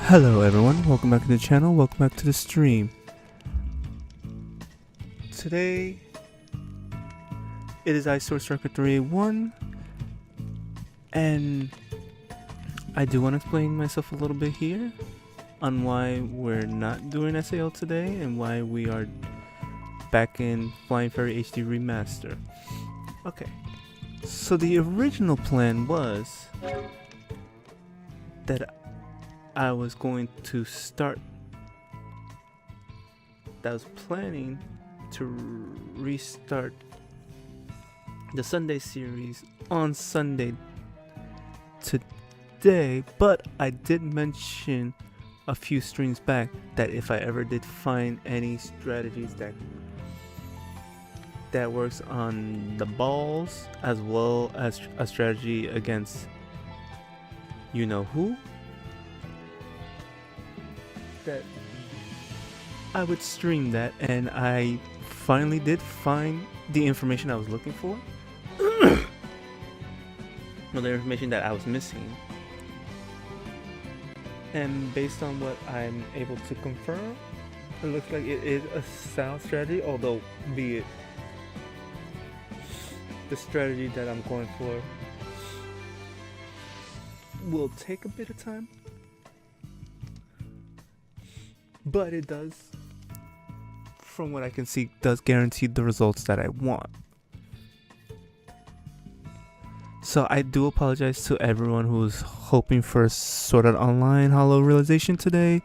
Hello everyone, welcome back to the channel, welcome back to the stream. Today, it is Ice Striker 381, and I do want to explain myself a little bit here on why we're not doing SAO today and why we are back in Flying Fairy HD Remaster. Okay, so the original plan was that I was going to planning to restart the Sunday series on Sunday today, but I did mention a few streams back that if I ever did find any strategies that works on the balls as well as a strategy against you know who, that I would stream that, and I finally did find the information I was looking for. Well, the information that I was missing, and based on what I'm able to confirm, it looks like it is a sound strategy, although be it the strategy that I'm going for will take a bit of time. But it does, from what I can see, does guarantee the results that I want. So I do apologize to everyone who's hoping for Sword Art Online Hollow Realization today.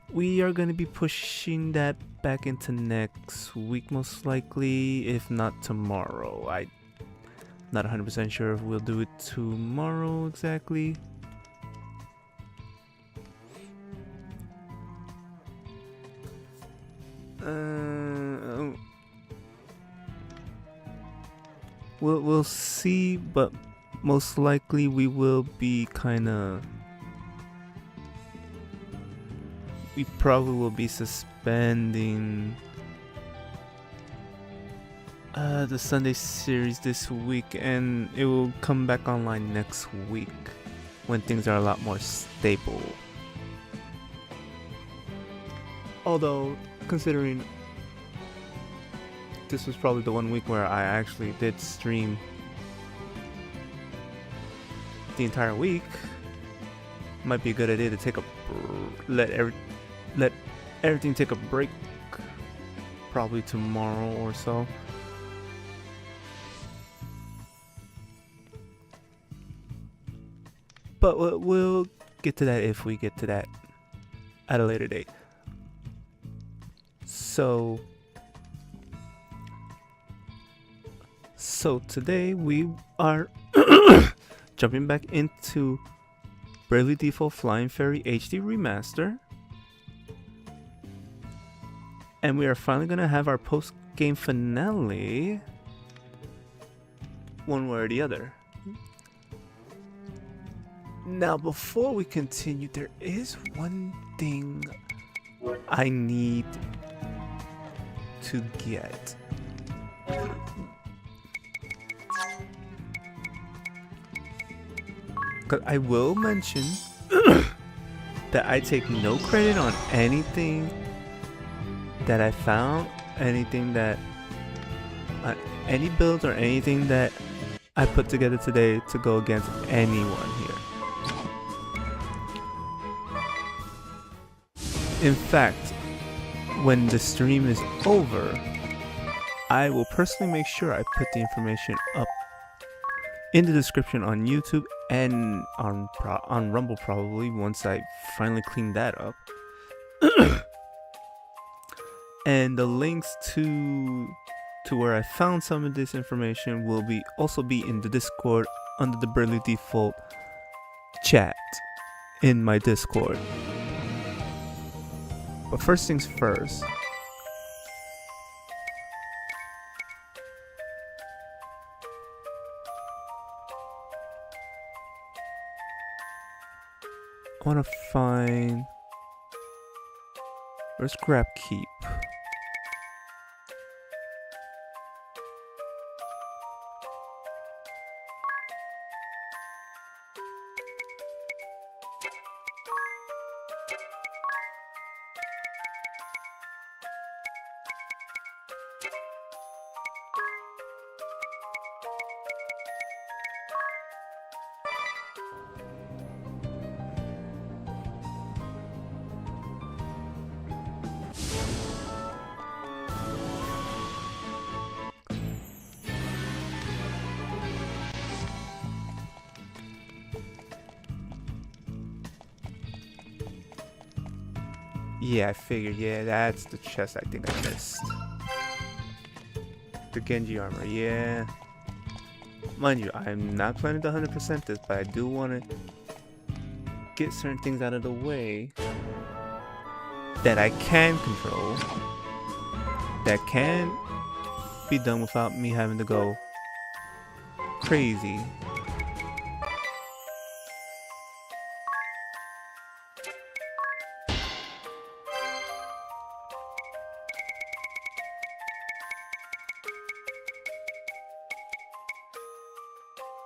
We are going to be pushing that back into next week most likely, if not tomorrow. I'm not 100% sure if we'll do it tomorrow exactly. We'll see, but most likely we will be we probably will be suspending the Sunday series this week, and it will come back online next week when things are a lot more stable. Although, considering this was probably the 1 week where I actually did stream the entire week, might be a good idea to take let everything take a break, probably tomorrow or so. But we'll get to that if we get to that at a later date. So today we are jumping back into Bravely Default Flying Fairy HD Remaster, and we are finally gonna have our post-game finale one way or the other. Now, before we continue, there is one thing I need to get. Because I will mention that I take no credit on anything that I found, anything that any builds or anything that I put together today to go against anyone here. In fact, when the stream is over, I will personally make sure I put the information up in the description on YouTube and on Rumble probably once I finally clean that up. And the links to where I found some of this information will also be in the Discord under the Bravely Default chat in my Discord. But first things first. I want to find... Where's Grab Keep? Yeah, I figured. Yeah, that's the chest I think I missed. The Genji armor, yeah. Mind you, I'm not planning to 100% this, but I do want to get certain things out of the way that I can control, that can be done without me having to go crazy.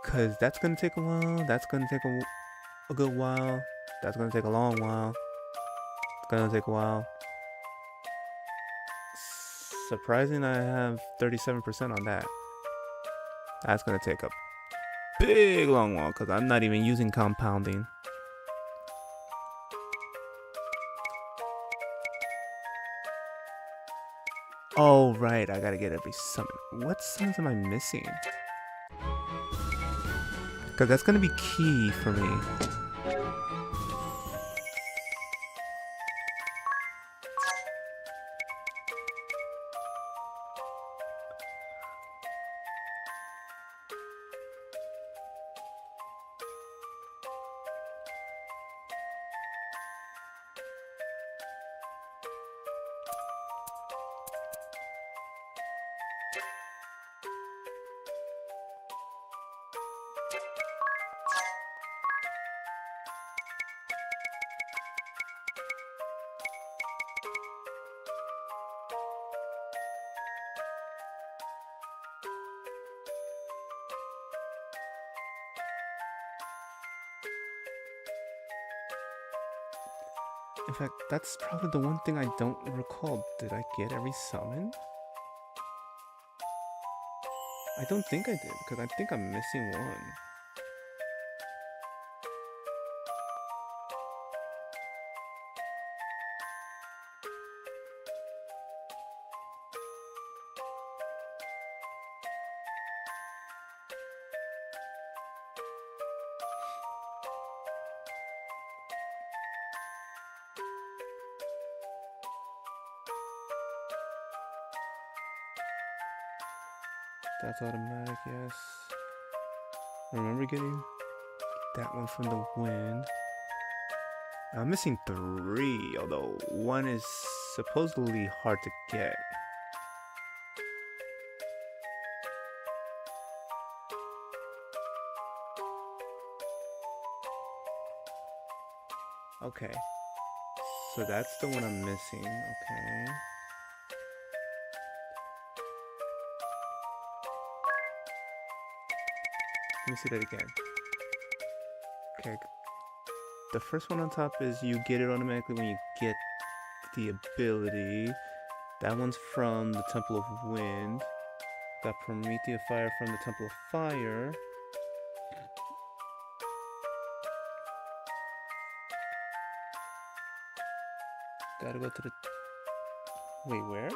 Cause that's gonna take a while, that's gonna take a good while, that's gonna take a long while, it's gonna take a while. Surprising I have 37% on that. That's gonna take a big long while because I'm not even using compounding. Oh right, I gotta get every summon. What summons am I missing? Because that's gonna be key for me. In fact, that's probably the one thing I don't recall. Did I get every summon? I don't think I did, because I think I'm missing one. That's automatic, yes. Remember getting that one from the wind. I'm missing 3, although one is supposedly hard to get. Okay. So that's the one I'm missing, okay. Let me see that again. Okay. The first one on top is you get it automatically when you get the ability. That one's from the Temple of Wind. Got Promethea Fire from the Temple of Fire. Gotta go to the... Wait, where?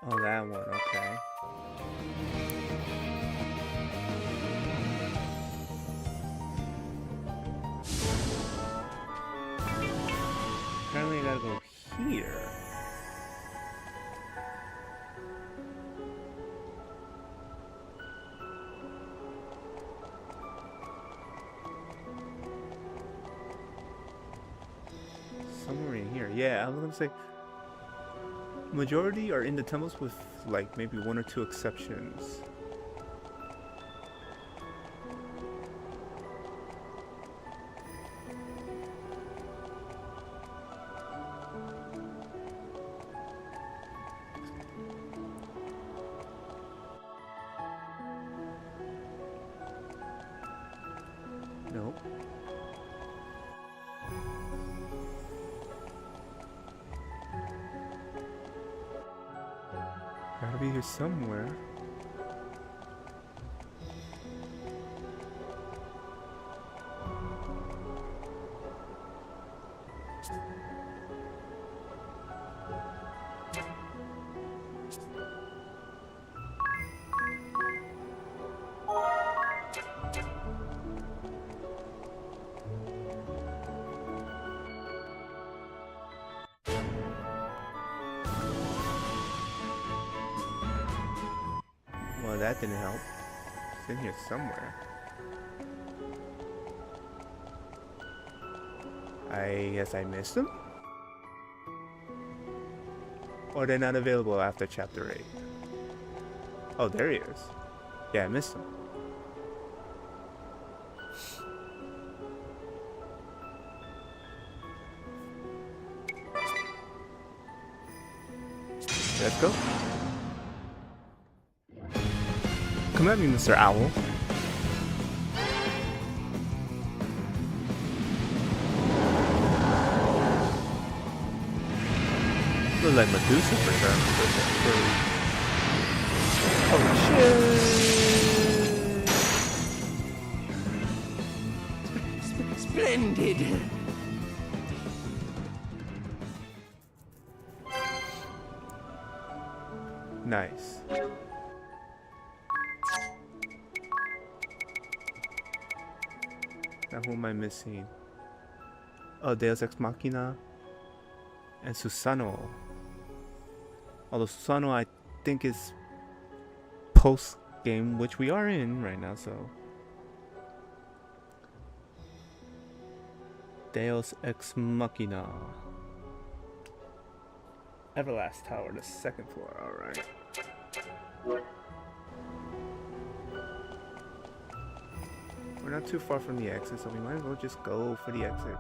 Oh, that one, okay. Apparently I gotta go here. Somewhere in here. Yeah, I was gonna say majority are in the temples with like maybe one or two exceptions. Nope. Gotta be here somewhere. Well, that didn't help. It's in here somewhere. I guess I missed them? Or they're not available after chapter 8. Oh, there he is. Yeah, I missed him. Let's go. Come at me, Mr. Owl. Look like Medusa for sure. Oh shit! Splendid! Nice. Now who am I missing? Oh, Deus Ex Machina and Susanoo. Although Susanoo I think is post game, which we are in right now, so Deus Ex Machina. Everlast Tower, the second floor, alright. We're not too far from the exit, so we might as well just go for the exit.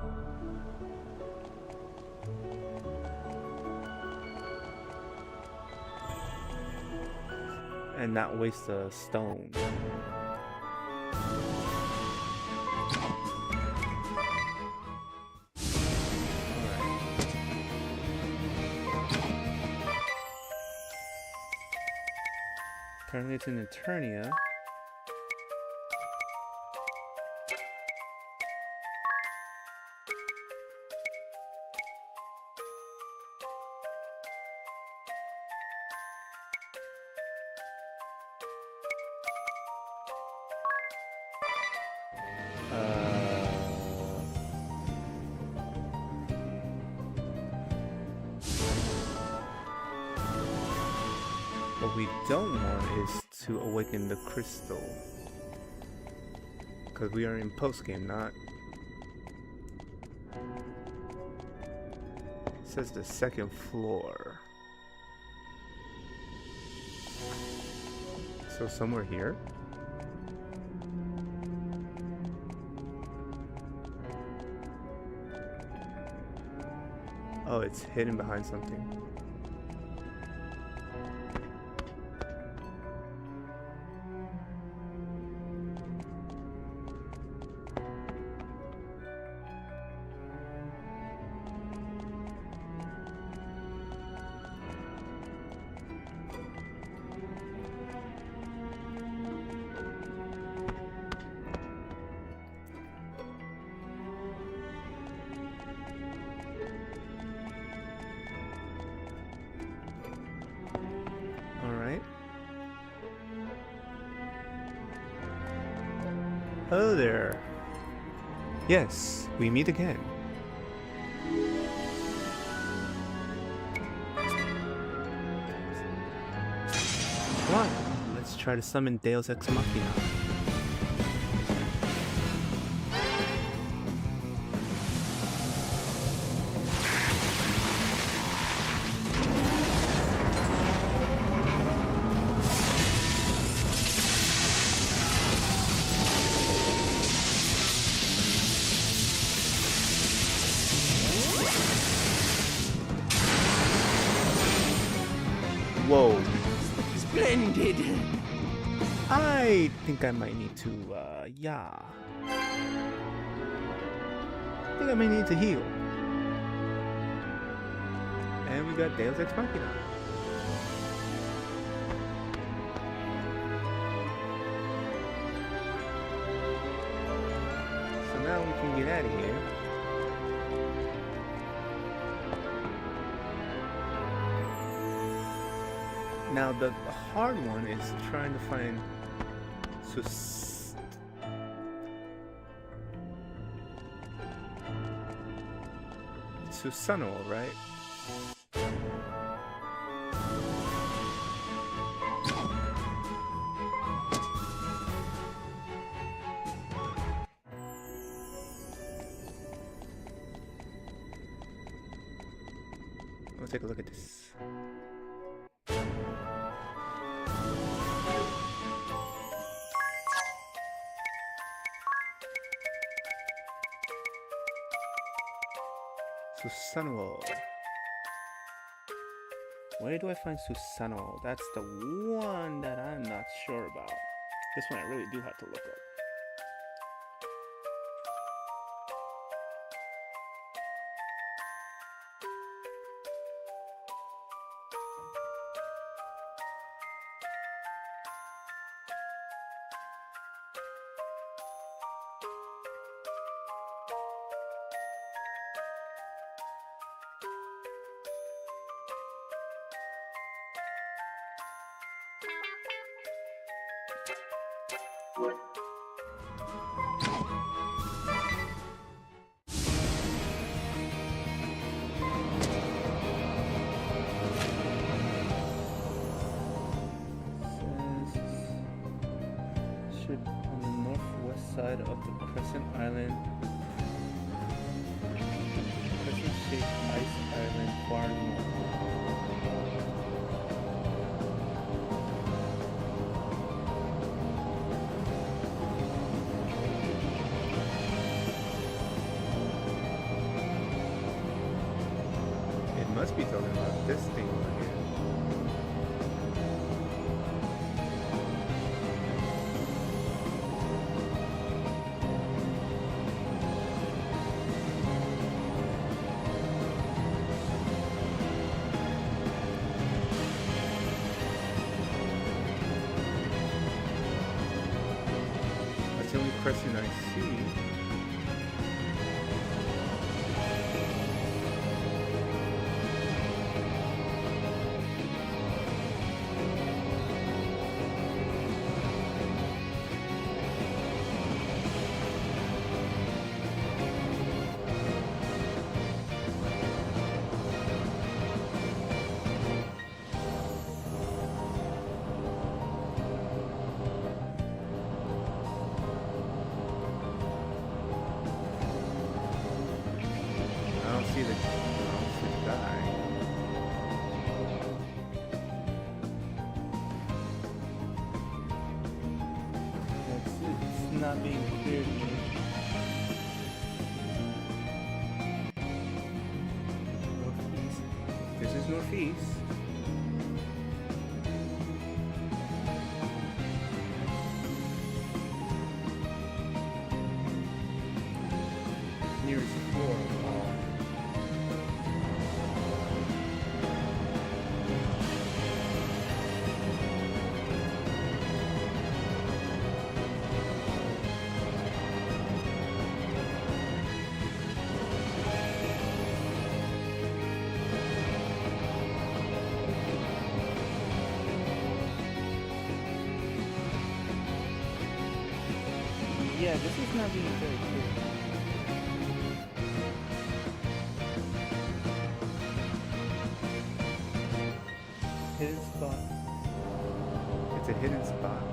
And not waste a stone. Apparently it's in Eternia. What we don't want is to awaken the crystal, because we are in post-game, not... It says the second floor. So somewhere here? Oh, it's hidden behind something. Hello there. Yes, we meet again. Come on, let's try to summon Deus Ex Machina. Whoa. Splendid! I think I might need to, yeah. I think I might need to heal. And we got Deus Ex Machina. So now we can get out of here. Now the hard one is trying to find Susanoo, right? Let's take a look at this. Susanoo. Where do I find Susanoo? That's the one that I'm not sure about. This one I really do have to look up. On the northwest side of the Crescent Island, crescent-shaped ice island far north. It must be talking about this thing over here. The only crescent I see. I don't see the guy. It's not being clear to me. Northeast. This is northeast. Nearest floor. Yeah, this is not being very clear. Hidden spot. It's a hidden spot.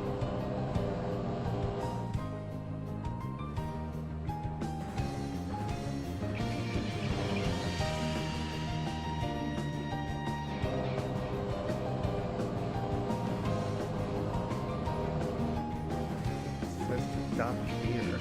Let's stop here.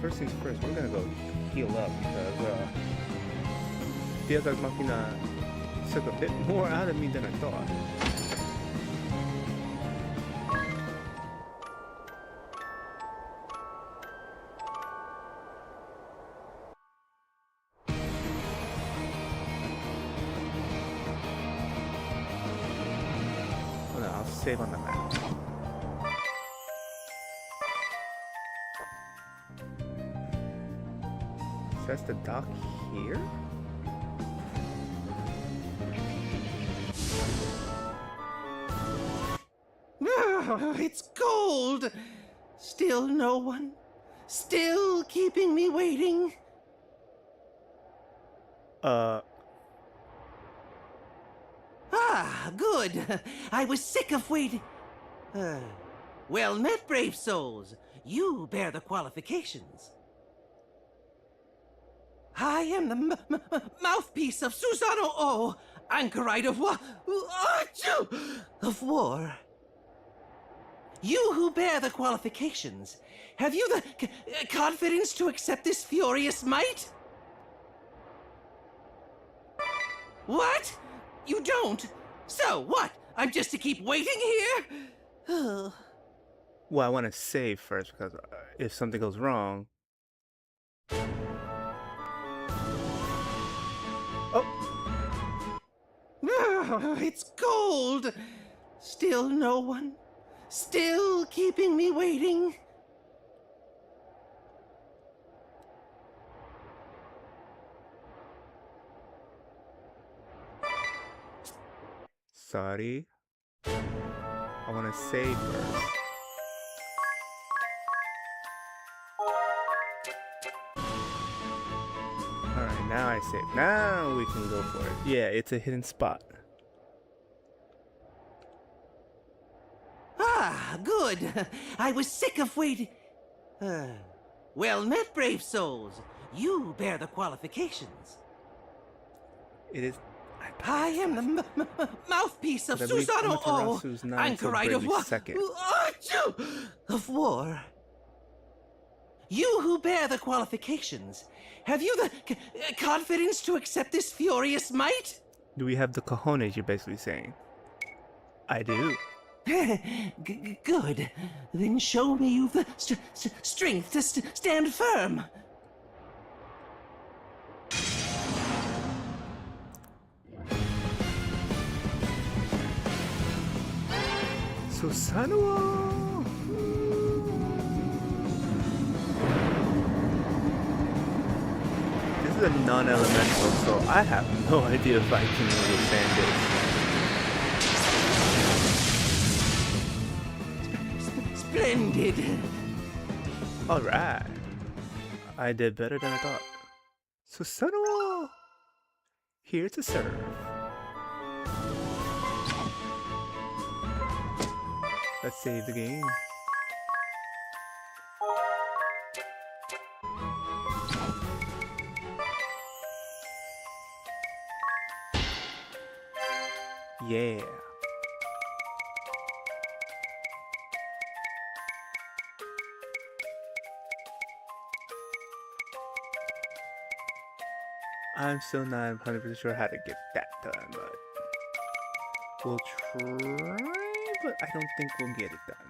First things first, we're gonna go heal up because Deus Ex Machina took a bit more out of me than I thought. Oh no, I'll save on the map. So that's the dock here? It's cold. Still no one. Still keeping me waiting. Ah, good. I was sick of waiting. Well met, brave souls. You bear the qualifications. I am the mouthpiece of Susano O, anchorite of of war. You who bear the qualifications, have you the confidence to accept this furious might? What? You don't? So what? I'm just to keep waiting here? Well, I want to save first because if something goes wrong. Oh! It's cold. Still no one. Still keeping me waiting. Sorry. I want to save first. Alright, now I save. Now we can go for it. Yeah, it's a hidden spot. Ah, good. I was sick of waiting. Well met, brave souls. You bear the qualifications. It is. I am the mouthpiece of I believe Susano O, Amaterasu's not until anchorite of Bradley's second. of war. You who bear the qualifications, have you the confidence to accept this furious might? Do we have the cojones, you're basically saying? I do. Good. Then show me you've the strength to stand firm. Susanoo! This is a non-elemental, so I have no idea if I can withstand this. Splendid. Alright. I did better than I thought. Susanoo! Here to serve. Let's save the game. Yeah. I'm still not 100% sure how to get that done, but we'll try, but I don't think we'll get it done.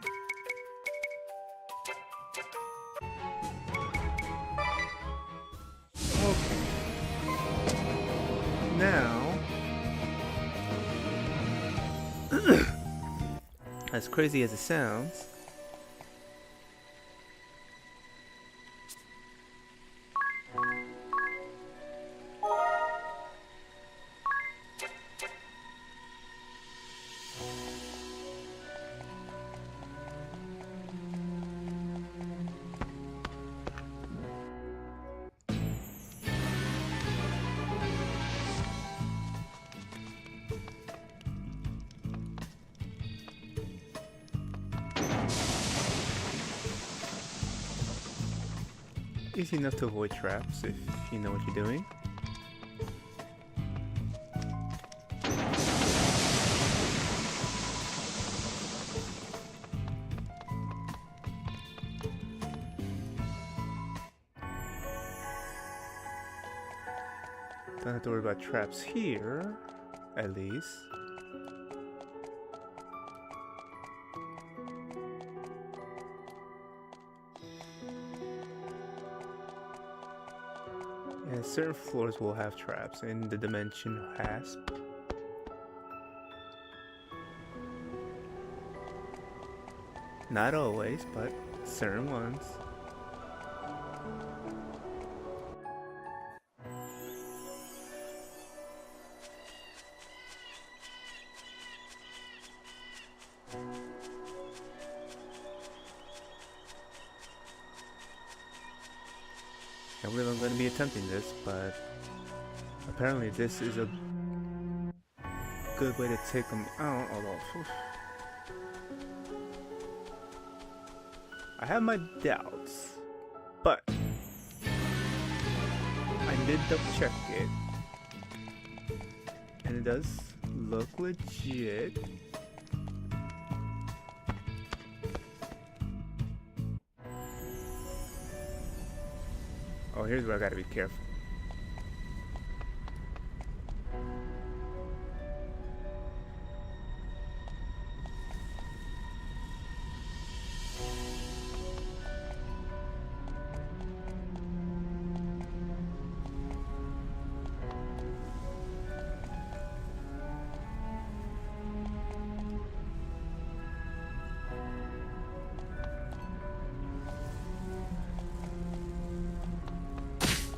Okay. Now, as crazy as it sounds, Easy enough to avoid traps if you know what you're doing. Don't have to worry about traps here, at least. Yeah, certain floors will have traps in the dimension hasp. Not always, but certain ones. I really am going to be attempting this, but apparently this is a good way to take them out, although I have my doubts, but I did double check it, and it does look legit. Oh, here's where I gotta be careful.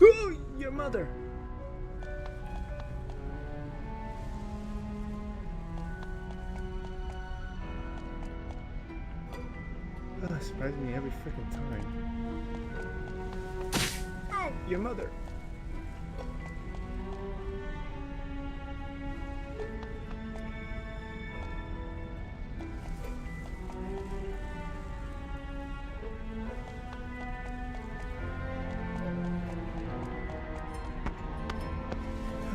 Ooh, your mother! Oh, it surprises me every freaking time. Oh, your mother!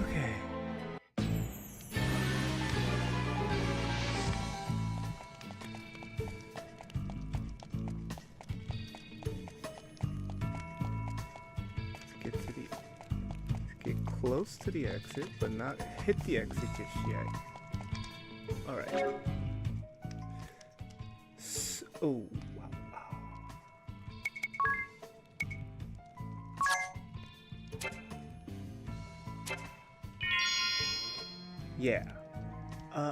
Okay. Close to the exit, but not hit the exit just yet. Alright. Oh, wow. Yeah.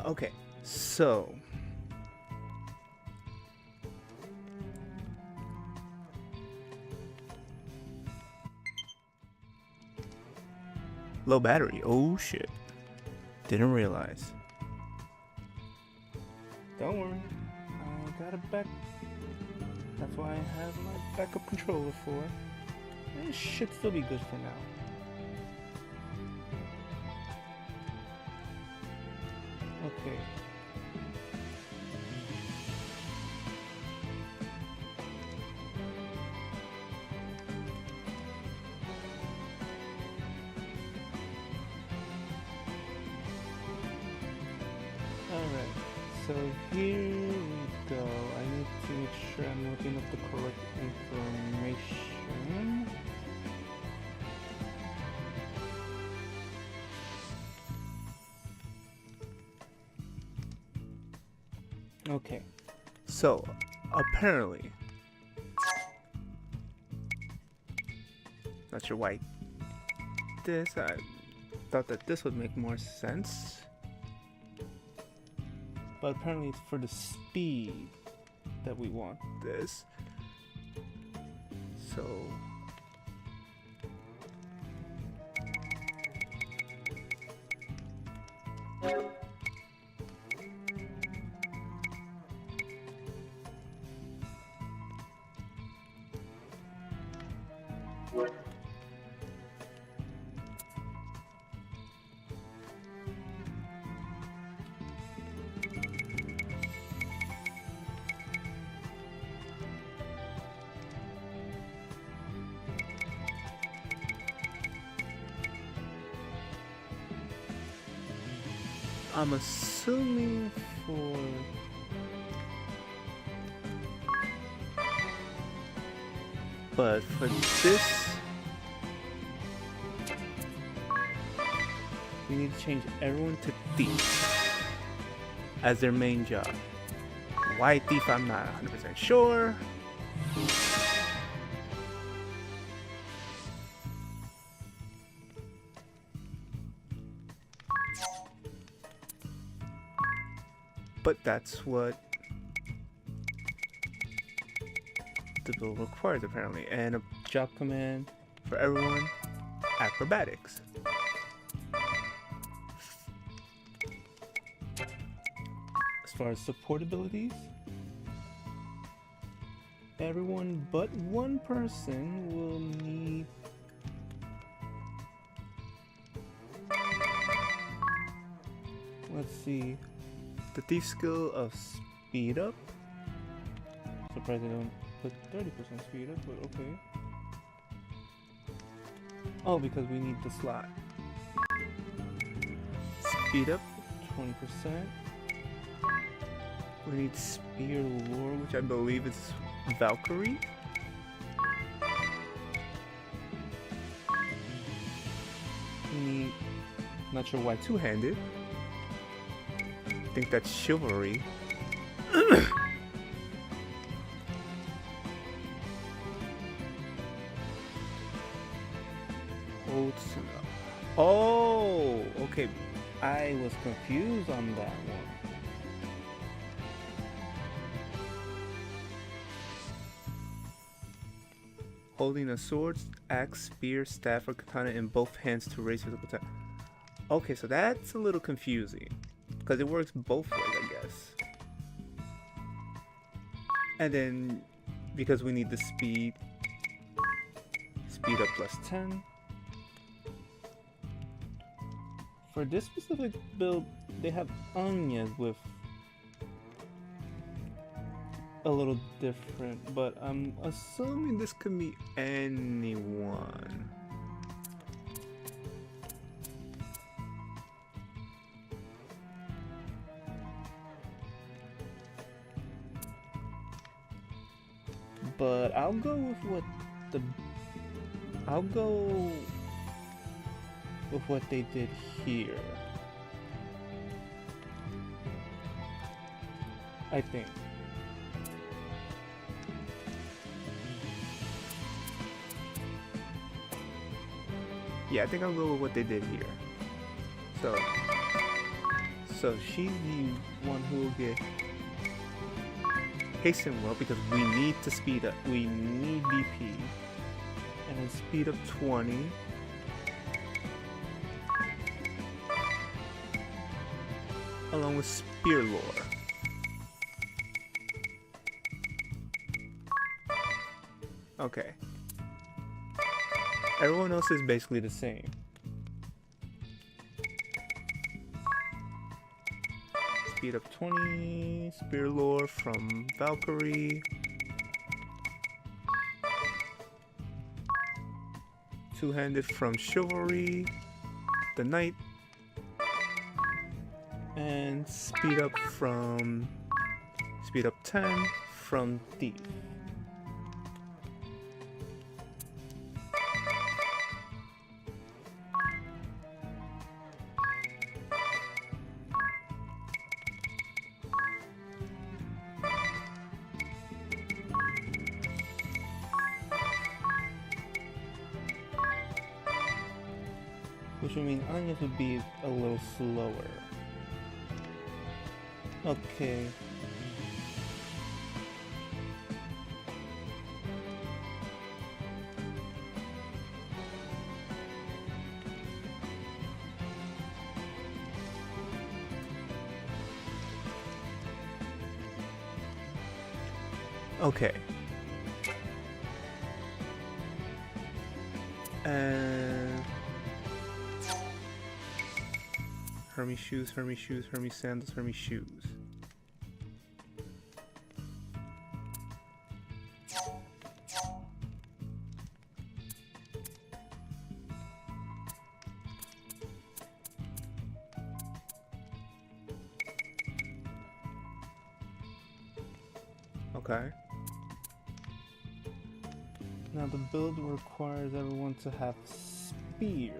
Okay. So. Low battery. Oh shit. Didn't realize. Don't worry. I got a back. That's why I have my backup controller for. It should still be good for now. Okay. Alright, so here we go. I need to make sure I'm looking up the correct information. Okay, so apparently, not sure why this, I thought that this would make more sense. But apparently it's for the speed that we want this. So I'm assuming for but for this we need to change everyone to thief as their main job. Why thief, I'm not 100% sure. But that's what the bill requires apparently. And a job command for everyone, acrobatics. As far as support abilities, everyone but one person will need let's see, the thief skill of speed up. Surprised I don't put 30% speed up, but okay. Oh, because we need the slot. Speed up 20%. We need spear lore, which I believe is Valkyrie. We need, not sure why two-handed. I think that's chivalry. Oh, okay. I was confused on that one. Holding a sword, axe, spear, staff, or katana in both hands to raise physical attack. Okay, so that's a little confusing because it works both ways, I guess. And then because we need the speed up plus 10. For this specific build, they have Anya's with a little different, but I'm assuming this could be anyone. But I'll go with what they did here. I think. Yeah, I think I'll go with what they did here. So she's the one who will get hasten well because we need to speed up. We need BP. And then speed up 20. Along with spear lore. Okay. Everyone else is basically the same. Speed up 20, spear lore from Valkyrie. Two-handed from Chivalry, the Knight. And speed up 10 from Thief. Which would mean Anya's would be a little slower. Okay. Okay. Hermes shoes, Hermes shoes, Hermes sandals, Hermes shoes. Okay. Now the build requires everyone to have spear.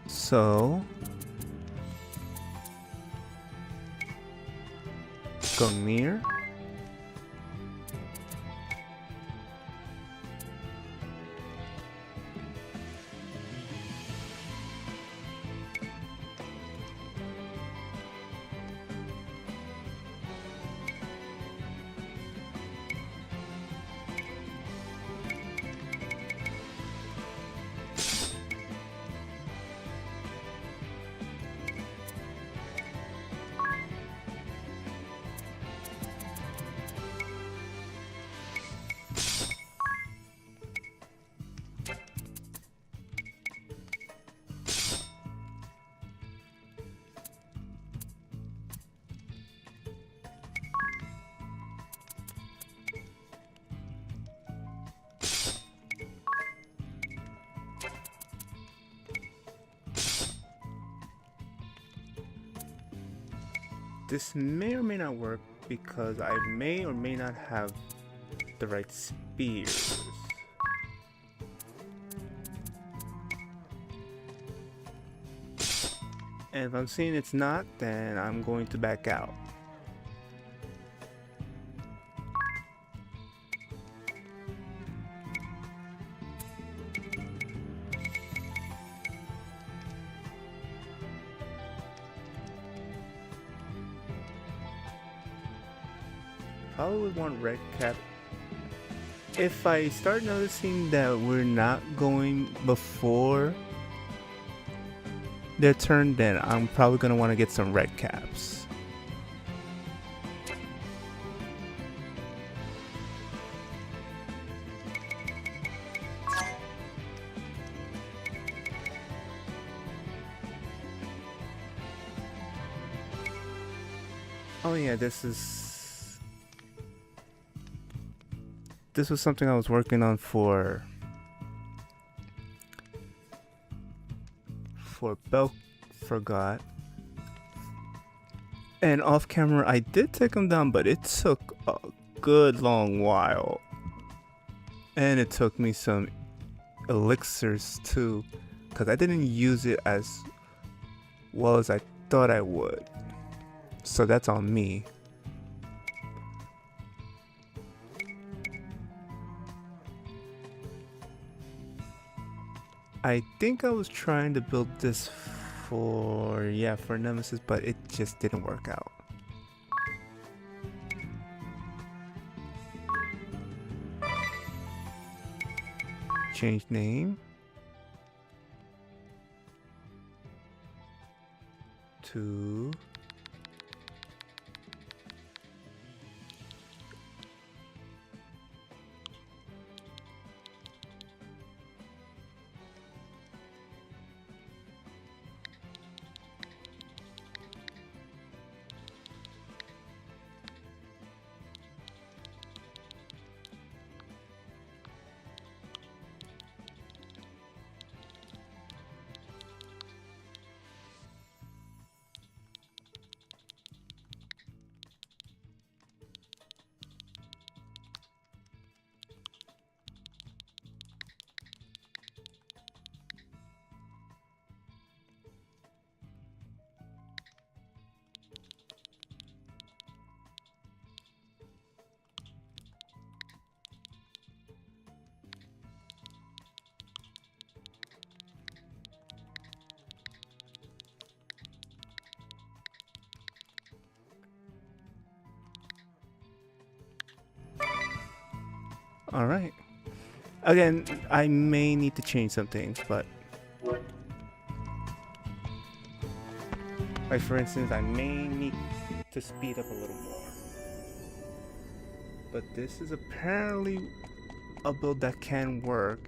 So go near. This may or may not work because I may or may not have the right spears. And if I'm seeing it's not, then I'm going to back out. Probably would want red cap. If I start noticing that we're not going before their turn, then I'm probably going to want to get some red caps. Oh yeah, this was something I was working on for Forgot. And off camera I did take him down, but it took a good long while. And it took me some elixirs too, because I didn't use it as well as I thought I would. So that's on me. I think I was trying to build this for Nemesis, but it just didn't work out. Change name to all right. Again, I may need to change some things, but like for instance, I may need to speed up a little more. But this is apparently a build that can work.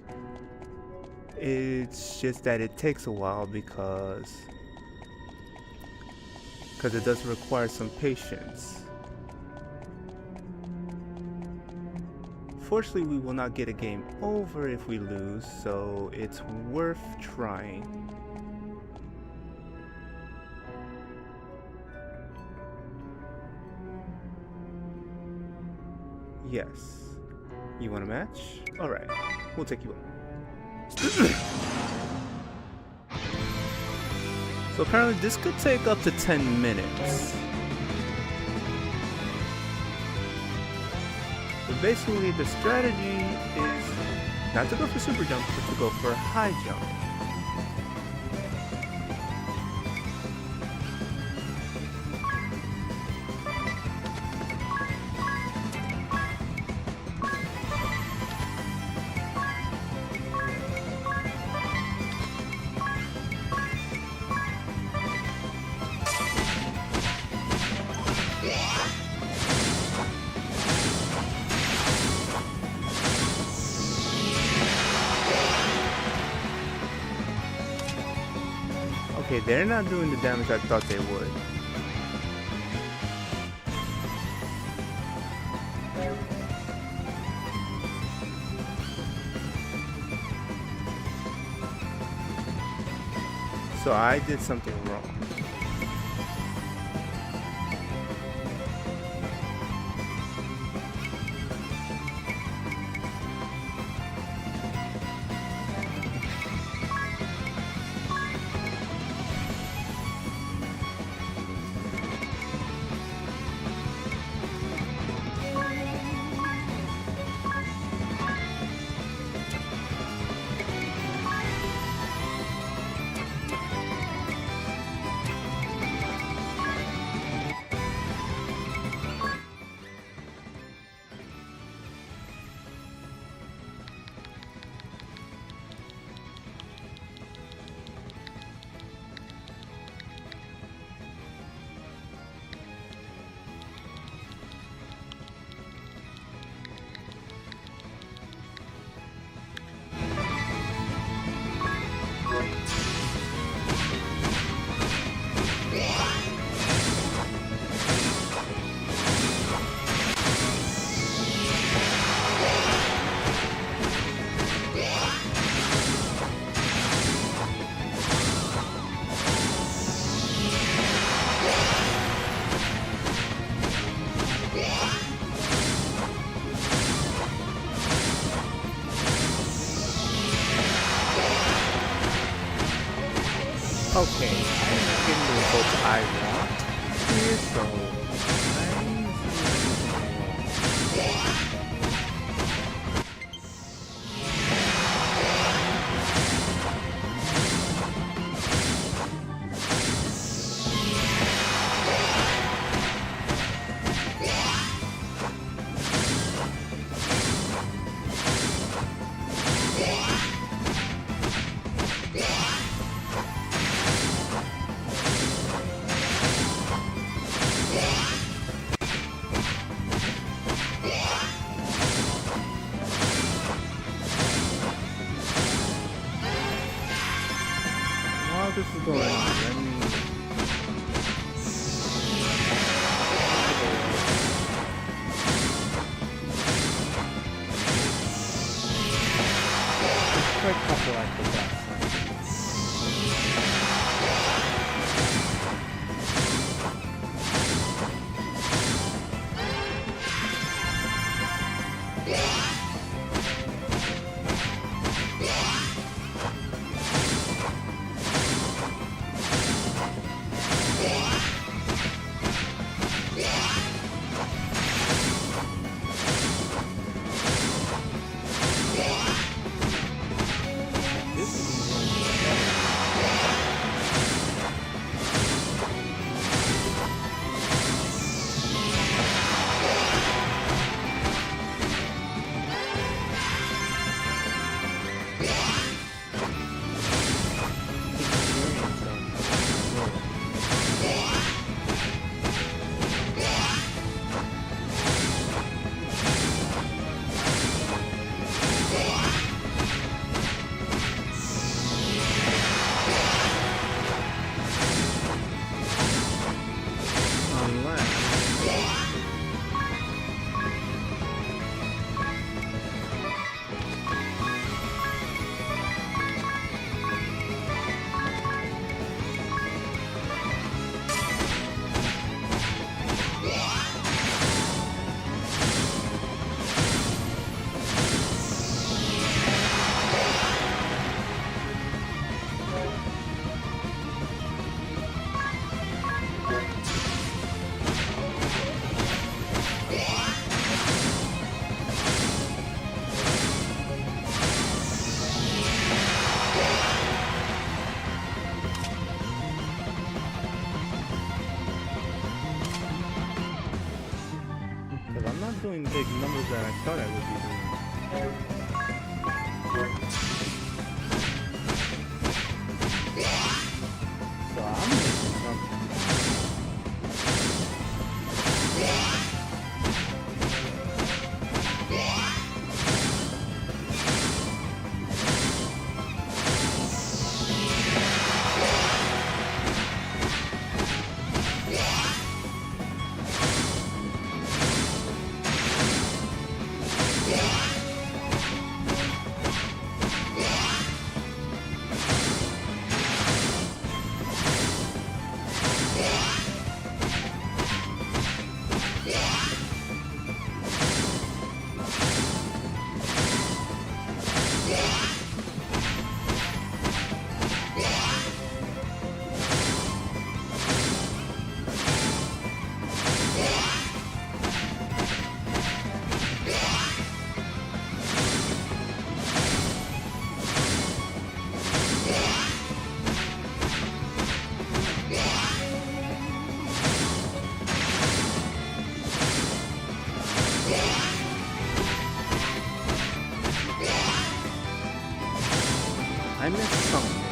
It's just that it takes a while because because it does require some patience. Fortunately, we will not get a game over if we lose, so it's worth trying. Yes. You want a match? Alright, we'll take you on. So apparently this could take up to 10 minutes. But basically the strategy is not to go for super jump, but to go for high jump. Okay, they're not doing the damage I thought they would. So I did something wrong. Okay, I'm not getting the results I want here, so while this is going on, let me try a couple like the last time. that I thought I would be doing. So I'm missing something. I missed something.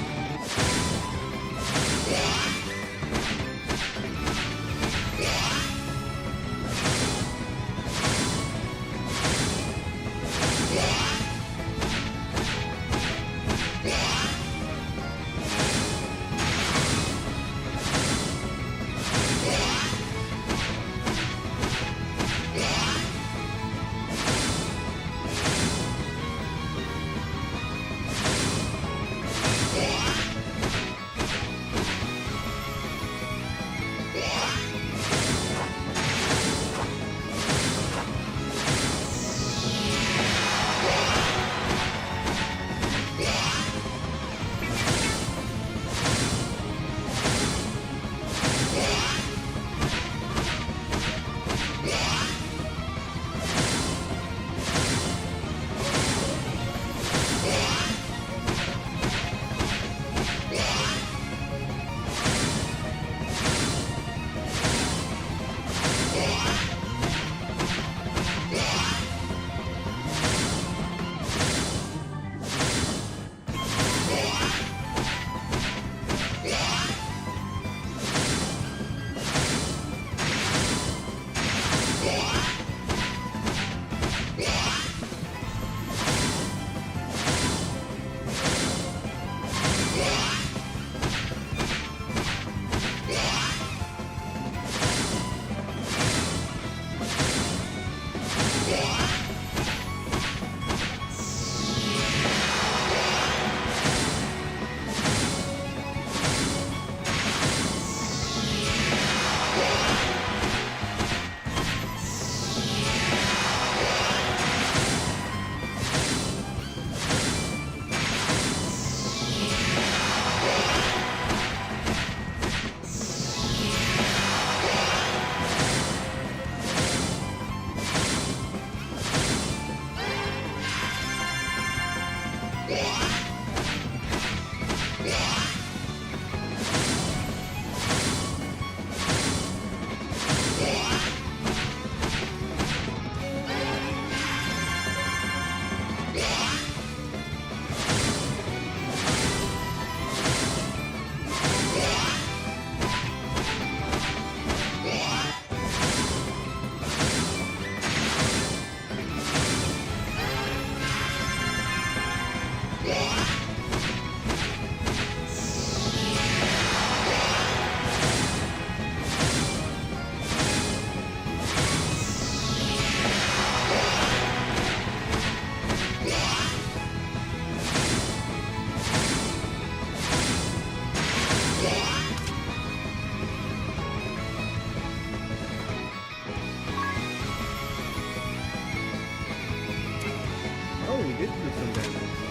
did do some damage.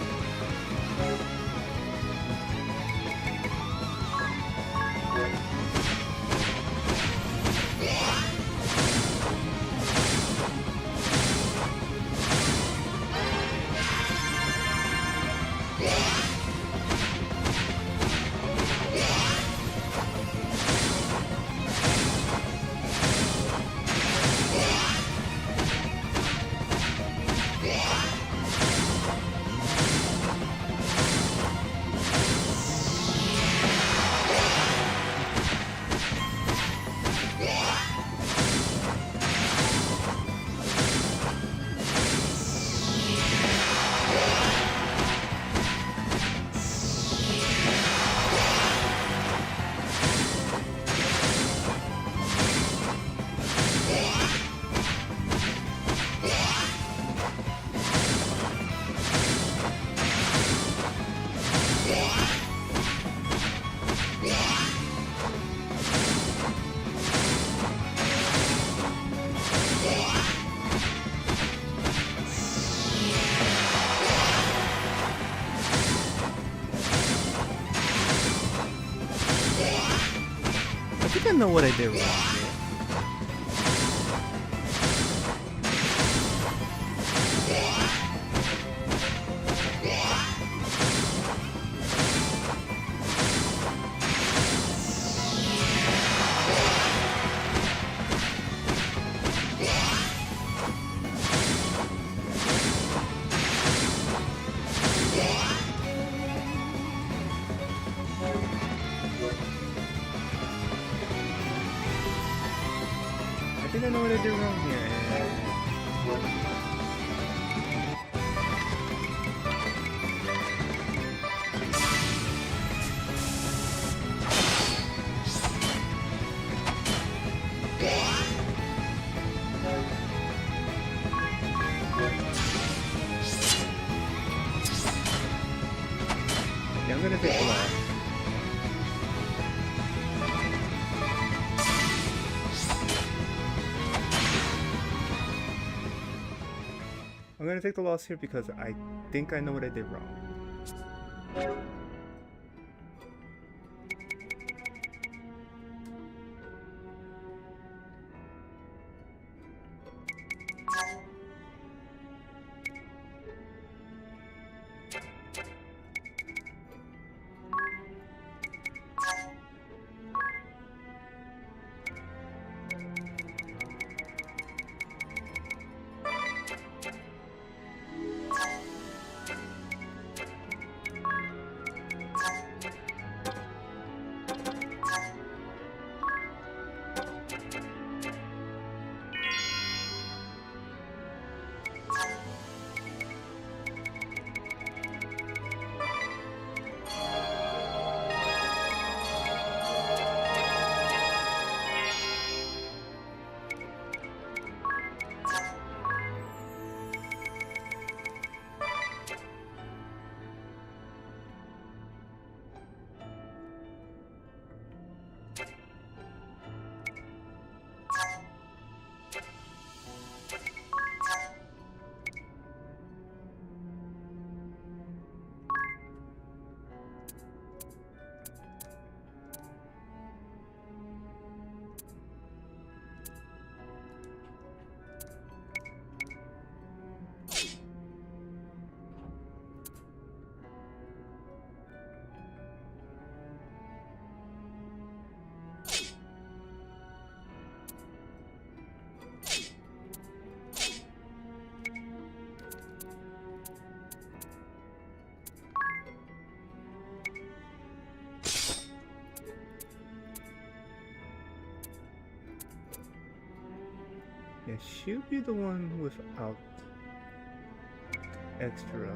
know what I did wrong here. I think I know what I did wrong here. Yeah, I'm gonna take a loss. I'm gonna take the loss here because I think I know what I did wrong. Yeah, she'll be the one without extra.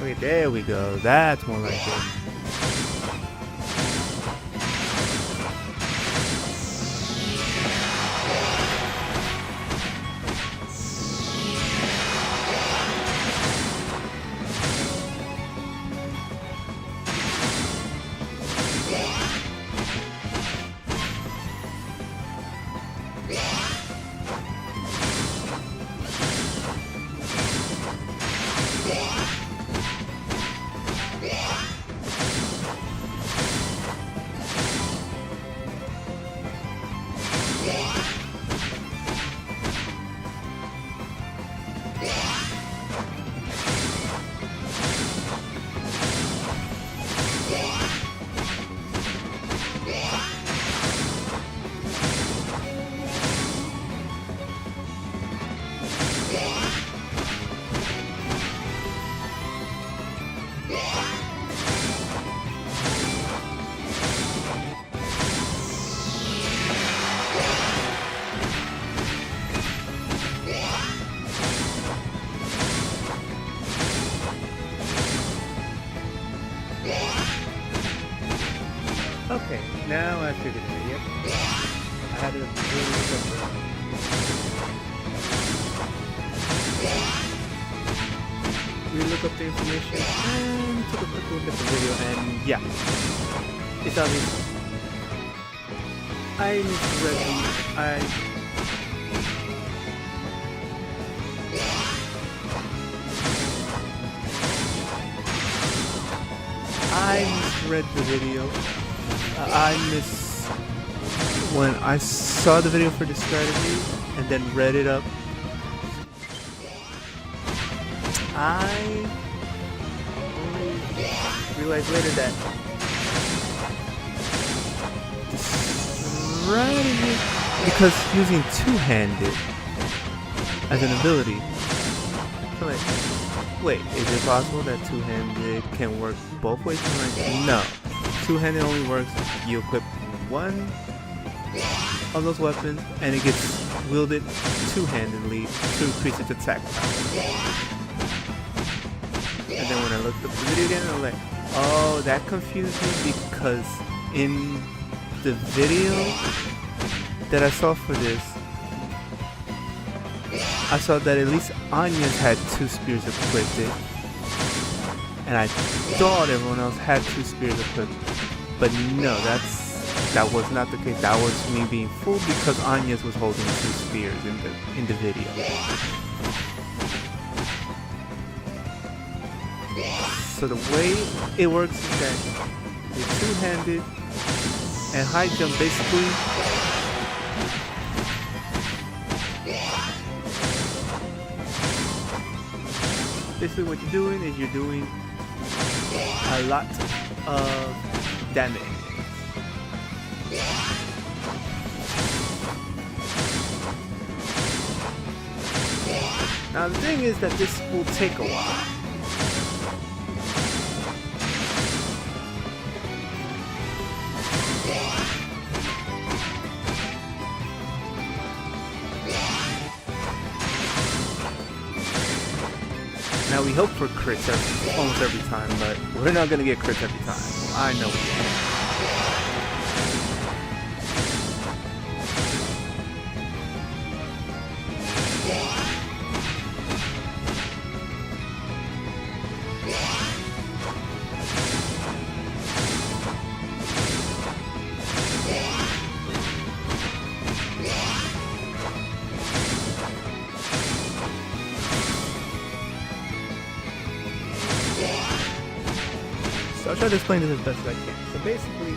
Okay, there we go. That's more like it. we look up the information and took a quick look at the video, and yeah, it's obvious. I misread the video. When I saw the video for the strategy and then read it up, I only realized later that the strategy, because using two-handed as an ability, so like, wait, is it possible that two-handed can work both ways? Like, no, two-handed only works if you equip one of those weapons and it gets wielded two-handedly to increase its attack power. And then when I looked up the video again, I'm like, oh, that confused me, because in the video that I saw for this, I saw that at least Anya's had two spears equipped, and I thought everyone else had two spears equipped, but no, that was not the case. That was me being fooled, because Anya's was holding two spears in the video. So the way it works is that you're two-handed, and high jump basically what you're doing is you're doing a lot of damage. Now the thing is that this will take a while. Now we hope for crits almost every time, but we're not gonna get crits every time. I know we are. So I'll try to explain this as best as I can. So basically,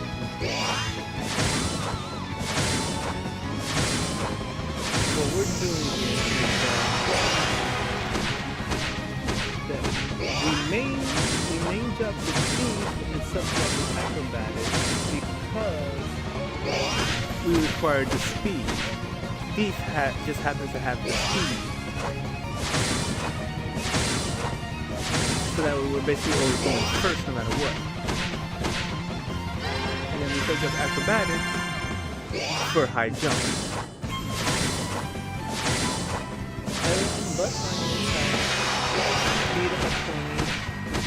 what we're doing here is that we main job the thief and sub-job the acrobatic because we require the speed. Thief just happens to have the speed. So that we're basically always going first no matter what. And then we take up acrobatics for high jump. But on the inside, speed up opponent,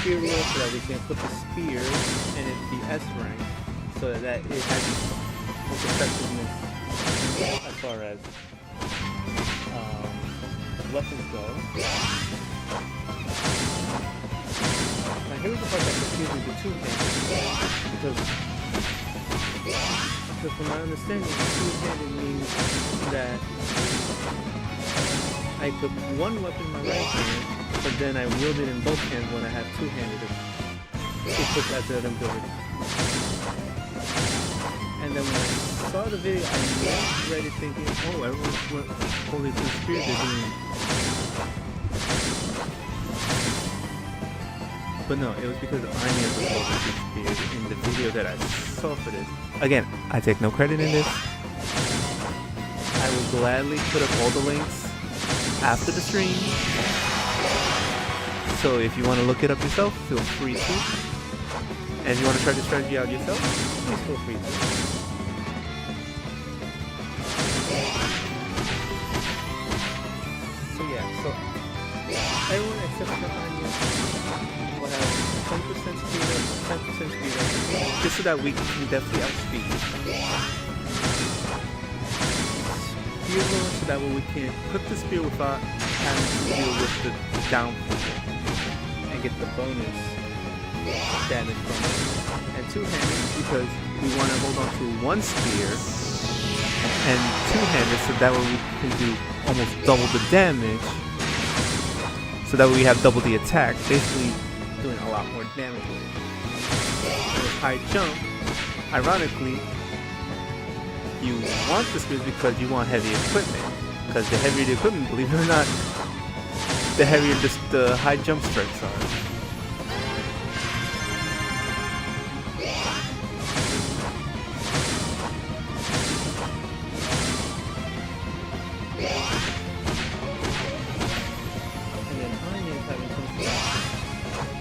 spear roll so that we can put the spear and it's the S rank so that it has most effectiveness as far as weapons go. Now here's the part that confuses the two-handed, because from my understanding, two-handed means that I put one weapon in my right hand, but then I wield it in both hands when I have two-handed equipped as an ability. And then when I saw the video, I read it thinking, oh, everyone's holding two spears, they're doing. But no, it was because Anya was holding two spears in the video that I saw for this. Again, I take no credit in this. I will gladly put up all the links after the stream. So if you want to look it up yourself, feel free to. And if you want to try the strategy out yourself, please feel free to. So yeah, so everyone except for Anya will have 10% speed up, 10% speed up, just so that we can definitely outspeed. Spear roll so that way we can put the spear without having to deal with the downfall. and get the bonus damage from it. And two-handed because we want to hold on to one spear, and two-handed so that way we can do almost double the damage, so that way we have double the attack, basically doing a lot more damage with it. With high jump, ironically, you want the spears because you want heavy equipment, because the heavier the equipment, believe it or not, the heavier the high jump strikes are.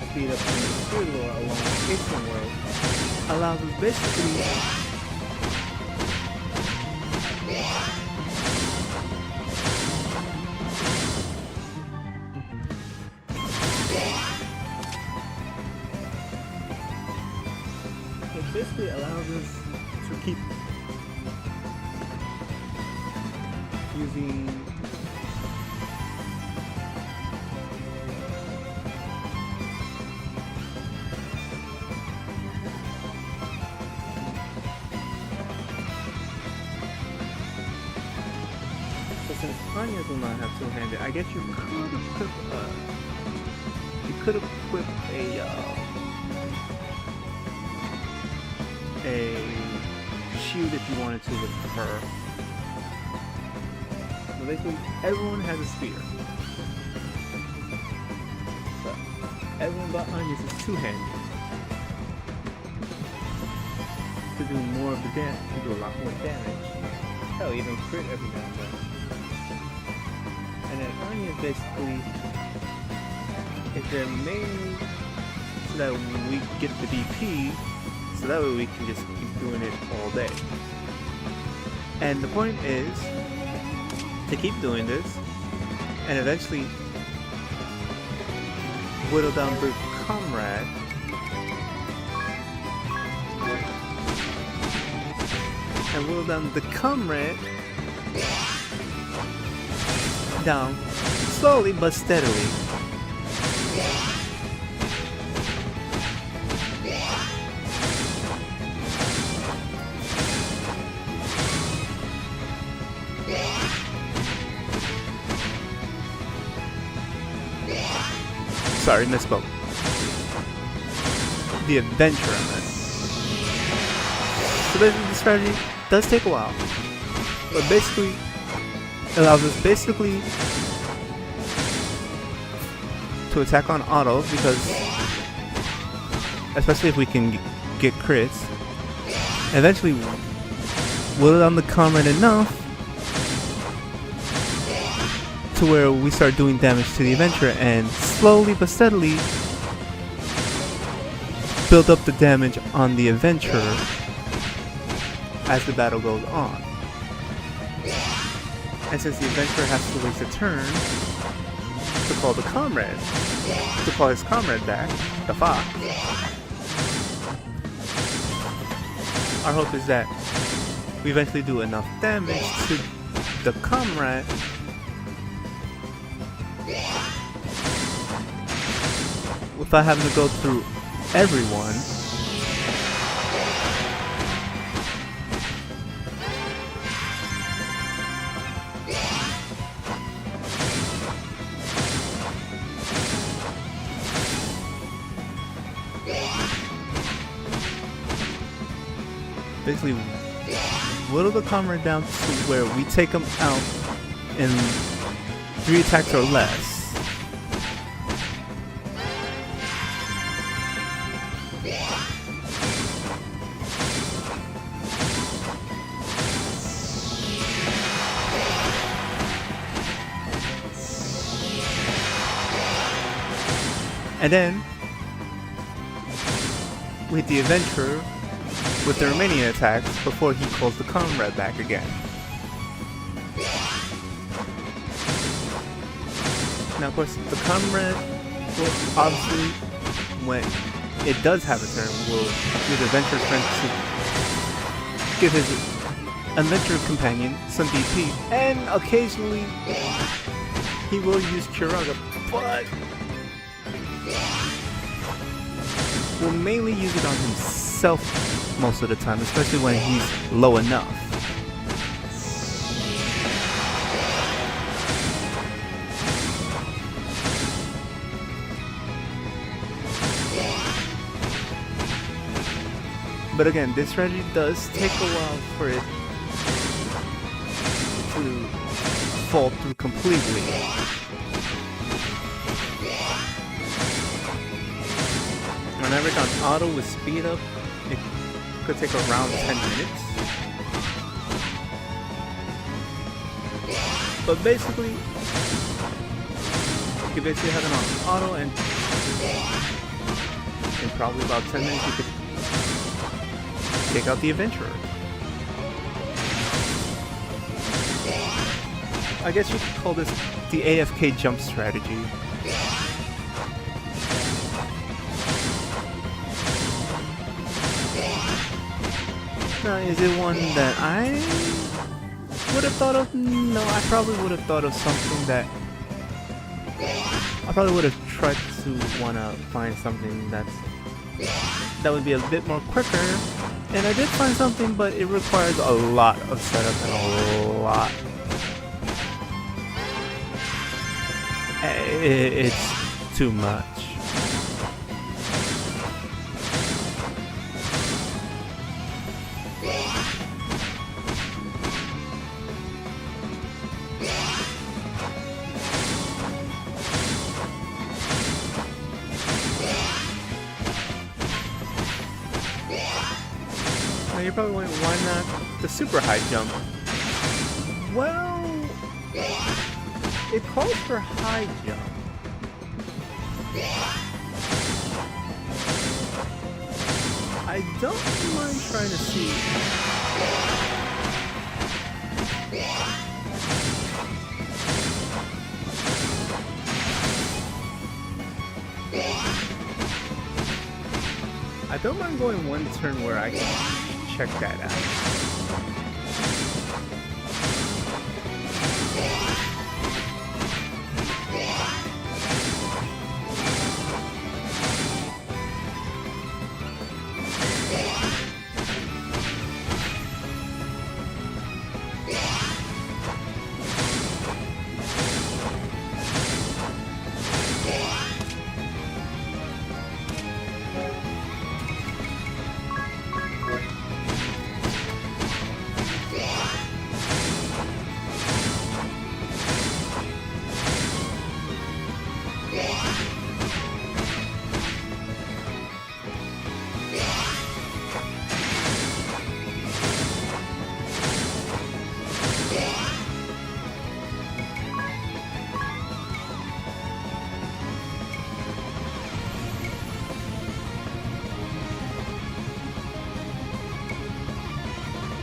Speed up in the spear lore along the Ancient world allows us basically allows us to keep using since Anya's will not have two-handed, I guess you could equip a shield if you wanted to with her. So basically, everyone has a spear. But everyone but Anya's is two-handed. To do more of the damage, to do a lot more damage. Hell, even crit every now and then. And then Anya basically is there mainly so that we get the DP, so that way we can just keep doing it all day. And the point is to keep doing this and eventually whittle down the comrade and whittle down the comrade down slowly but steadily. Sorry, misspoke. The adventure of it. So basically the strategy does take a while, but basically allows us basically to attack on auto, because especially if we can get crits, eventually whittle down the comrade enough to where we start doing damage to the adventurer, and slowly but steadily build up the damage on the adventurer as the battle goes on. And since the adventurer has to waste a turn to call the comrade, to call his comrade back, the fox, our hope is that we eventually do enough damage to the comrade without having to go through everyone. Basically, whittle the comrade down to where we take him out in 3 attacks or less. And then we hit the adventurer with the remaining attacks before he calls the comrade back again. Now of course the comrade will obviously, when it does have a turn, will use the adventurer's friend to give his adventurer companion some DP, and occasionally he will use Kiraga, but will mainly use it on himself most of the time, especially when he's low enough. But again, this strategy does take a while for it to fall through completely. Whenever it's on auto with speed up, it could take around 10 minutes. But basically, you basically have it on auto, and in probably about 10 minutes you could take out the adventurer. I guess you could call this the AFK jump strategy. Now, is it one that I would have thought of? No, I probably would have thought of something that I probably would have tried to wanna find something that would be a bit more quicker. And I did find something, but it requires a lot of setup and a lot. It's too much. Now you're probably wondering, why not the super high jump? Well, it calls for high jump. I don't mind trying to see. I don't mind going one turn where I can check that out.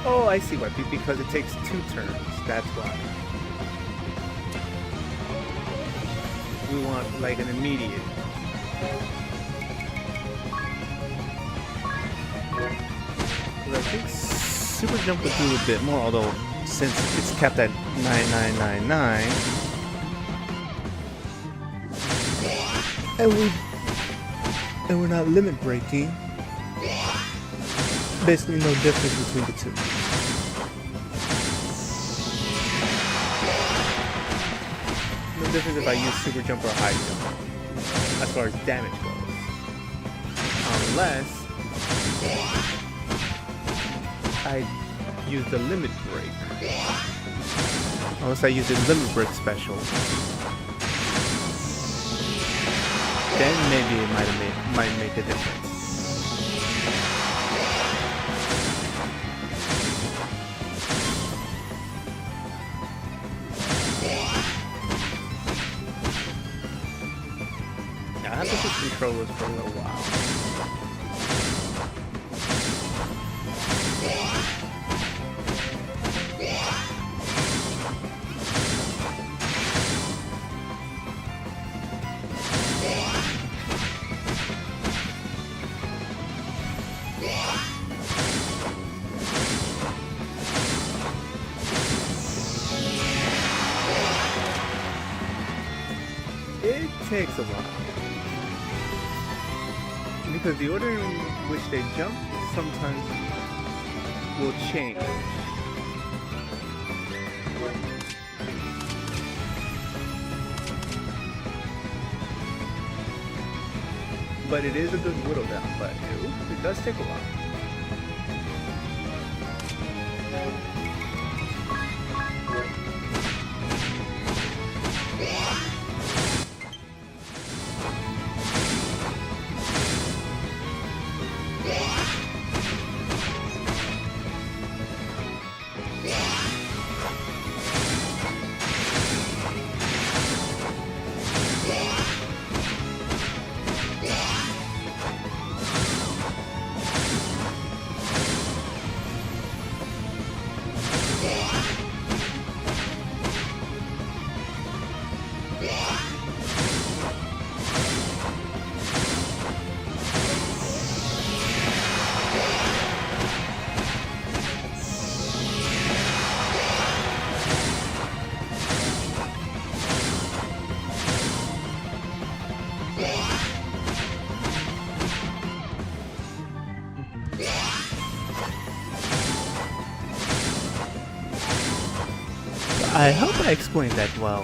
Oh, I see why. Because it takes 2 turns. That's why. We want like an immediate. I think super jump would do a bit more, although since it's kept at 9999, and we're not limit breaking. Basically no difference between the two. No difference if I use super jump or high jump as far as damage goes. Unless I use the limit break. Unless I use the limit break special. Then maybe it might make a difference. I have to switch controllers for a little while. It takes a while. because the order in which they jump sometimes will change. But it is a good whittle down, but it does take a while. I hope I explained that well.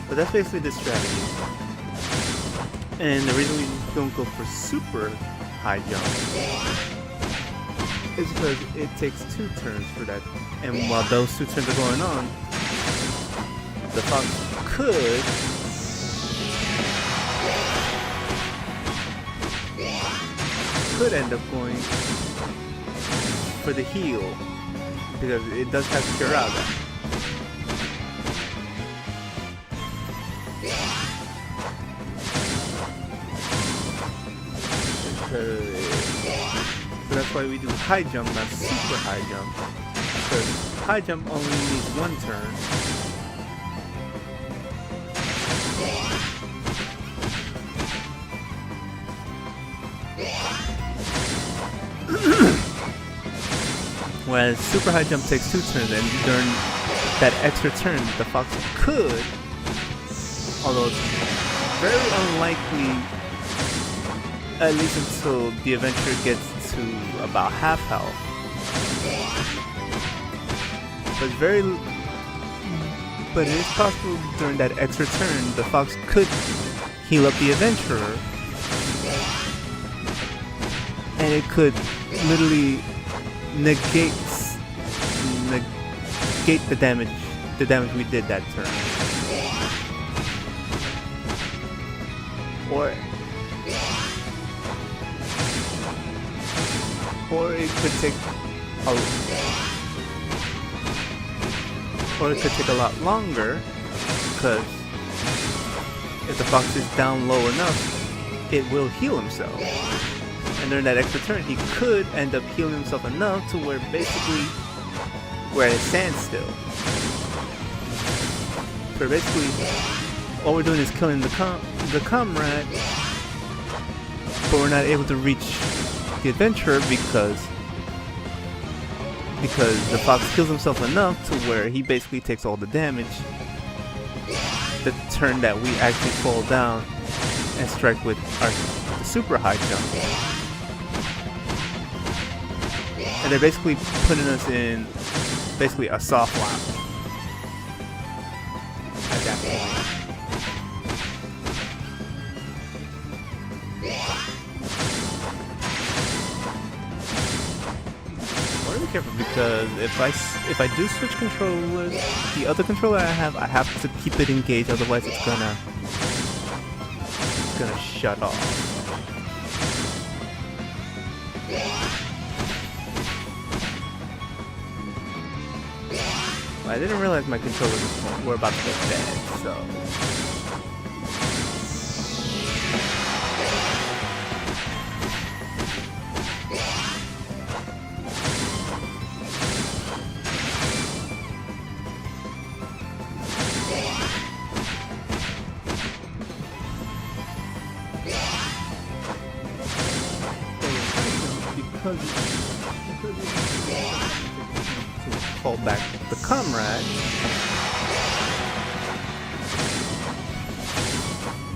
But that's basically the strategy. And the reason we don't go for super high jump is because it takes 2 turns for that. And while those 2 turns are going on, the fox could end up going for the heel. Because it does have Kiraga. So that's why we do high jump, not super high jump. Because high jump only needs 1 turn. Whereas super high jump takes 2 turns, and during that extra turn, the fox could, although it's very unlikely, at least until the adventure gets to about half health. But it is possible during that extra turn, the fox could heal up the adventurer, and it could literally negate the damage we did that turn. Or it could take a lot longer, because if the fox is down low enough, it will heal himself. And during that extra turn, he could end up healing himself enough to where basically we're at a standstill. So basically, all we're doing is killing the comrade, but we're not able to reach the adventurer because the fox kills himself enough to where he basically takes all the damage the turn that we actually fall down and strike with our super high jump. And they're basically putting us in basically a soft lap at that point. I want to be careful because if I do switch controllers, the other controller I have to keep it engaged, otherwise it's gonna shut off. I didn't realize my controllers were about to get dead, so... Because call back the comrade.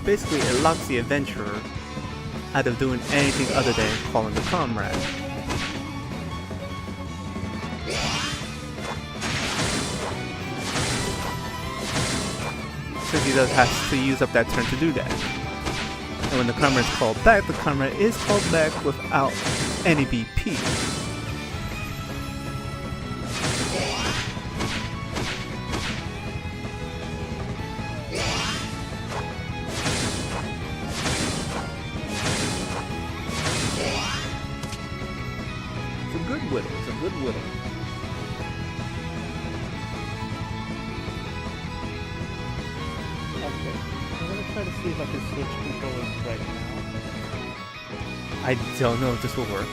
Basically, it locks the adventurer out of doing anything other than calling the comrade. Since he does have to use up that turn to do that. And when the comrade is called back, the comrade is called back without any BP. It's a good whittle, it's a good whittle. Okay, I'm gonna try to see if I can switch controllers right now. I don't know if this will work.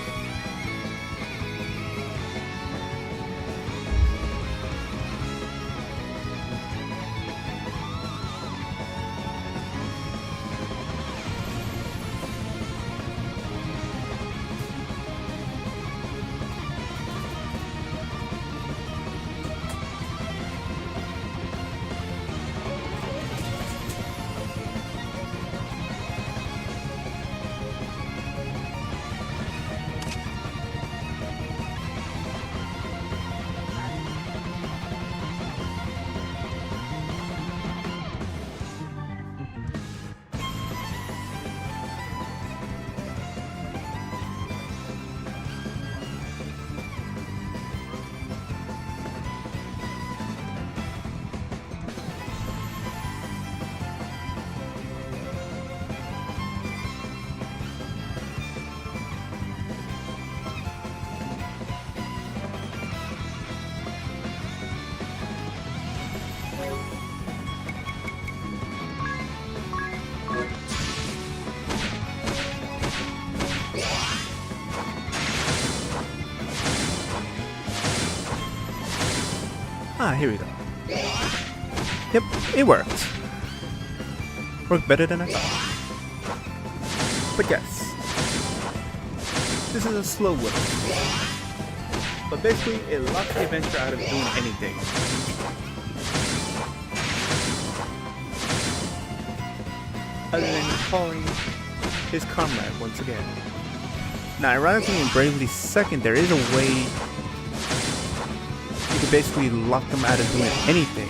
Ah, here we go. Yep, it worked. Worked better than I thought. But yes, this is a slow whittle. But basically, it locks the adventure out of doing anything. Other than calling his comrade once again. Now, ironically, in Bravely Second, there is a way you could basically lock them out of doing anything.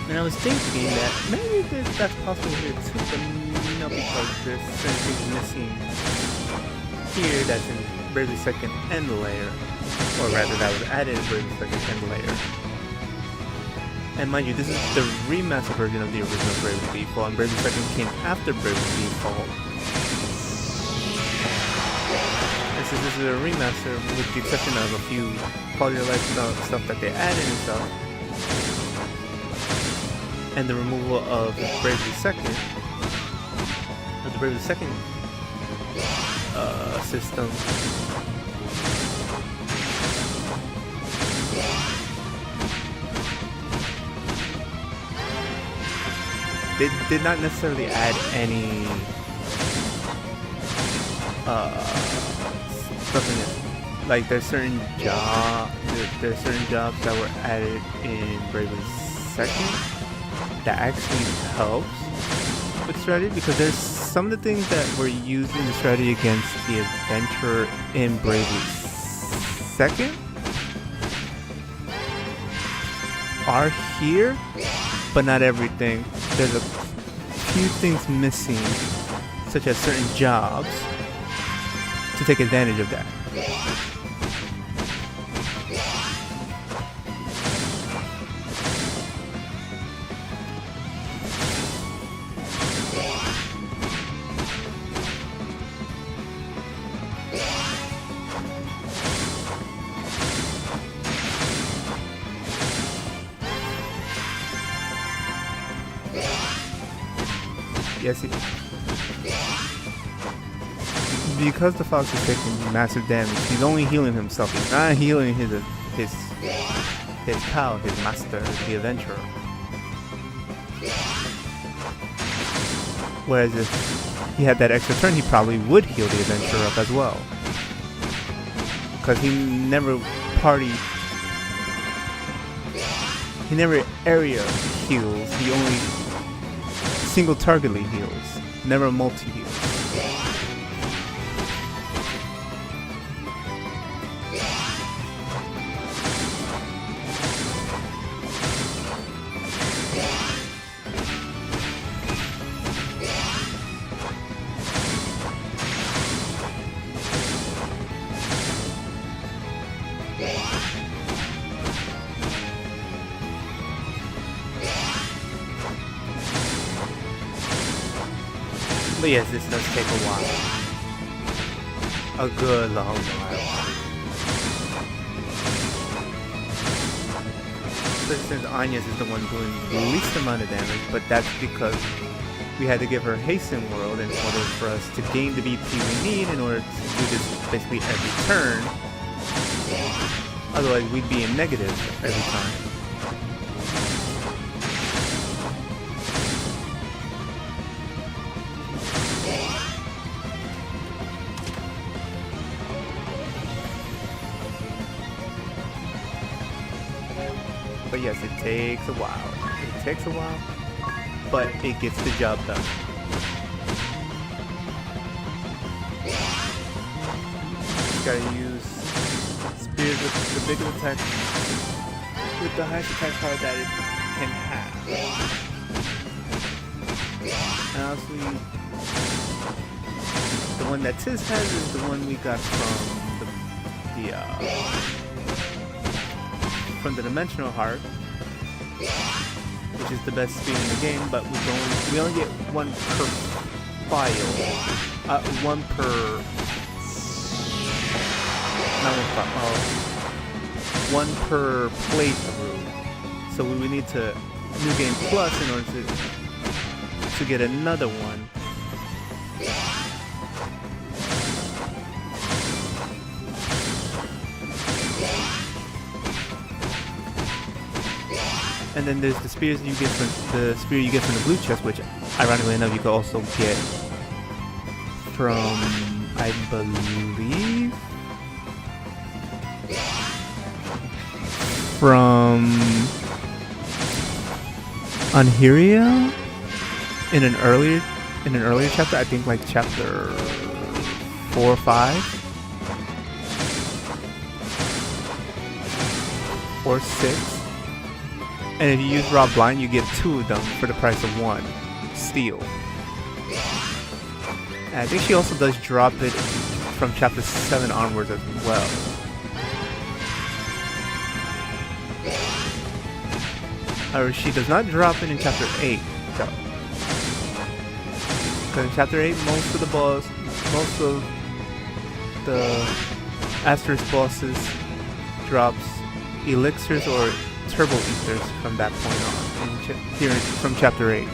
And I was thinking that maybe that's possible here too, but no, because there's certain things missing here that's in Bravely Second End Layer, or rather that was added in Bravely Second End Layer. And mind you, this is the remastered version of the original Bravely Default, and Bravely Second came after Bravely Default. And since this is a remaster, with the exception of a few quality of life stuff that they added and stuff, and the removal of Bravely Second, of the Bravely Second system, they did not necessarily add any stuff in it. Like there's certain jobs that were added in Bravely Second that actually helps with strategy, because there's some of the things that were used in the strategy against the adventurer in Bravely Second are here, but not everything. There's a few things missing, such as certain jobs, to take advantage of that. Yes, because the fox is taking massive damage, he's only healing himself. He's not healing his pal, his master, the adventurer. Whereas if he had that extra turn, he probably would heal the adventurer up as well. Because he never area heals, he only single targetly heals, never multi-heals. But yes, this does take a while. A good long while. Since Anya's is the one doing the least amount of damage, but that's because we had to give her Hasten World in order for us to gain the BP we need in order to do this basically every turn. Otherwise we'd be in negative every time. But yes, it takes a while. It takes a while, but it gets the job done. You gotta use spears with the biggest attack, with the highest attack power that it can have. And honestly, the one that Tiz has is the one we got from the Dimensional Heart, which is the best speed in the game, but we only get one per file, one per, not one file, one per playthrough. So we would need to New Game Plus in order to get another one. And then there's the spears you get from the blue chest, which ironically enough you could also get from, I believe, from Anhiria in an earlier chapter. I think like chapter 4 or 5 or 6. And if you use Raw Blind, you get 2 of them for the price of 1 steel. And I think she also does drop it from chapter 7 onwards as well. Or she does not drop it in chapter 8, though. Because in chapter 8, most of the Asterisk bosses drops elixirs or turbo ethers from that point on, here from chapter 8.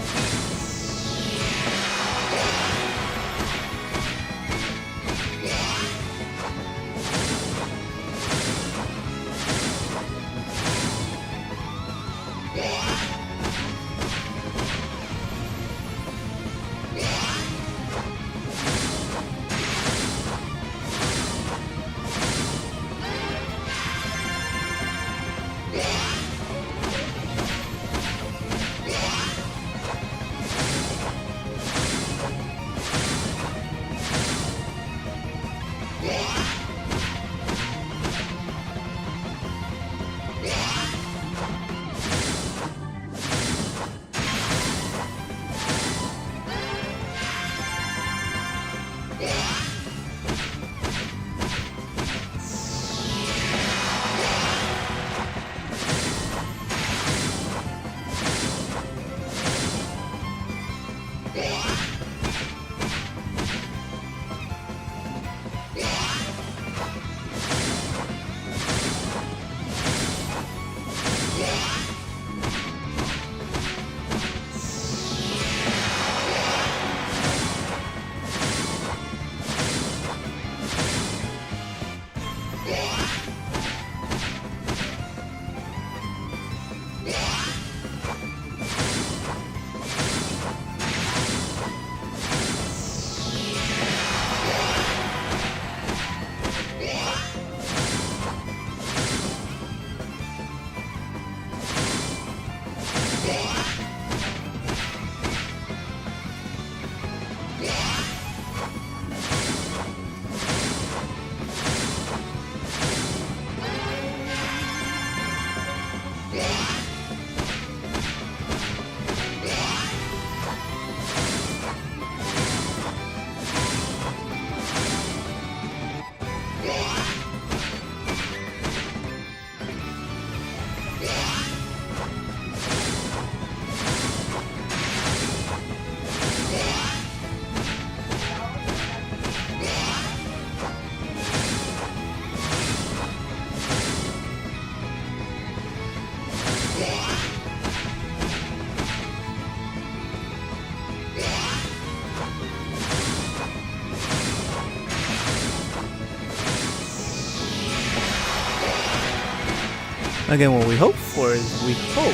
Again, what we hope for is we hope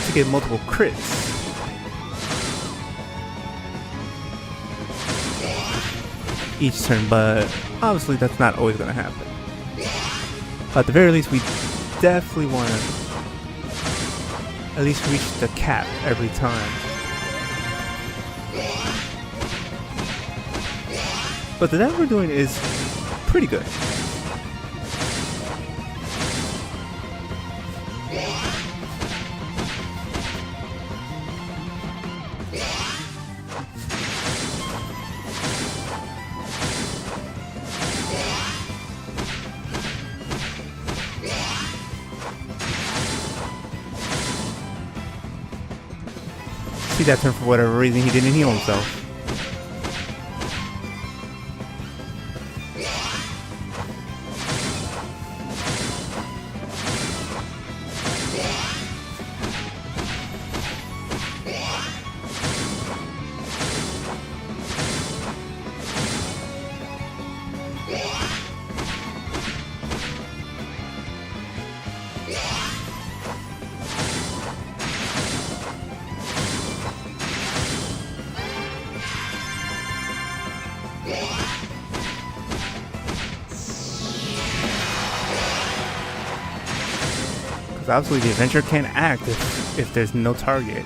to get multiple crits. Each turn, but obviously that's not always going to happen. But at the very least, we definitely want to at least reach the cap every time. But the damage we're doing is pretty good. See that turn, for whatever reason he didn't heal himself. Obviously the adventure can't act if there's no target.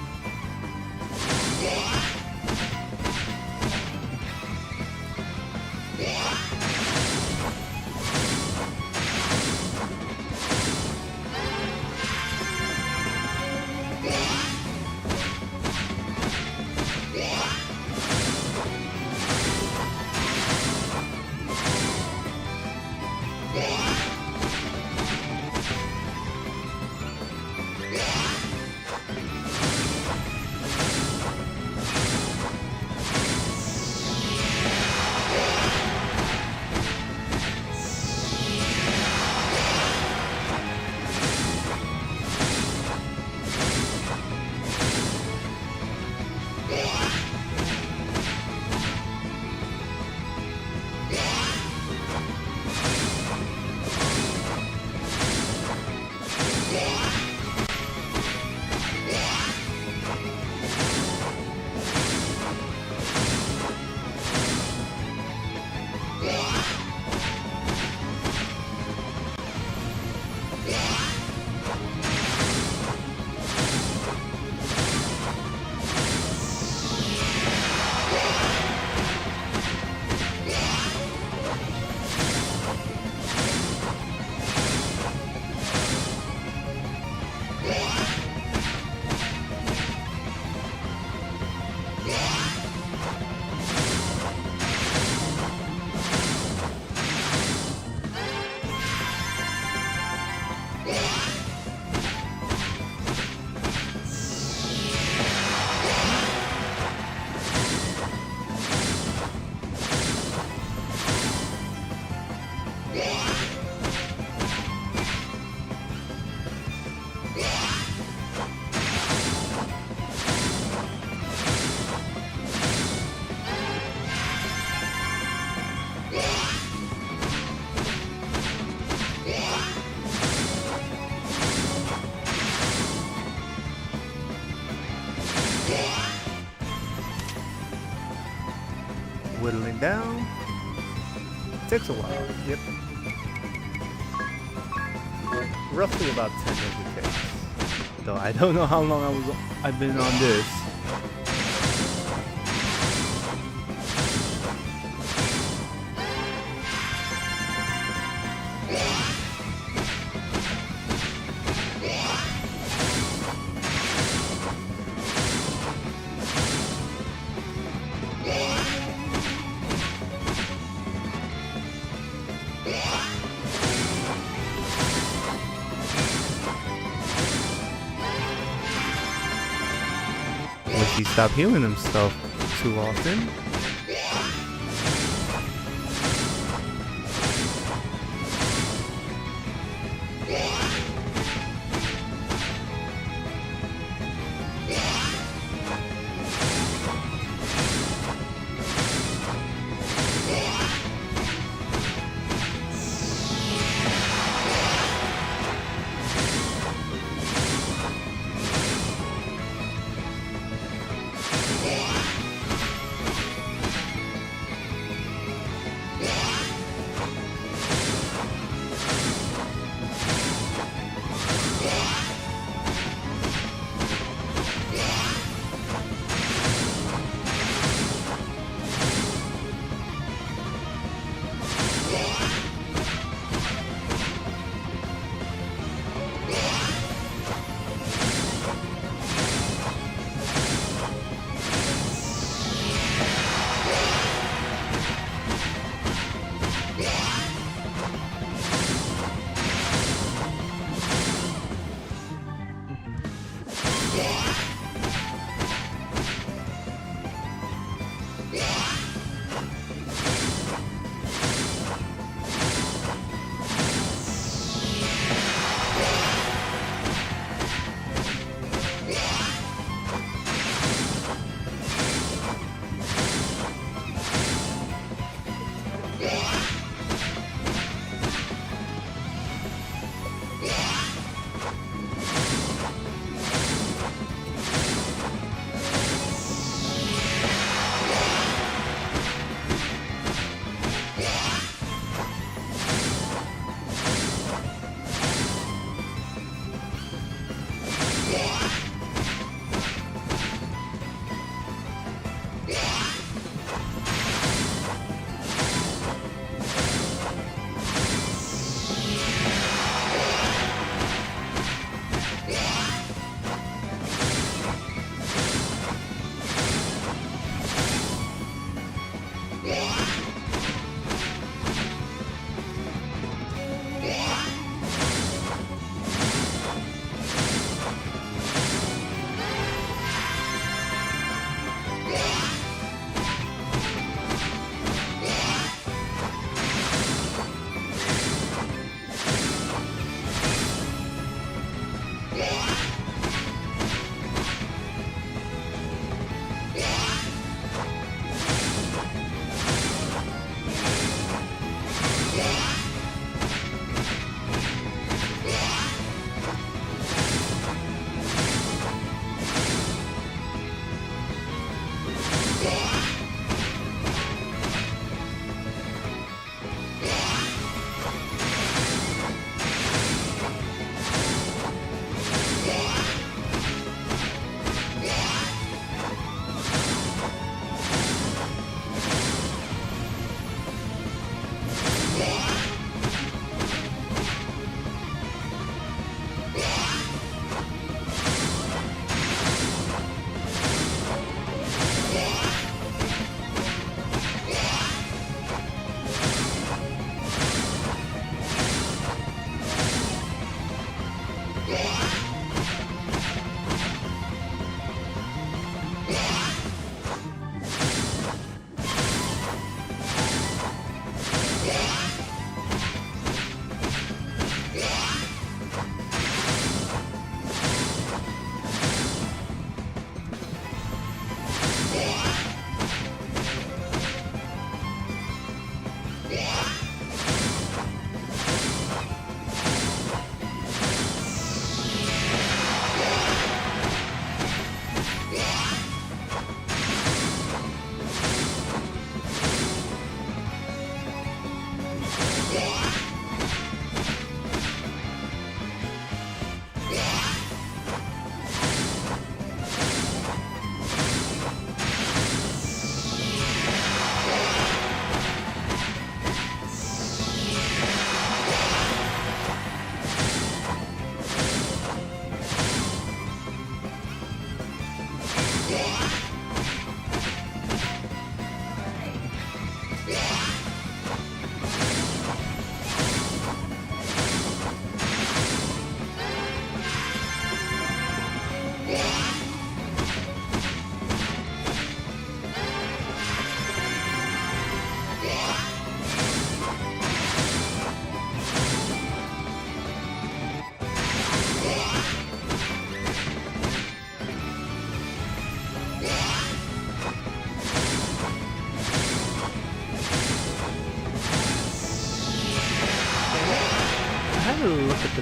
Whittling down. Takes a while. Yep. Roughly about 10 minutes it takes. Though I don't know how long I've been on this. He stopped healing himself too often.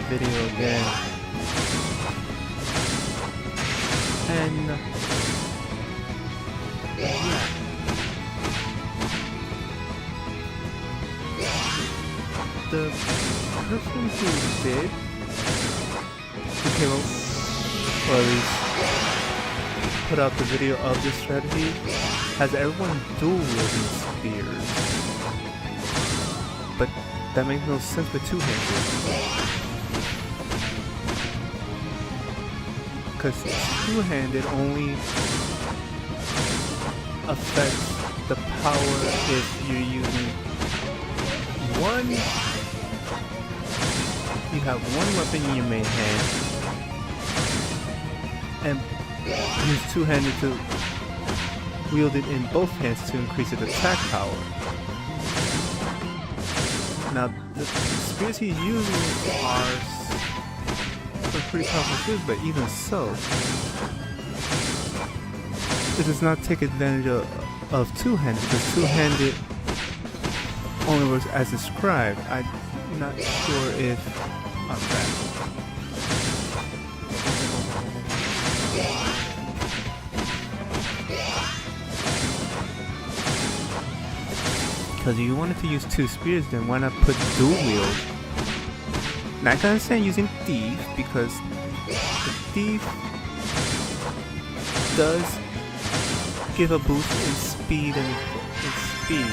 video again. And yeah. The person who came up, or at least put out the video of this strategy, has everyone dual wielding spears. But that makes no sense with two-handed. Because two-handed only affects the power if you're using one. You have one weapon in your main hand and use two-handed to wield it in both hands to increase its attack power. Now, the spears he's using are some pretty powerful spears, but even so, it does not take advantage of two-handed, because two-handed only works as described. I'm not sure if on that. Because if you wanted to use two spears, then why not put dual wield? Now I can understand using Thief, because the Thief does give a boost in speed and speed.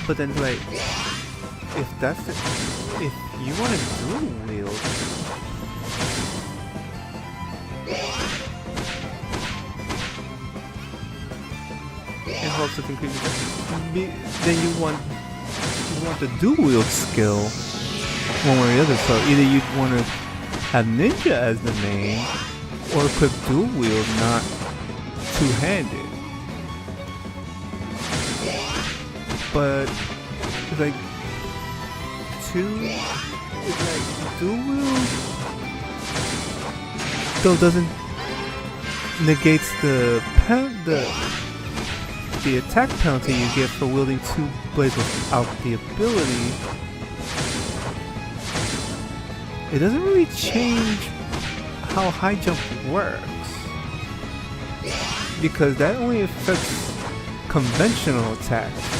But then, like, if you want to dual wield, in hopes of increasing then you want the dual wield skill one way or the other. So either you want to have ninja as the main, or equip dual wield, not two-handed. But it's like dual wield still doesn't negates the attack penalty you get for wielding two blades without the ability. It doesn't really change how high jump works, because that only affects conventional attacks.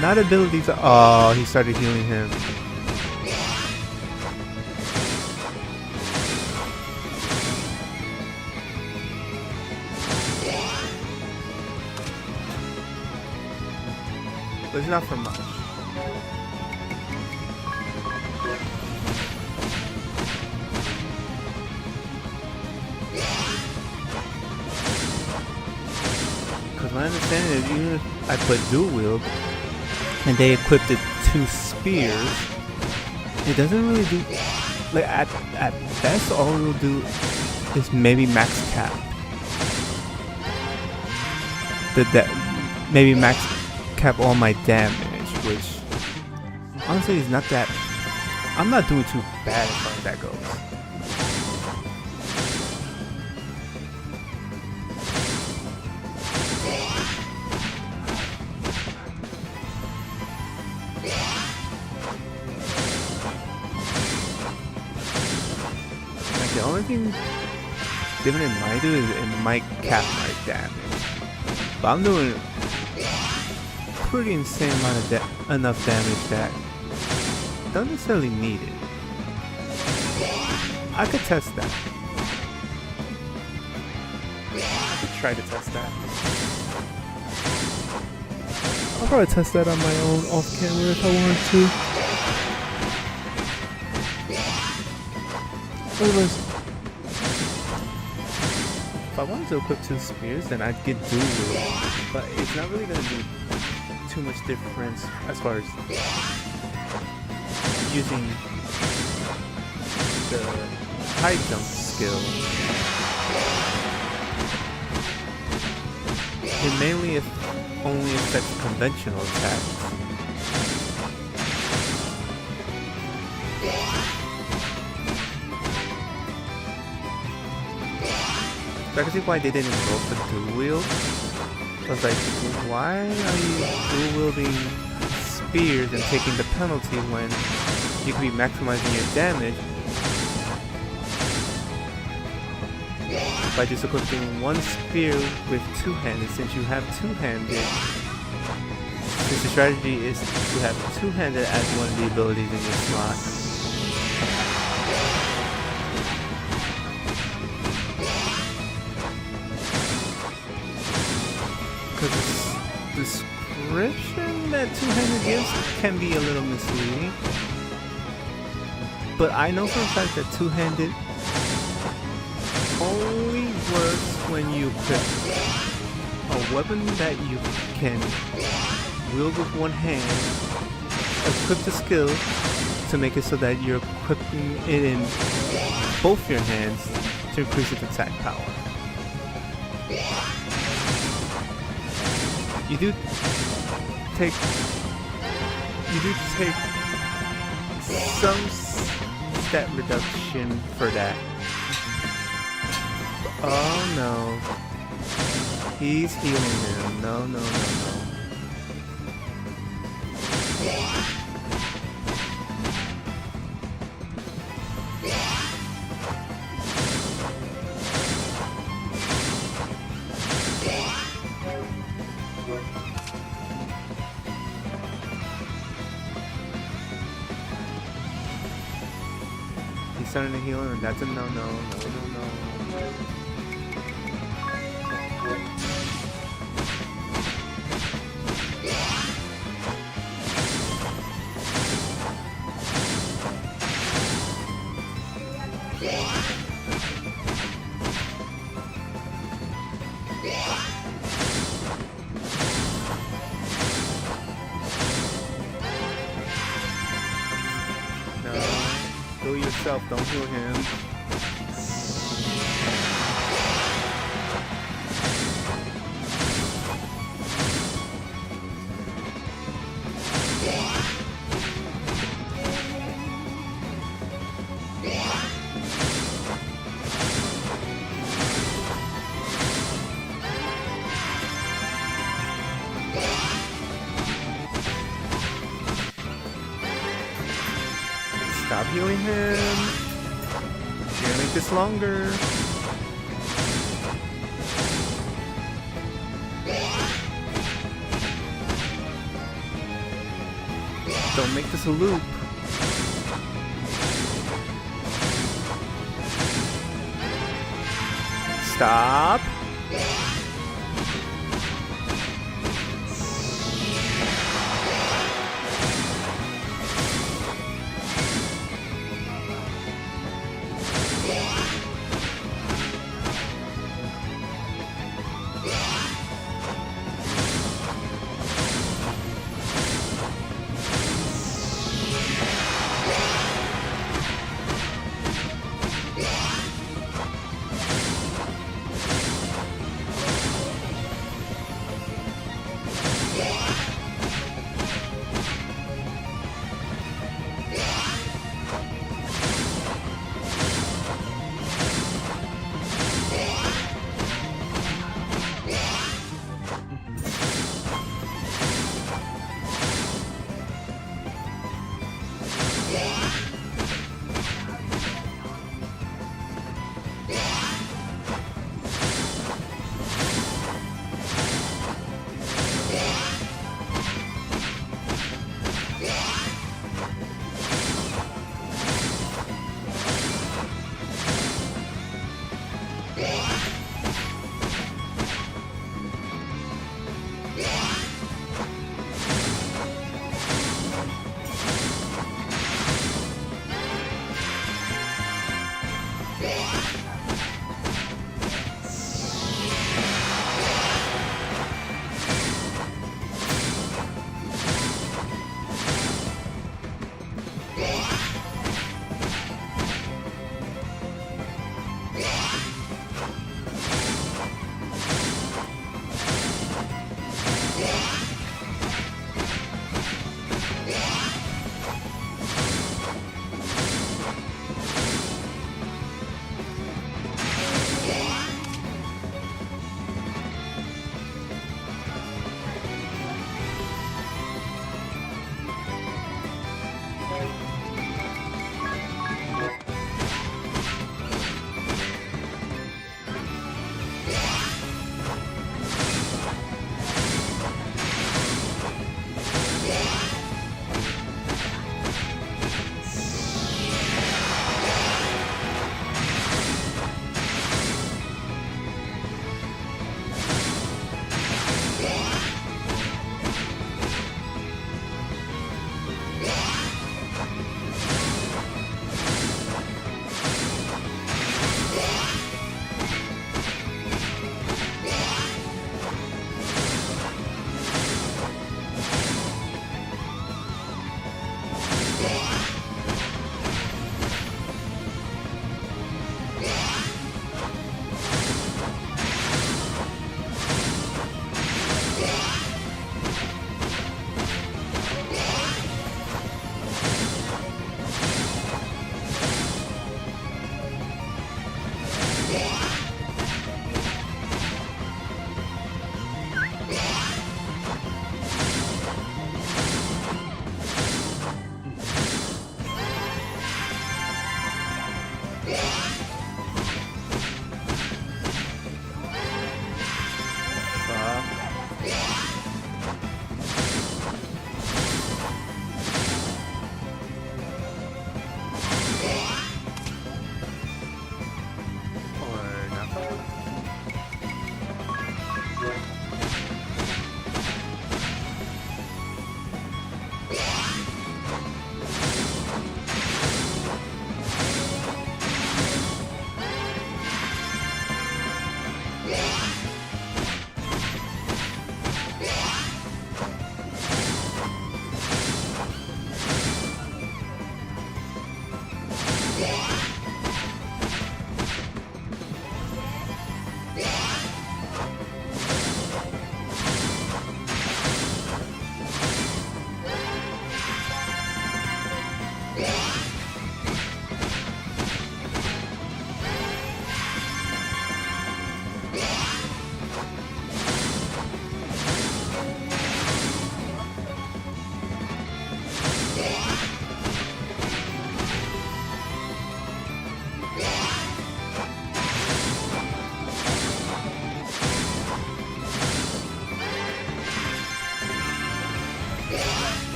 Not abilities. Oh, he started healing him. But it's not for much. Because my understanding is, even if I put dual wield and they equipped it two spears, it doesn't really do, like, at best all it will do is maybe max cap. Maybe max cap all my damage, which honestly is not that, I'm not doing too bad as far as that goes. The only thing different it might do is it might cap my damage. But I'm doing pretty insane amount of enough damage that don't necessarily need it. I could test that. I could try to test that. I'll probably test that on my own off camera if I wanted to. Anyways, if I wanted to equip two spears, then I'd get dual wield, but it's not really gonna do too much difference as far as using the high jump skill. It mainly only affects conventional attacks. So I can see why they didn't go for dual wield, was like, why are you dual-wielding spears and taking the penalty when you could be maximizing your damage by just equipping one spear with two-handed? Since you have two-handed, since the strategy is to have two-handed as one of the abilities in your slot. Because the description that two-handed gives can be a little misleading. But I know for a fact that two-handed only works when you equip a weapon that you can wield with one hand, equip the skill to make it so that you're equipping it in both your hands to increase its attack power. You do take some stat reduction for that. Oh no. He's healing him. No. He's starting to heal him, and that's a no. Heal yourself, don't heal him. Stop healing him. You're gonna make this longer. Don't make this a loop. Stop.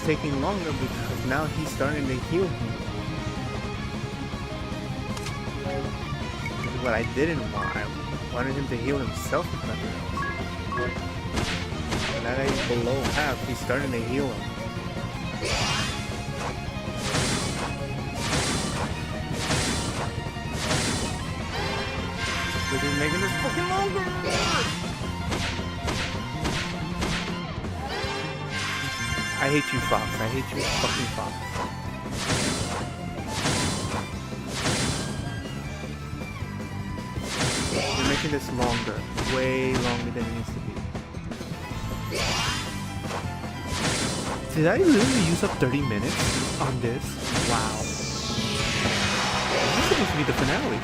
Taking longer because now he's starting to heal me. This is what I didn't want. I wanted him to heal himself if nothing else. Now that he's below half, he's starting to heal him. Which is making this fucking longer! I hate you, Fox. I hate you, fucking Fox. You're making this longer. Way longer than it needs to be. Did I literally use up 30 minutes on this? Wow. This is supposed to be the finale.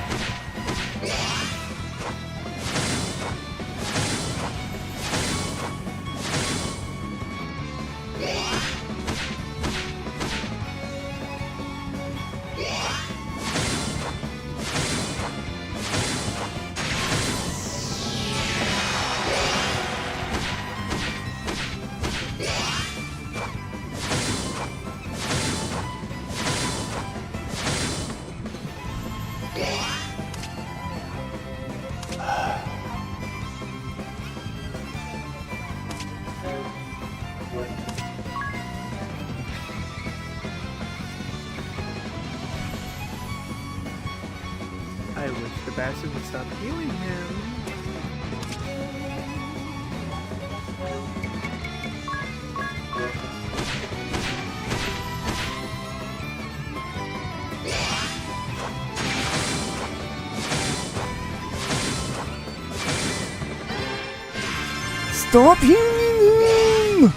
I wish the bastard would stop healing him. Stop healing him!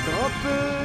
Stop it!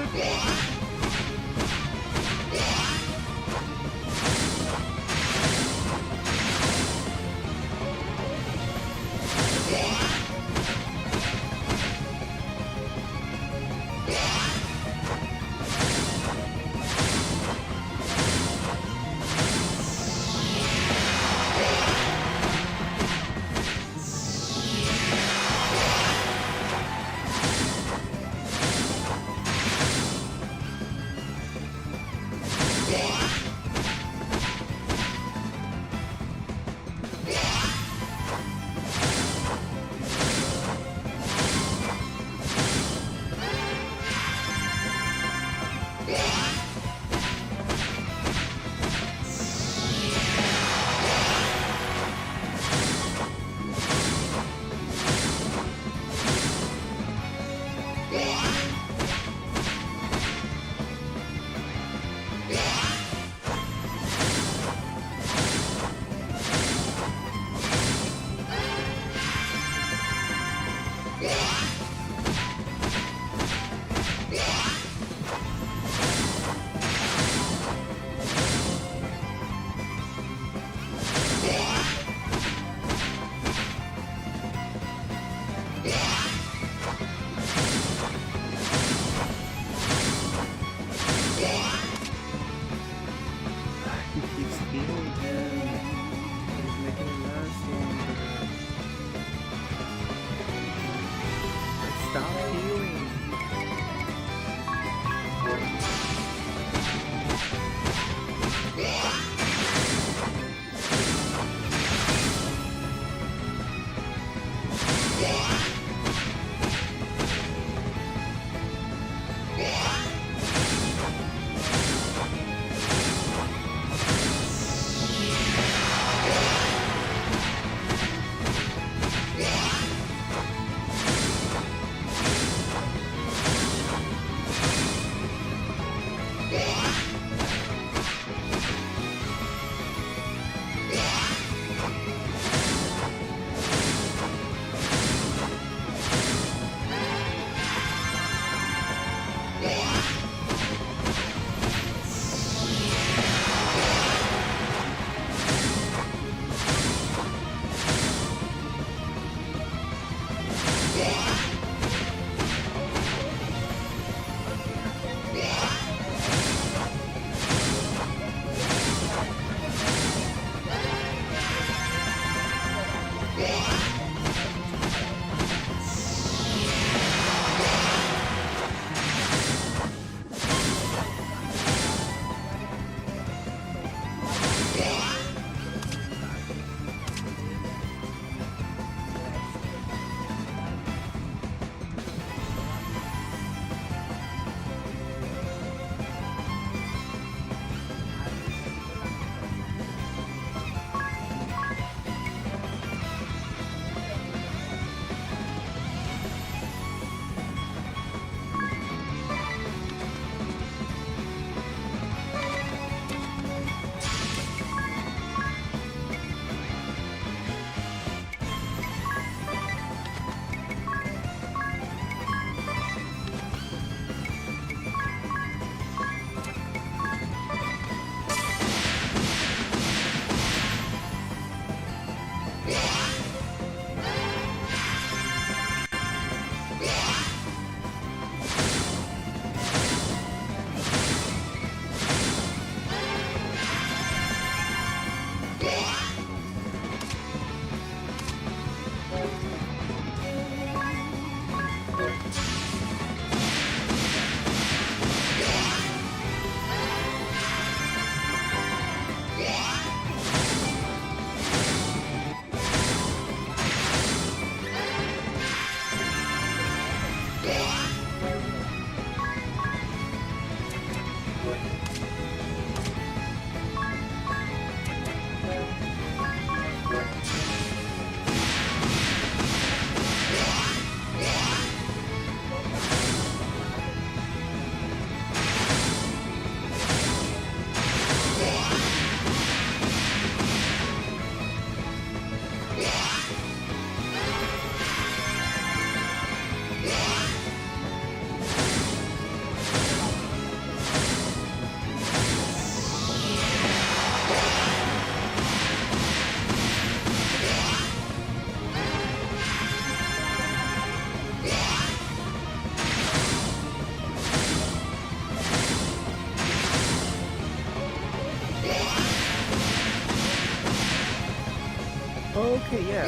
Okay, yeah.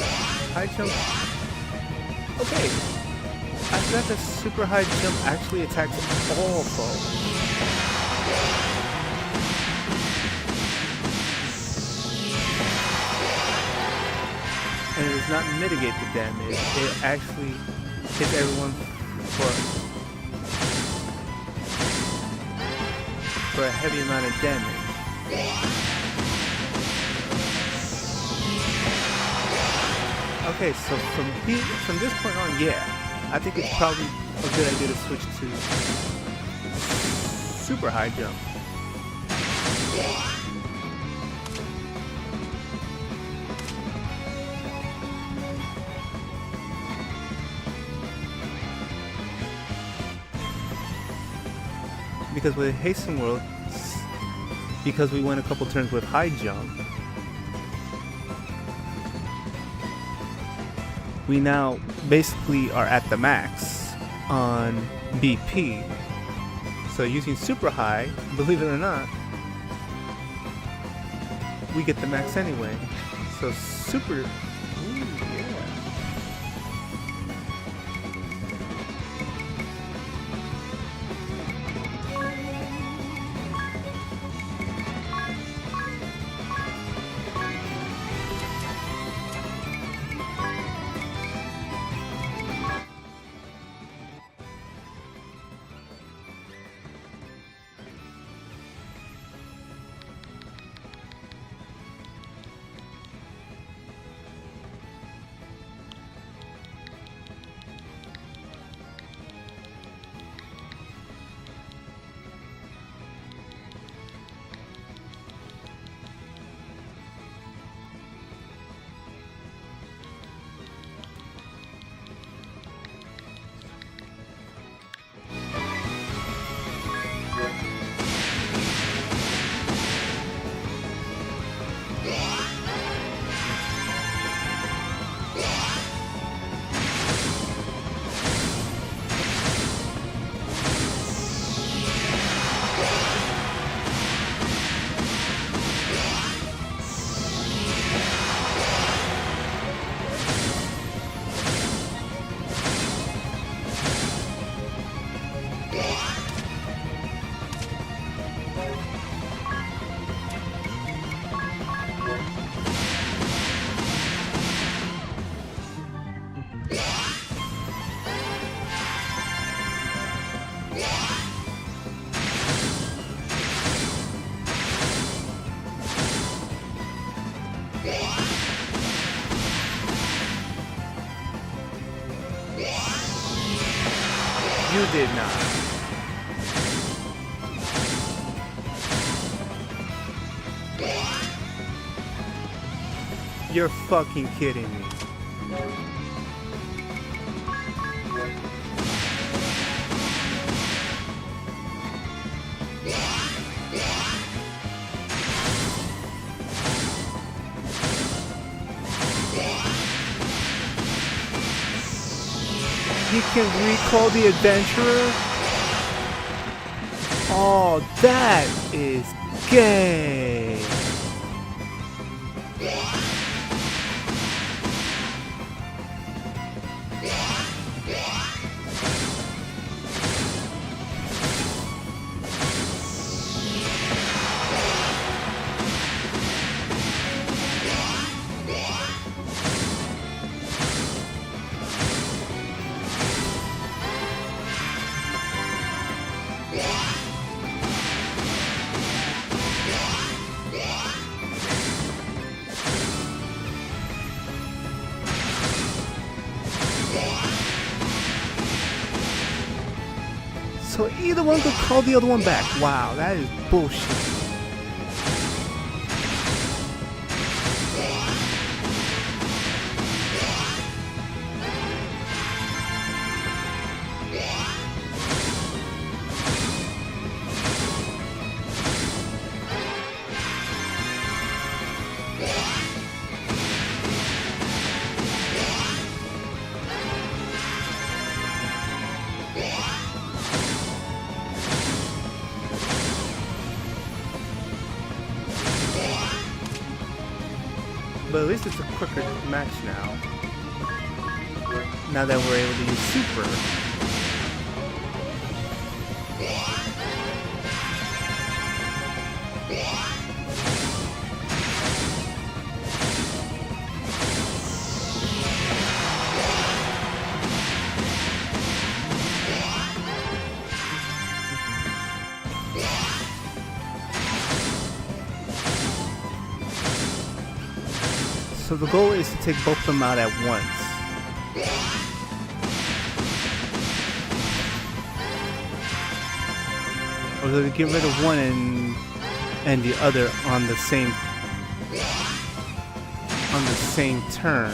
High jump. Okay. I forgot that super high jump actually attacks all foes. And it does not mitigate the damage. It actually hits everyone for a heavy amount of damage. Okay, so from this point on, yeah, I think it's probably a good idea to switch to super high jump. Because with Hasten World, because we went a couple turns with high jump, we now basically are at the max on BP. So using super high, believe it or not, we get the max anyway. So super, ooh, yeah. You did not. You're fucking kidding me. He can recall the adventurer? Oh, that is gay. So either one could call the other one back. Wow, that is bullshit. But at least it's a quicker match now. Now that we're able to use super. So the goal is to take both of them out at once. Or to get rid of one and the other on the same turn.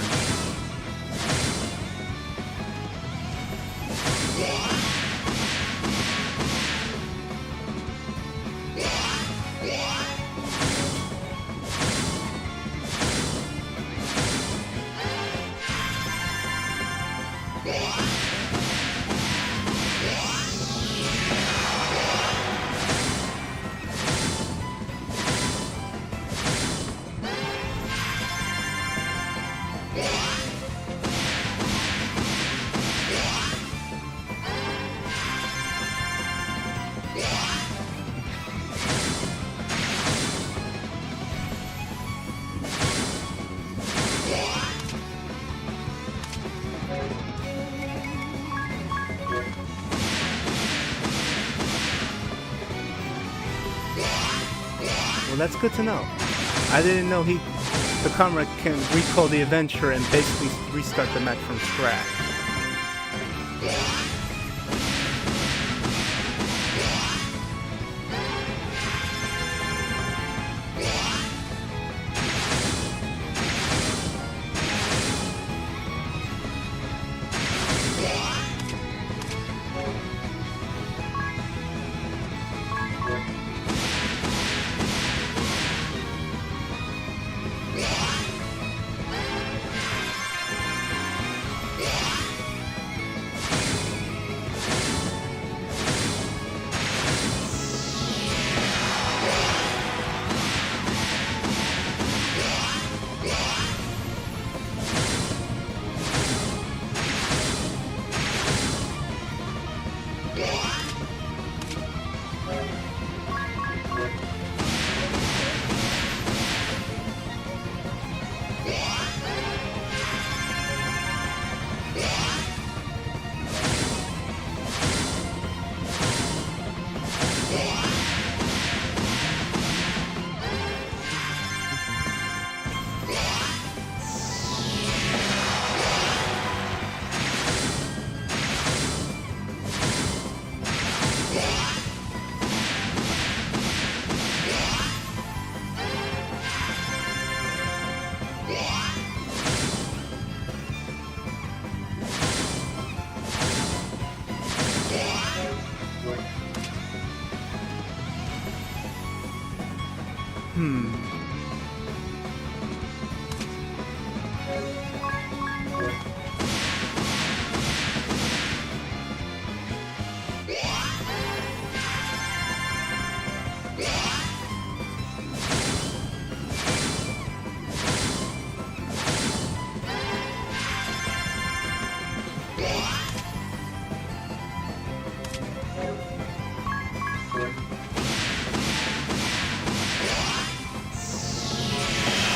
Well, that's good to know. I didn't know the comrade can recall the adventure and basically restart the match from scratch.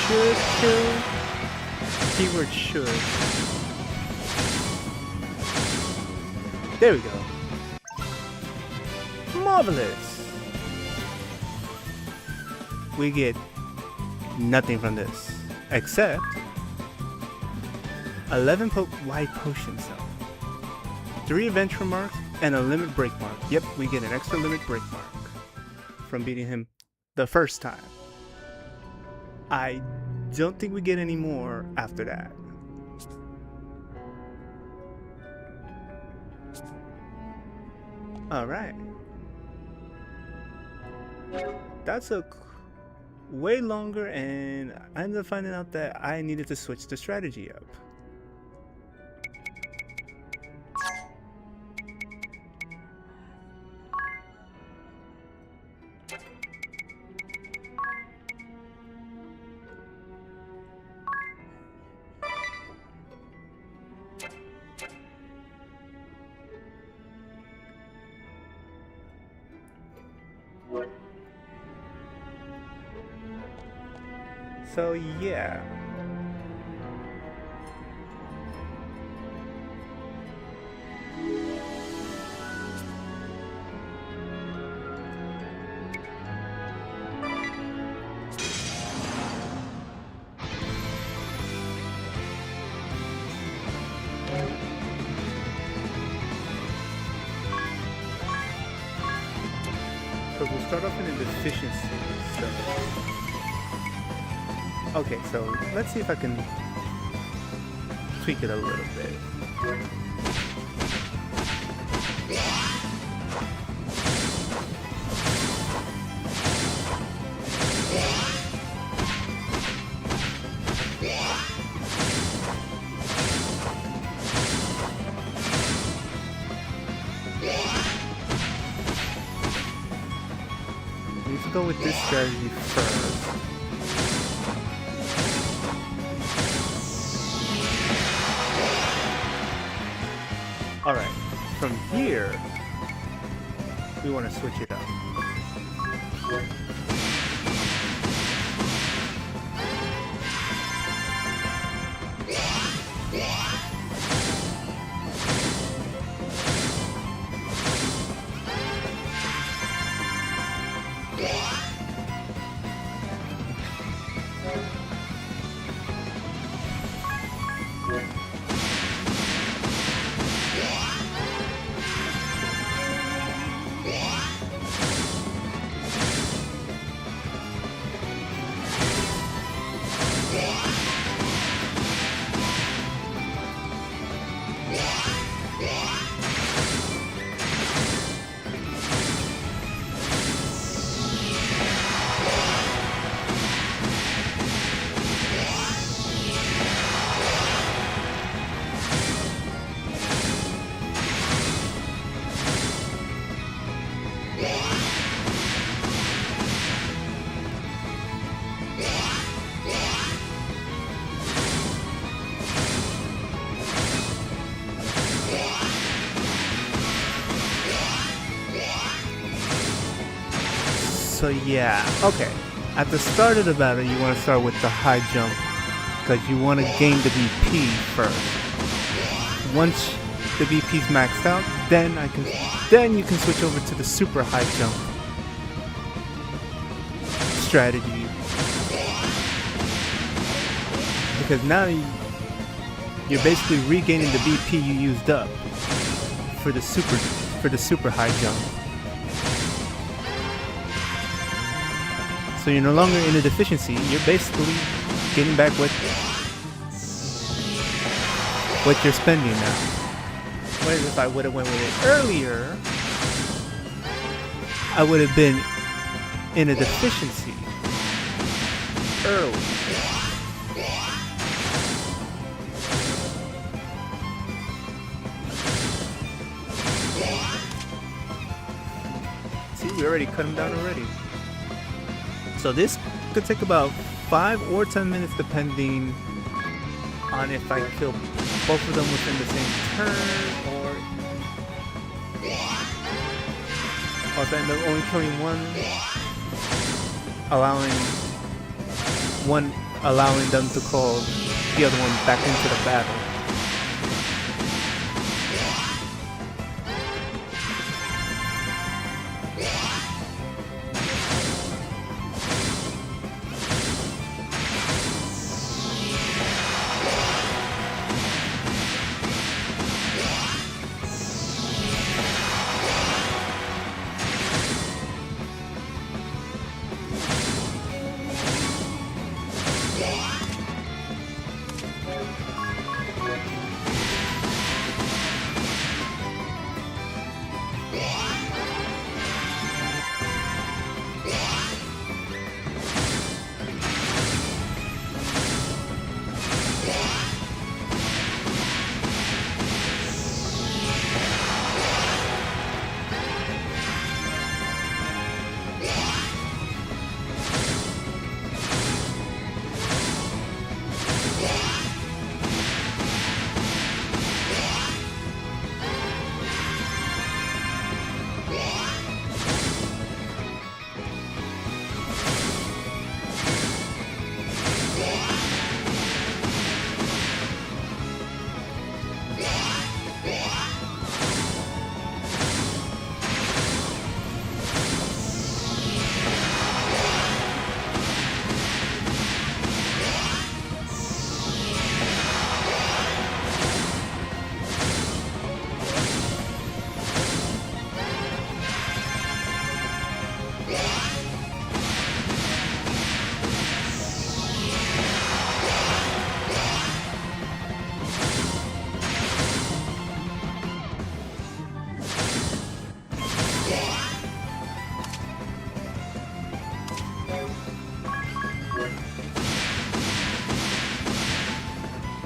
Should kill. Keyword should. There we go. Marvelous. We get nothing from this except 11 white potions though. 3 adventure marks and a limit break mark. Yep, we get an extra limit break mark from beating him the first time. I don't think we get any more after that. Alright. That took way longer, and I ended up finding out that I needed to switch the strategy up. So yeah. So we'll start off in a deficiency. Okay, so let's see if I can tweak it a little bit. Let's go with this strategy first. Alright, from here, we want to switch it up. So yeah, okay. At the start of the battle, you want to start with the high jump because you want to gain the BP first. Once the BP's maxed out, then you can switch over to the super high jump strategy. Because now you're basically regaining the BP you used up for the super high jump. So you're no longer in a deficiency, you're basically getting back what you're spending now. Whereas if I would have went with it earlier, I would have been in a deficiency early. See, we already cut him down already. So this could take about 5 or 10 minutes depending on if I kill both of them within the same turn or if I end up only killing one, allowing them to call the other one back into the battle.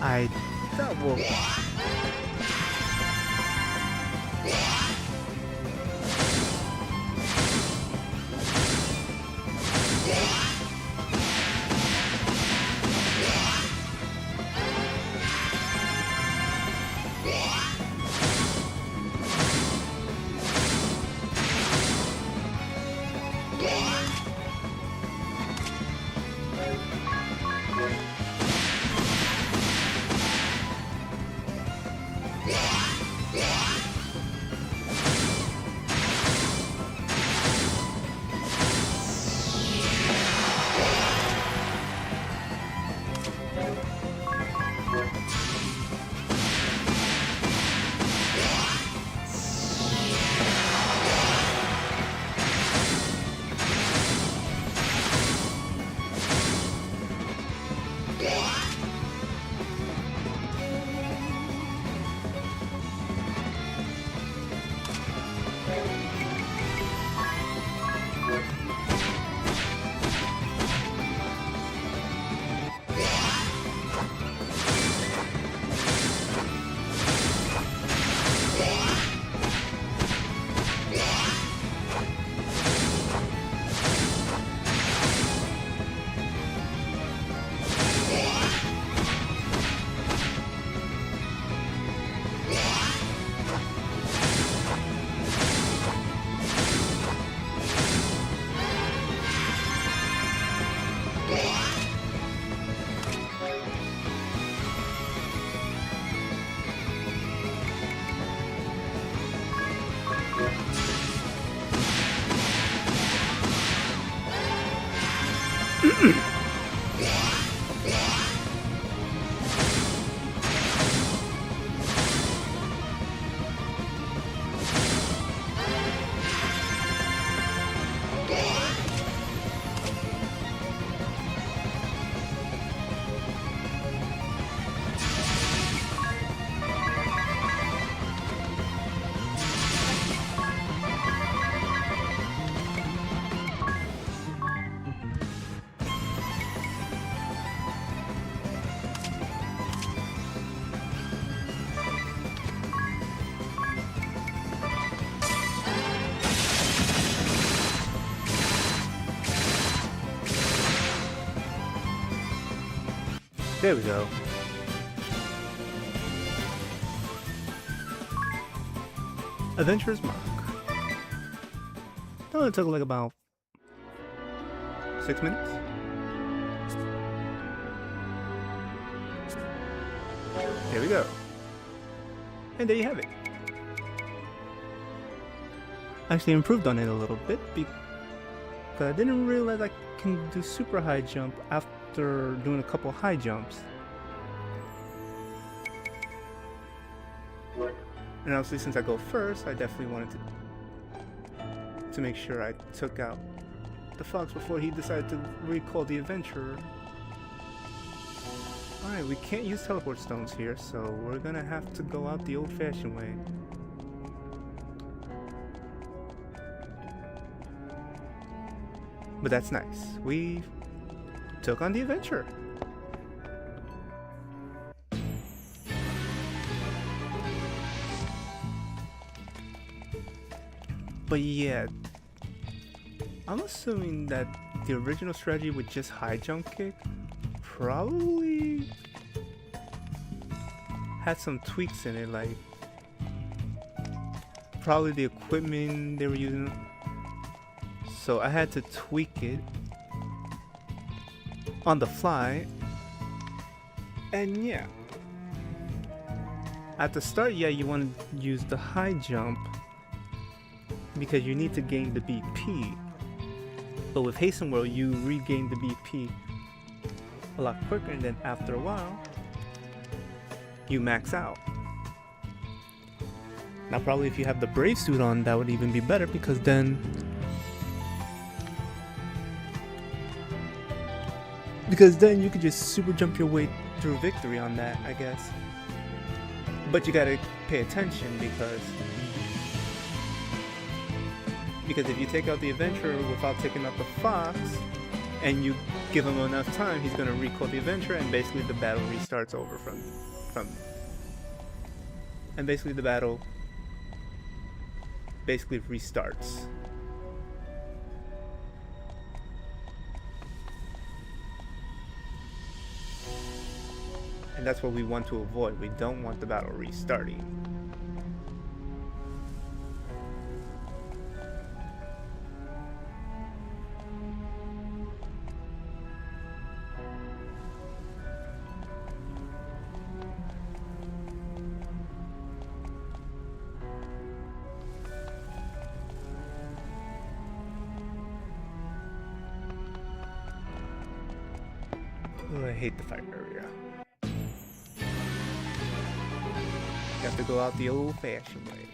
I double. There we go. Adventurer's Mark. That only took like about 6 minutes. There we go. And there you have it. I actually improved on it a little bit because I didn't realize I can do super high jump after doing a couple high jumps. And obviously since I go first, I definitely wanted to make sure I took out the fox before he decided to recall the adventurer. Alright, we can't use teleport stones here, so we're gonna have to go out the old-fashioned way. But that's nice. We took on the adventure. But yeah, I'm assuming that the original strategy with just high jump kick probably had some tweaks in it, like probably the equipment they were using. So I had to tweak it on the fly. And yeah, at the start, yeah, you want to use the high jump because you need to gain the BP. But with Hasten World, you regain the BP a lot quicker, and then after a while, you max out. Now probably if you have the Brave suit on, that would even be better, because then you could just super jump your way through victory on that, I guess. But you gotta pay attention, because if you take out the adventurer without taking out the fox, and you give him enough time, he's gonna recall the adventure, and basically the battle restarts over and basically the battle basically restarts. And that's what we want to avoid. We don't want the battle restarting. Oh, I hate the fire area. You have to go out the old-fashioned way.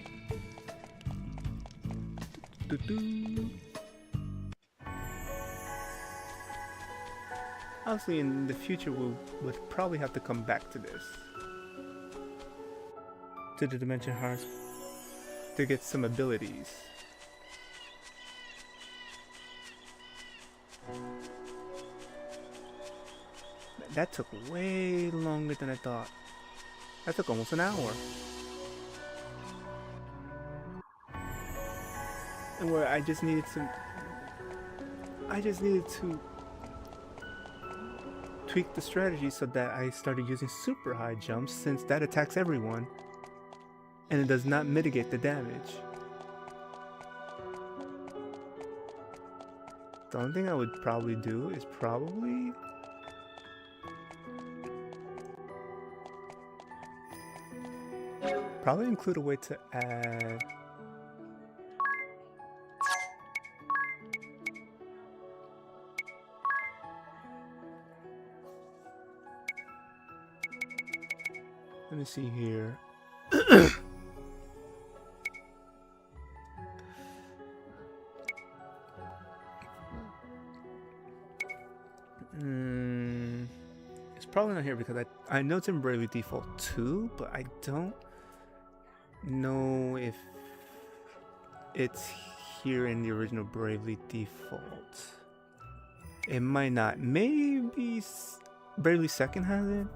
Honestly, in the future, we would probably have to come back to this. To the Dimension Hearts to get some abilities. That took way longer than I thought. That took almost an hour. And where I just needed to tweak the strategy so that I started using super high jumps, since that attacks everyone and it does not mitigate the damage. The only thing I would probably do is probably include a way to add let me see here. It's probably not here because I know it's in Bravely Default 2, but I don't know if it's here in the original Bravely Default. It might not. Maybe Bravely 2nd has it.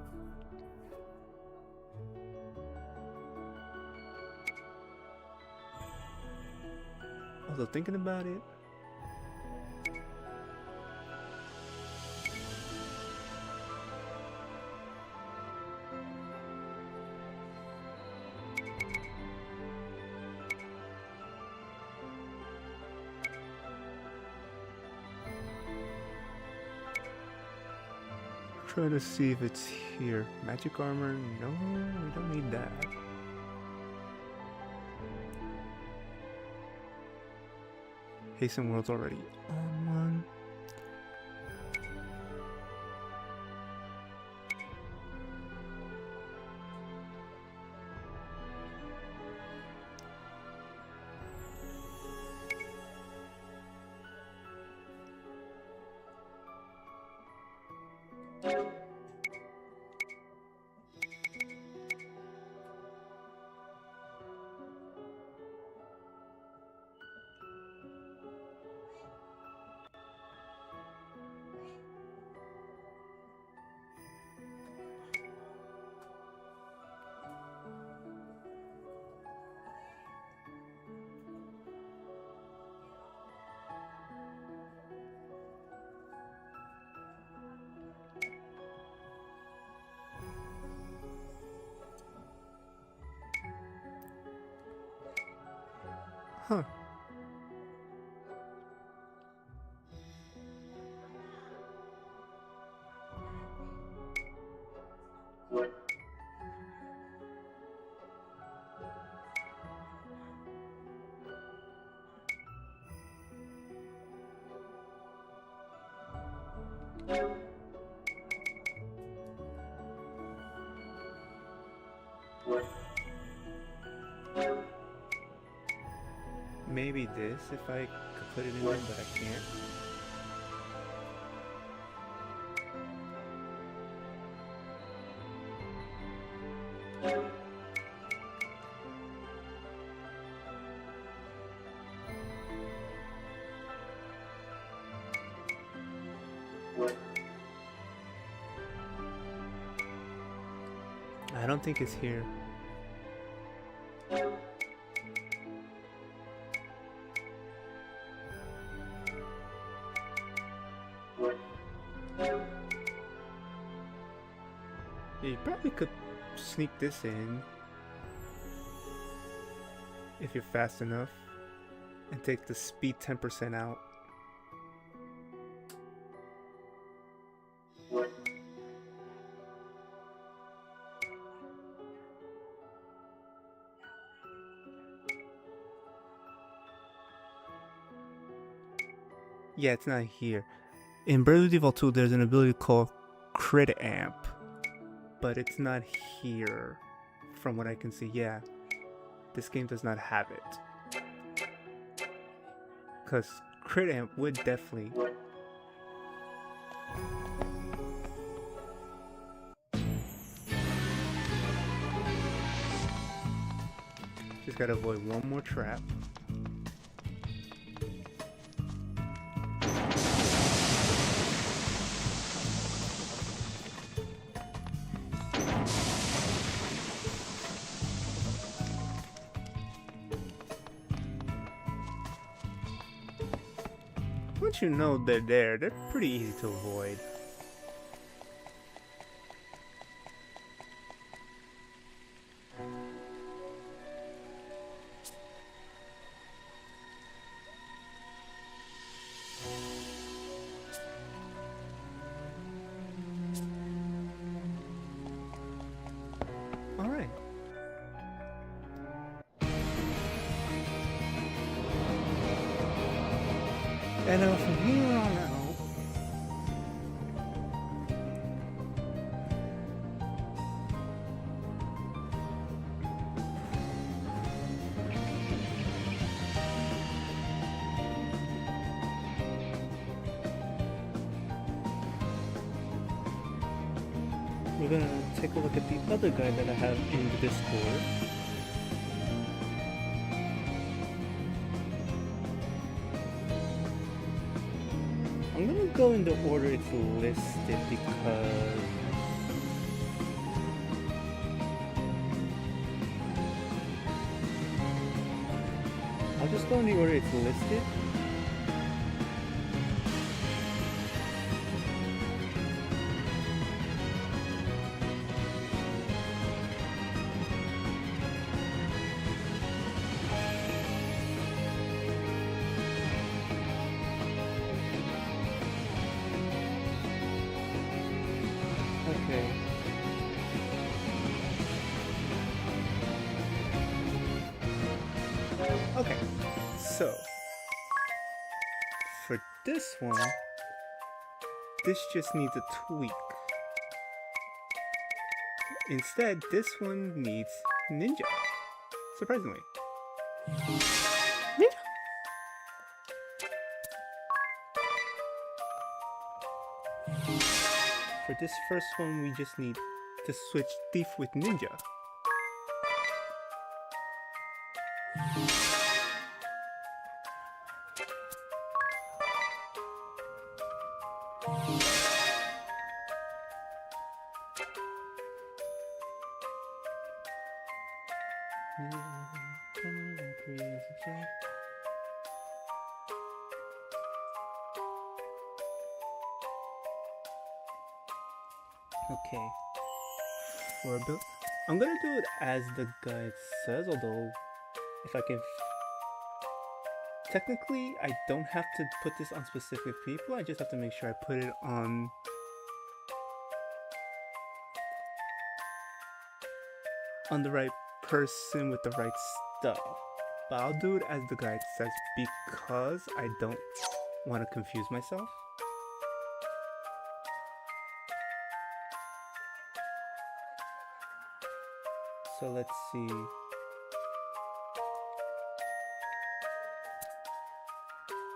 Although thinking about it, trying to see if it's here. Magic armor? No, we don't need that. Hasten World's already on one. Huh. Maybe this, if I could put it in there, but I can't. I don't think it's here. Yeah, you probably could sneak this in if you're fast enough and take the speed 10% out. Yeah, it's not here. In Bravely Default 2, there's an ability called Crit Amp, but it's not here from what I can see. Yeah, this game does not have it. Because Crit Amp would definitely... Just gotta avoid one more trap. Once you know they're there, they're pretty easy to avoid. Alright. And from here on out, we're gonna take a look at the other guy that I have in the Discord. I'm gonna go in the order it's listed because I'll just go in the order it's listed. Okay. Okay, so for this one, this just needs a tweak. Instead, this one needs ninja. Surprisingly. Ninja! For this first one, we just need to switch thief with ninja. Okay. For a build, I'm gonna do it as the guide says, although if I can technically I don't have to put this on specific people, I just have to make sure I put it on the right person with the right stuff. But I'll do it as the guide says because I don't want to confuse myself. So let's see.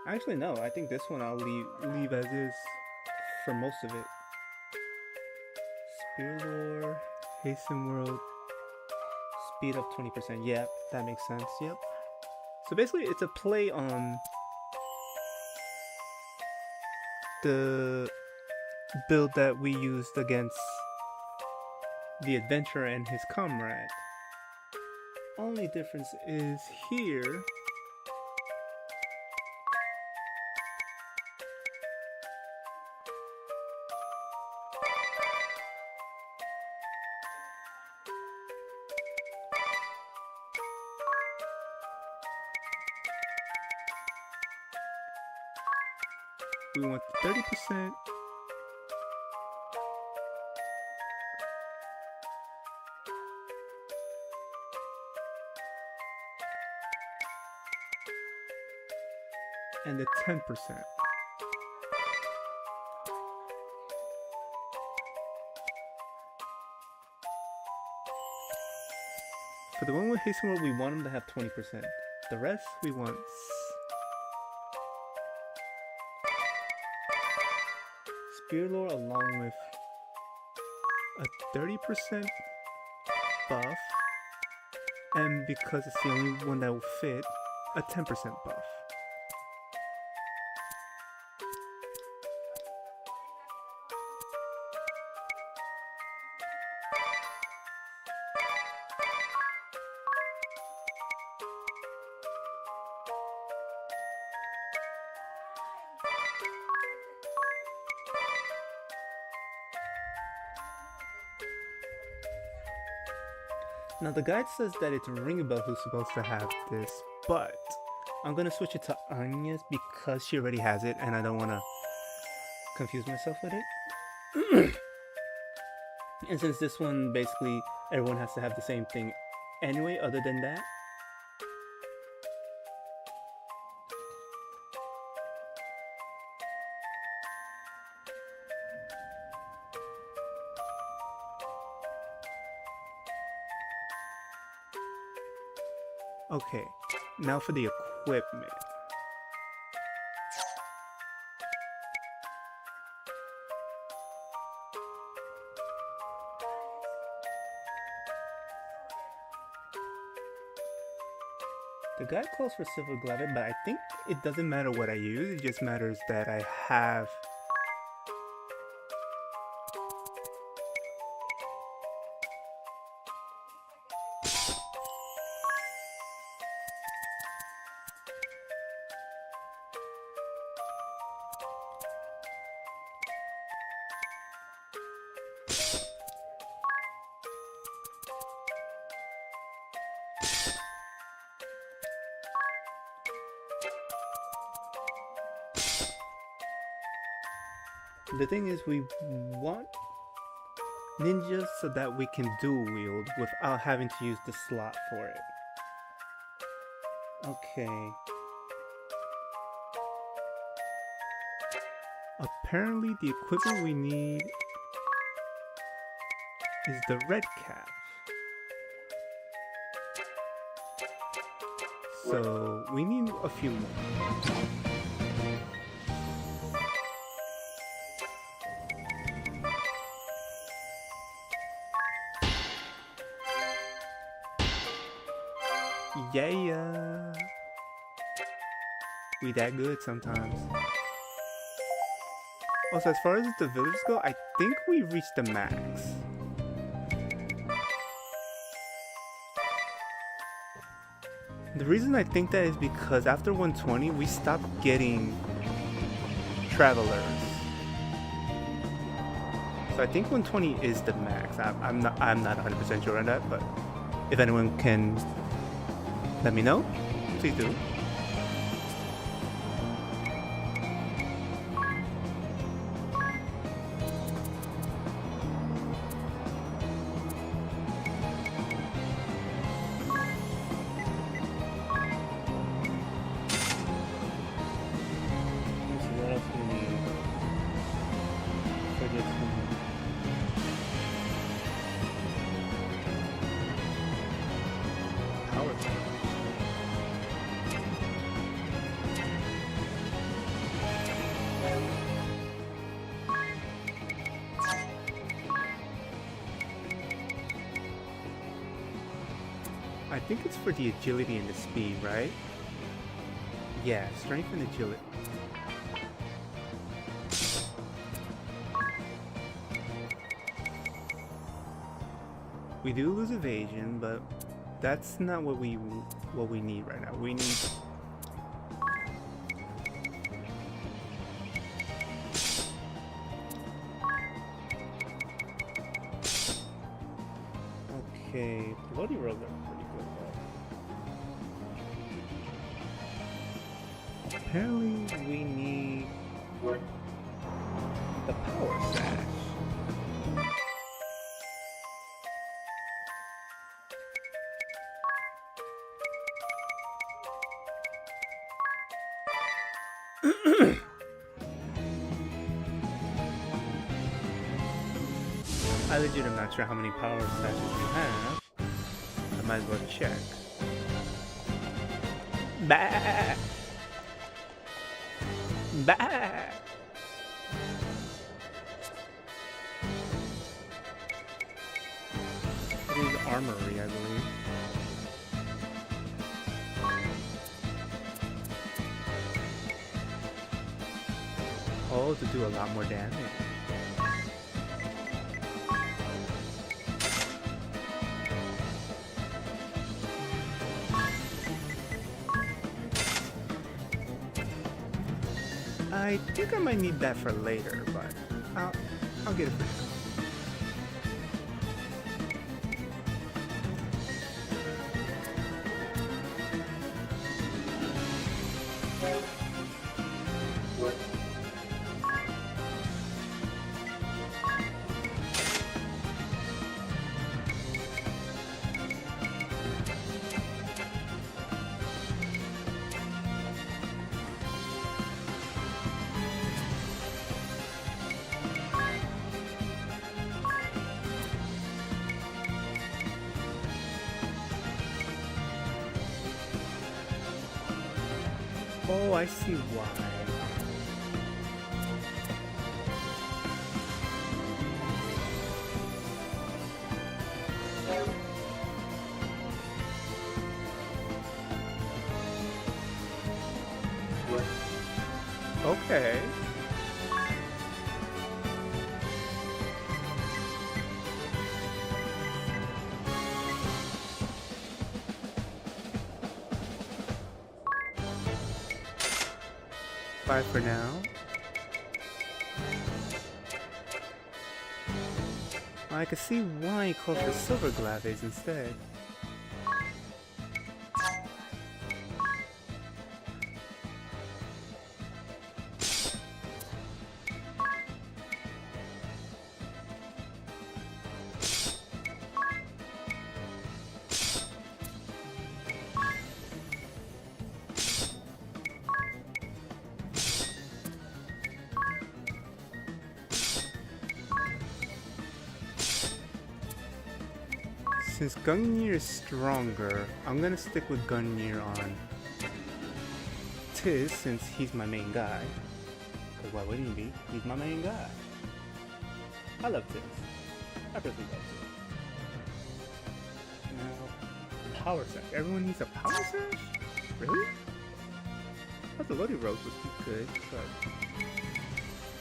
Actually, no. I think this one I'll leave as is for most of it. Spear lore, hasten world, speed up 20%. Yeah, that makes sense. Yep. So basically, it's a play on the build that we used against the adventurer and his comrade. Only difference is here we want 30%. And the 10%. For the one with Hasten World, we want them to have 20%. The rest, we want Spear Lore along with a 30% buff, and because it's the only one that will fit, a 10% buff. Now the guide says that it's Ringabel who's supposed to have this, but I'm gonna switch it to Anya's because she already has it and I don't wanna confuse myself with it. And since this one basically everyone has to have the same thing anyway, other than that. Okay, now for the equipment. The guide calls for Silver Glavet, but I think it doesn't matter what I use, it just matters that I have the thing is, we want ninjas so that we can dual wield without having to use the slot for it. Okay. Apparently the equipment we need is the red cap. So we need a few more. Yeah, we that good sometimes. Also, as far as the villagers go, I think we reached the max. The reason I think that is because after 120, we stopped getting travelers. So I think 120 is the max. I'm not 100% sure on that, but if anyone can let me know, please do. I think it's for the agility and the speed, right? Yeah, strength and agility. We do lose evasion, but that's not what we need right now. We need okay, bloody rolls are pretty good though. Apparently we need the power sash. I legit am not sure how many power sashes you have. I might as well check. Bah! Bah! It is armory, I believe. Oh, to do a lot more damage. I think I might need that for later, but I'll get it for now. Oh, I see why. Okay. Five for now. I can see why he calls for silver glaves instead. Since Gungnir is stronger, I'm gonna stick with Gungnir on Tiz since he's my main guy. Cause why wouldn't he be? He's my main guy. I love Tiz. I personally love Tiz. Now, power sash. Everyone needs a power sash? Really? I thought the loading rope would be good, but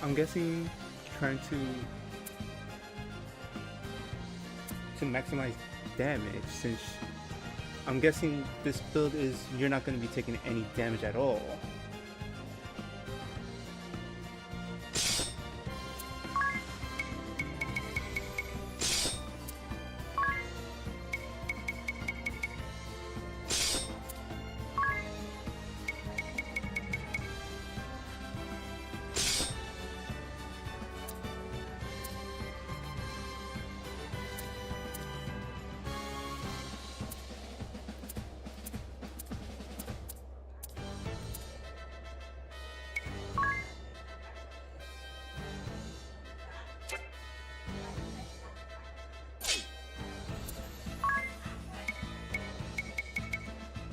I'm guessing trying to maximize damage, since I'm guessing this build is you're not going to be taking any damage at all.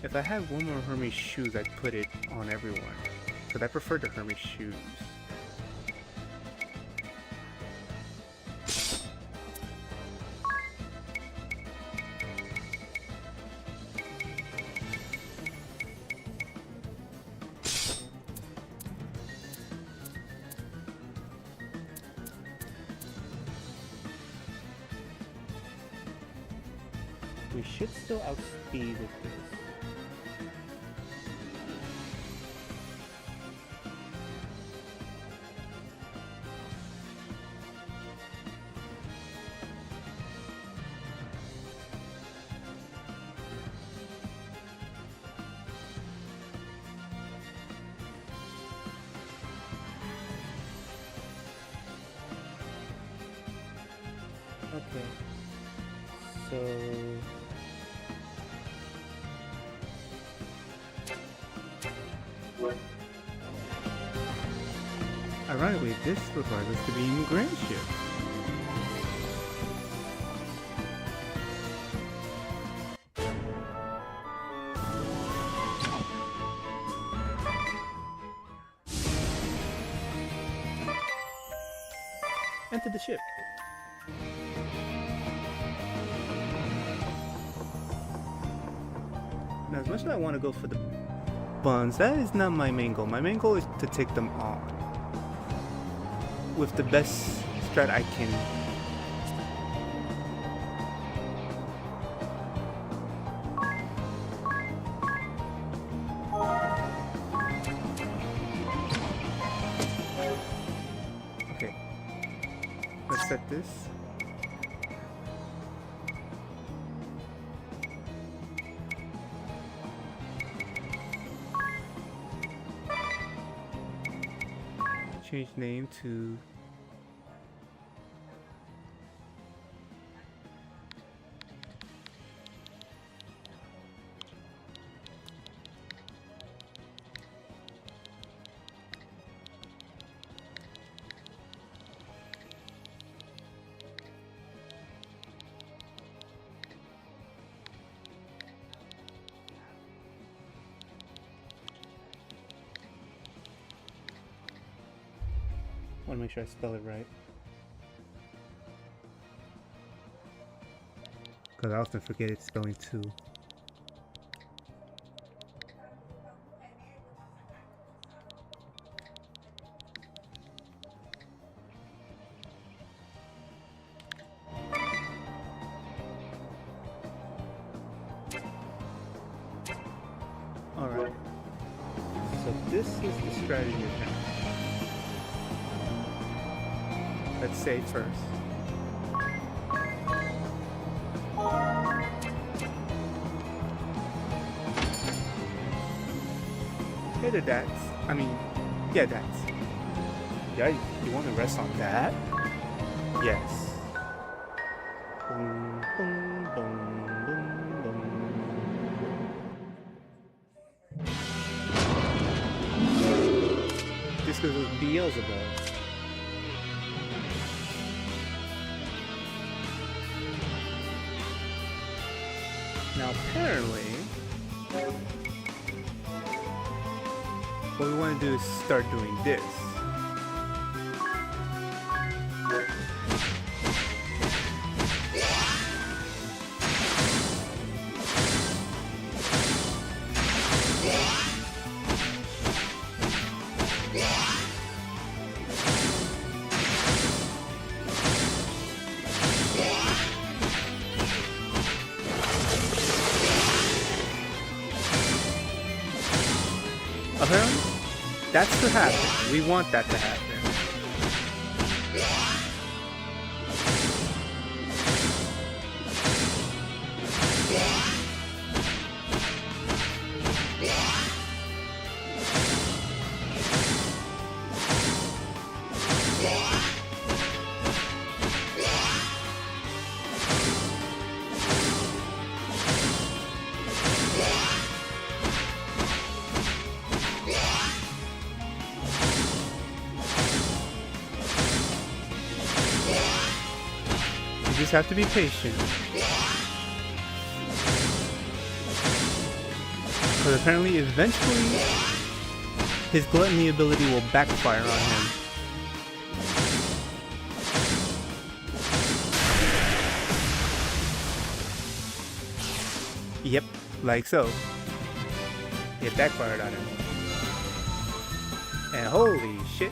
If I had one more Hermes shoes, I'd put it on everyone, because I prefer the Hermes shoes. We should still outspeed with this. Okay, so ironically, this requires us to be in Grand Ship. Enter the ship. Now, as much as I want to go for the buns, that is not my main goal. My main goal is to take them on with the best strat I can. Okay, let's set this. Change name to I want to make sure I spell it right, because I often forget it's spelling too. Alright, so this is the strategy account. Let's save first. Hey there, Dats. I mean, yeah, Dats. Yeah, you want to rest on that? Yes. Boom, boom, boom, boom, boom. This goes with Beelzebub. Now apparently, what we want to do is start doing this. Apparently, that's to happen. We want that to happen. You just have to be patient. Because apparently, eventually, his gluttony ability will backfire on him. Yep, like so. It backfired on him. And holy shit.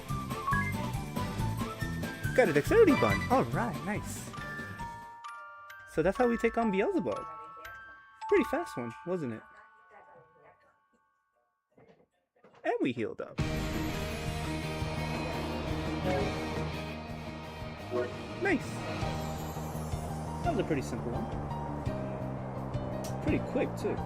Got a dexterity bun. Alright, nice. So that's how we take on Beelzebub. Pretty fast one, wasn't it? And we healed up. Nice. That was a pretty simple one. Pretty quick too.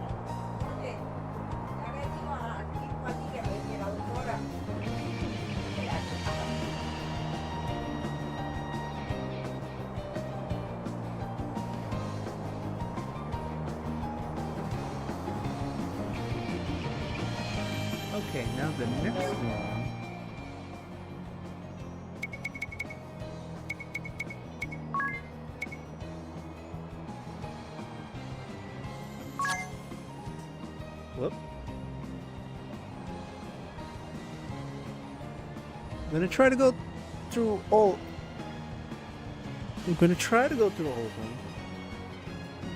Okay, now the next one. Whoop. I'm gonna try to go through all. I'm gonna try to go through all of them.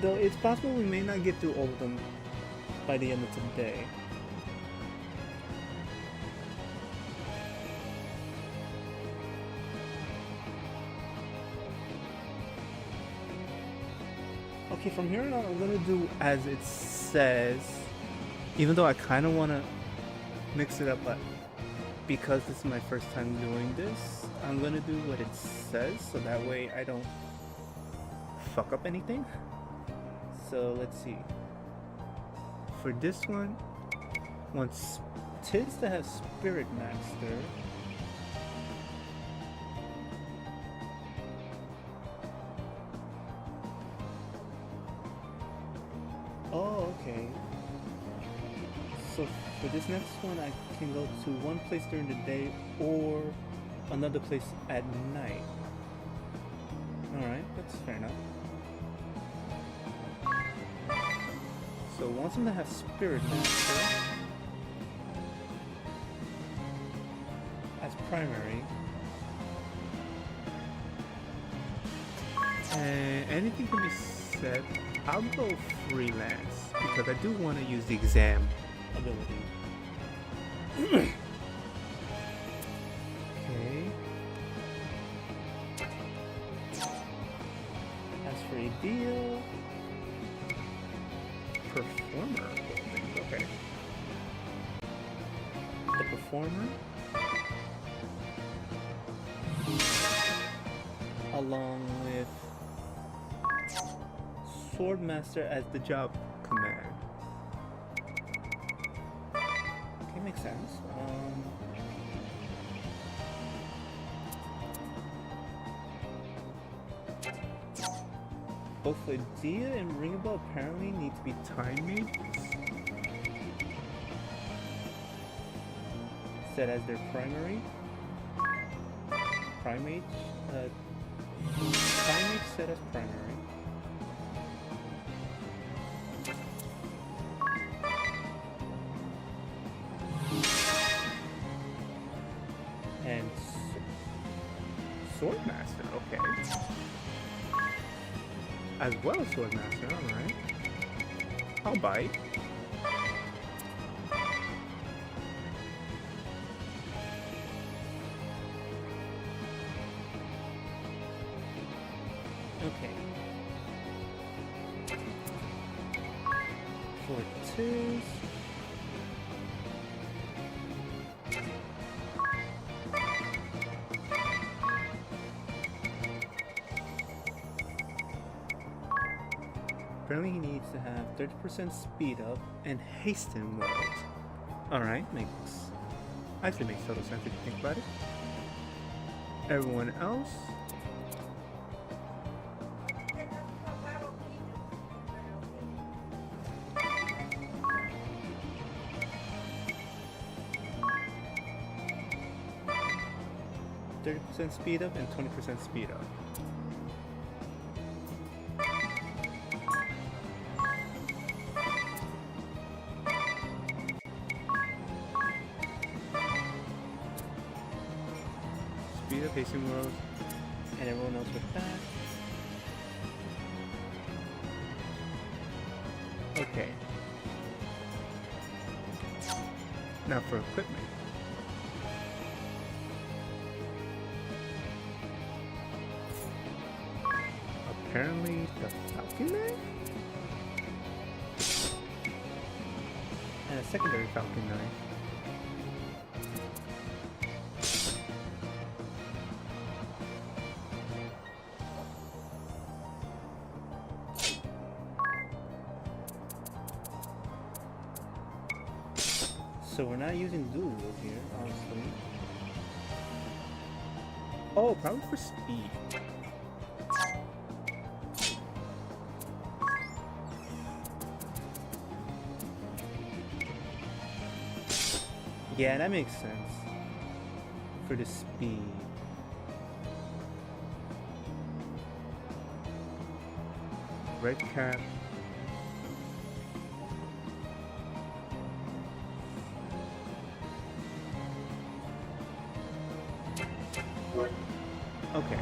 Though it's possible we may not get through all of them by the end of today. Okay, from here on out, I'm gonna do as it says. Even though I kind of want to mix it up, but because this is my first time doing this, I'm gonna do what it says, so that way I don't fuck up anything. So let's see. For this one, wants Tids to have Spirit Master. Oh, okay. So for this next one, I can go to one place during the day or another place at night. Alright, that's fair enough. So wants him to have Spirit Master as primary. And anything can be said. I'll go freelance because I do want to use the exam ability. Okay. As for a deal, performer. Okay. The performer, along with Swordmaster as the job command. Okay, makes sense. Both Lydia and Ringable apparently need to be time mates. Set as their primary. Primate. Primate set as primary. And Swordmaster, okay. As well as Swordmaster, alright. I'll bite. Okay. For twos. Apparently he needs to have 30% speed up and hasten world. Alright, actually makes total sense if you think about it. Everyone else, %30 speed up and 20% speed up. Speed up, pacing world, and everyone else with that. Okay. Now for equipment. Apparently the Falcon Man? and a secondary falcon knife. So we're not using dual wield here, honestly. Oh, probably for speed. Yeah, that makes sense. For the speed. Red cap. Okay.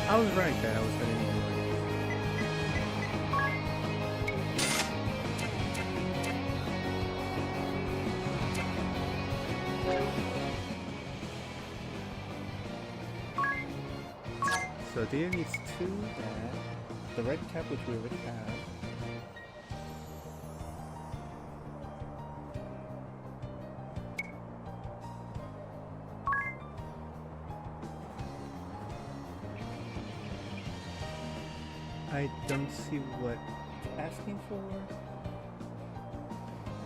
I was right that I was gonna need more. So Dia needs two that. The red cap, which we already have. I don't see what asking for.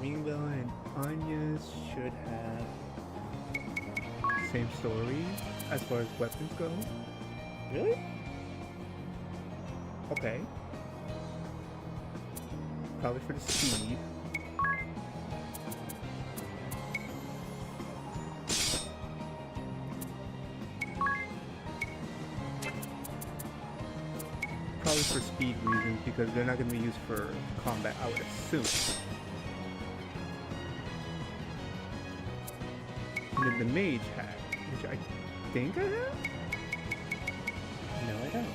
Ringbell and Anya's should have same story as far as weapons go. Really? Okay. Probably for the speed. Probably for speed reasons, because they're not going to be used for combat, I would assume. And then the mage hat, which I think I have? No, I don't.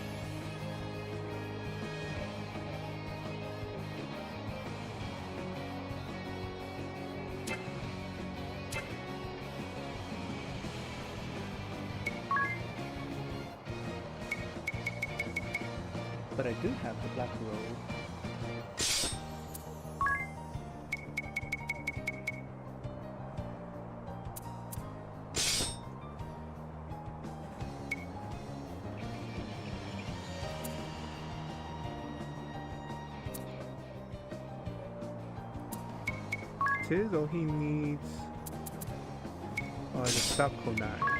But I do have the black robe. Tis all he needs are the Sako knives.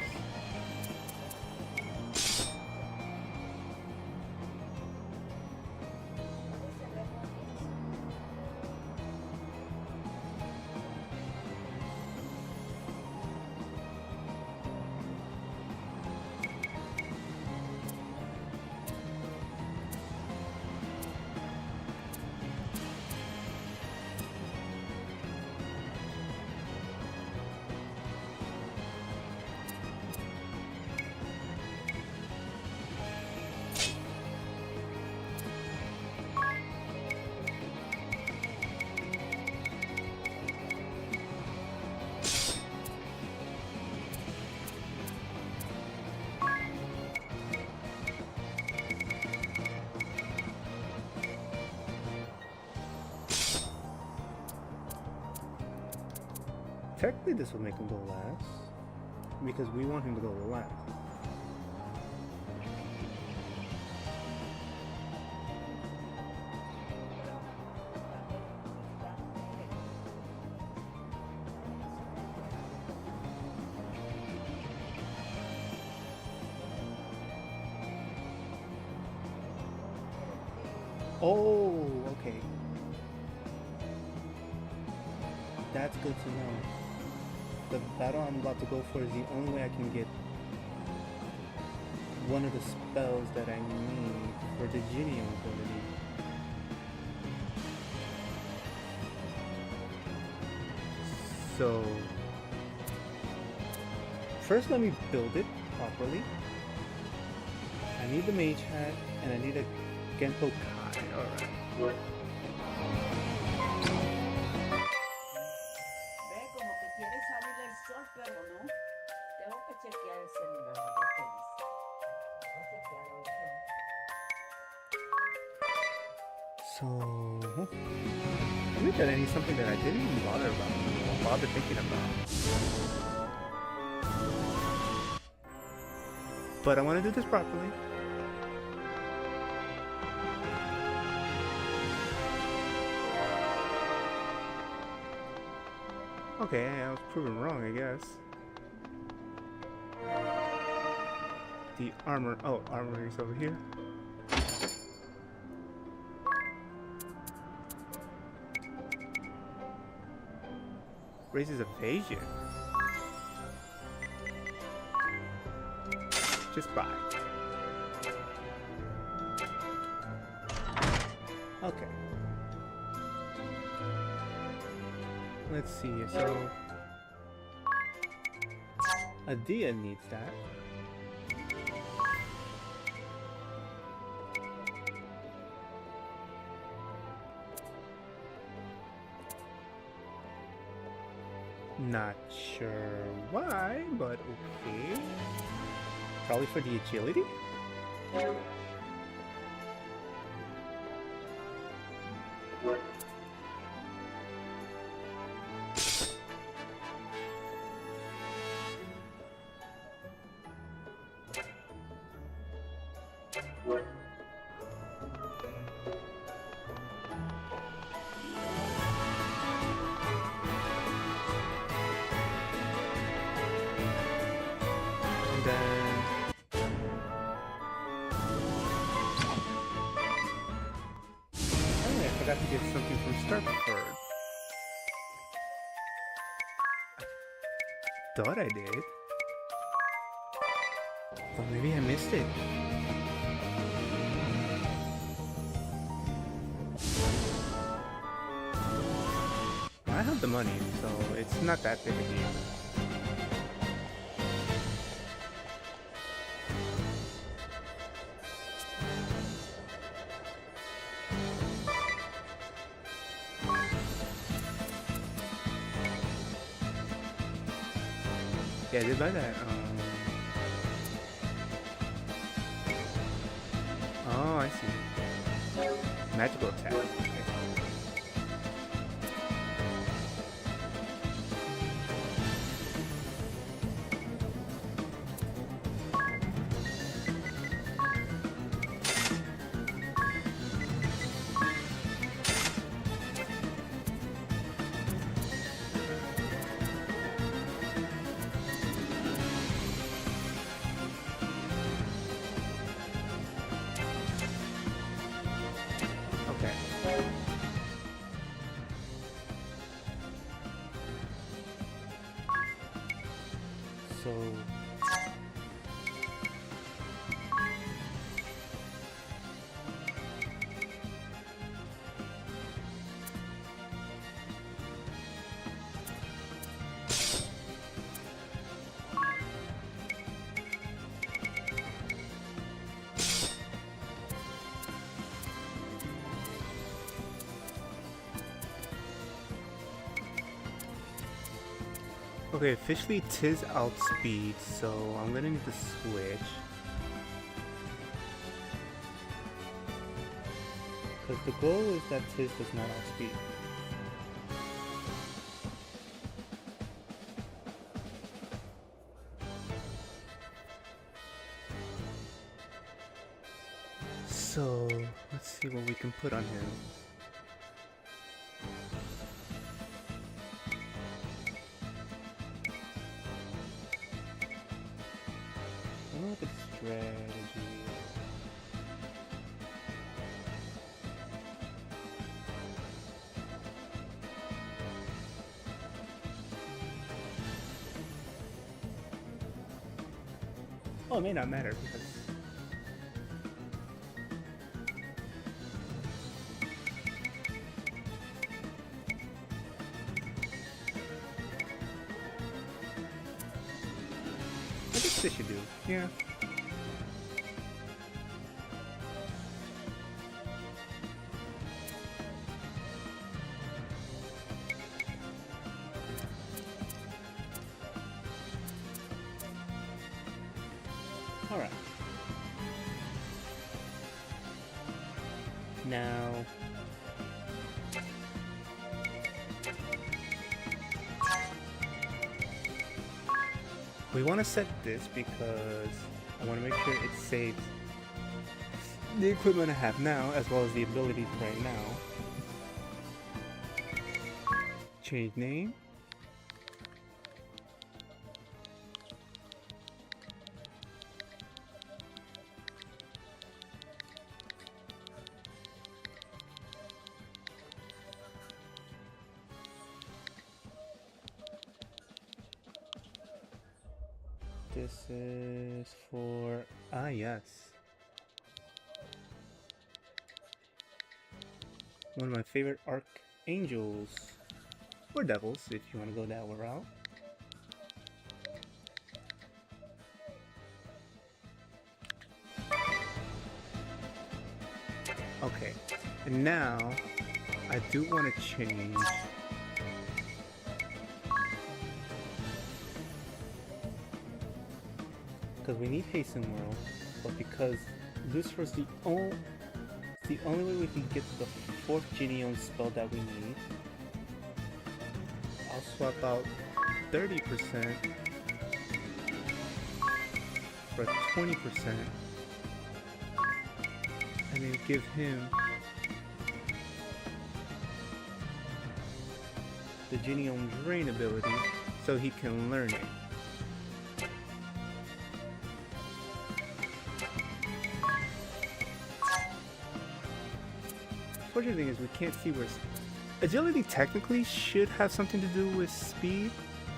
Technically this will make him go last, because we want him to go last. Oh, okay. That's good to know. The battle I'm about to go for is the only way I can get one of the spells that I need for the Genio ability. So, first let me build it properly. I need the mage hat and I need a Genpo Kai. Alright. Ve como que quiere salir el sol, pero no. Tengo que chequear So, maybe that I need something that I didn't even bother thinking about. But I want to do this properly. Okay, I was proven wrong, I guess. The armor. Oh, armor is over here. Raises evasion. Just buy. Okay. Let's see. So, Adia needs that. Not sure why, but okay. Probably for the agility? And then oh, I forgot to get something from Starford. Thought I did. But maybe I missed it. I have the money, so it's not that big a deal. Yeah, I did buy that. Oh, I see. Magical attack. Okay. So okay, officially Tiz outspeed, so I'm gonna need to switch. Because the goal is that Tiz does not outspeed. So, let's see what we can put on him. Look at strategy. Oh, it may not matter because I guess this should do. Yeah. Alright. Now, We want to set this because I want to make sure it saves the equipment I have now as well as the abilities right now. Change name. This is for, yes. One of my favorite archangels, or devils, if you want to go that route. Okay, and now I do want to change because we need Hasten World, but because Lucifer's the only way we can get to the 4th Genome spell that we need, I'll swap out 30% for 20% and then give him the Genome Drain ability so he can learn it. Fortunate thing is we can't see where agility technically should have something to do with speed,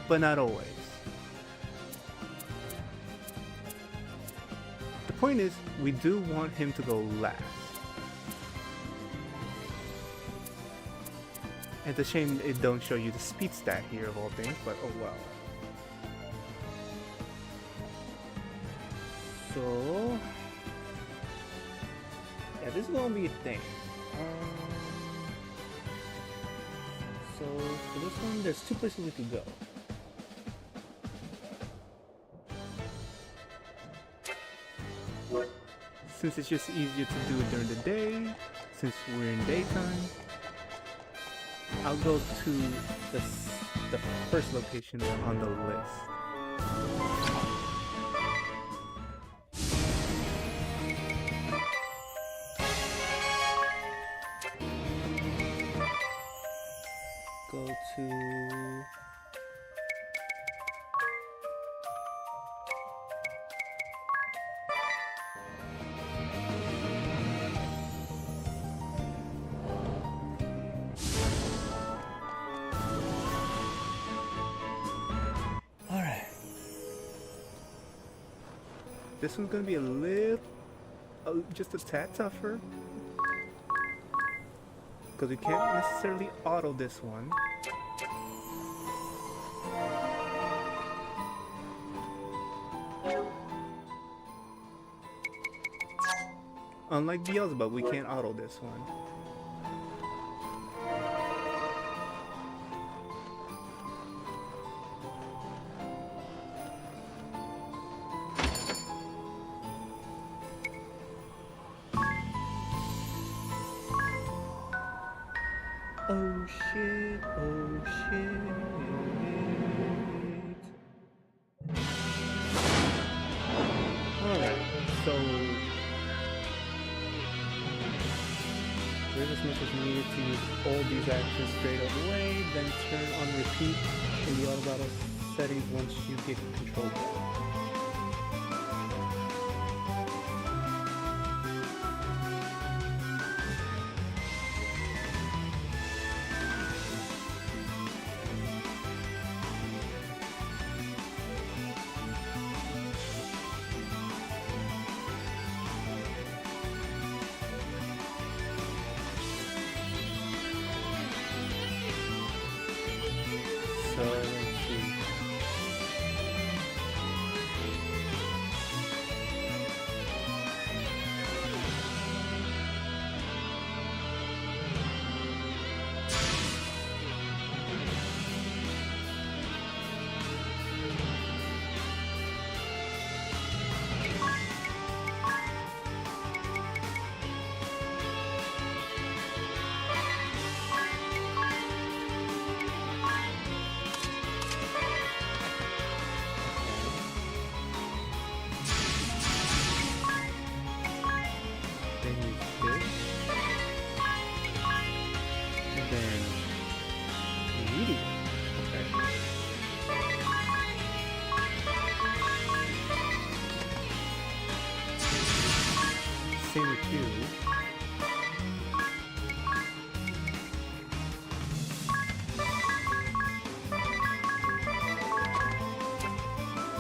but not always. The point is, we do want him to go last. It's a shame it don't show you the speed stat here of all things, but oh well. So yeah, this is gonna be a thing. So for this one, there's 2 places we could go. Since it's just easier to do it during the day, since we're in daytime, I'll go to the first location on the list. Go to this one's gonna be a little, just a tad tougher, because we can't necessarily auto this one. Unlike Beelzebub, we can't auto this one. Oh shit, oh shit. Alright, so there's as much as needed to use all these actions straight away, then turn on repeat in the auto battle settings once you get control back. So let's see. Then use this. And then medium. Okay. Same with you.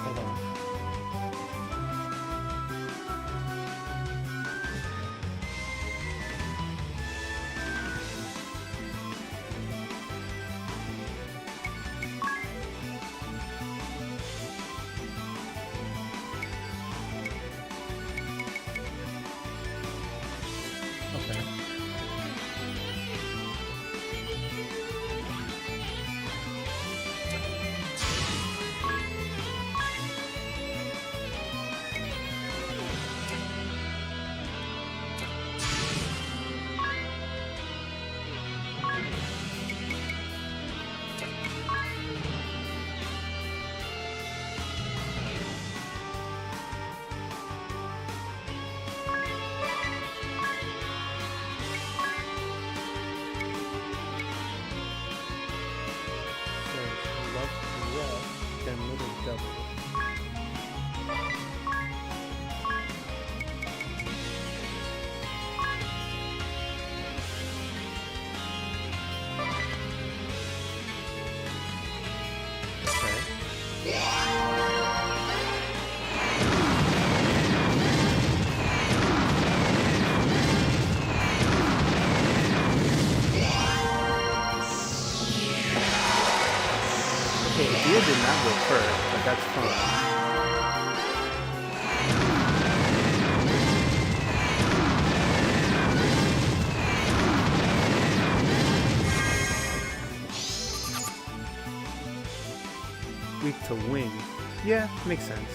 Hold on. Okay. So love rough, then little double. Okay. Okay, the deer did not go first, but that's fine. Weak to wing. Yeah, makes sense.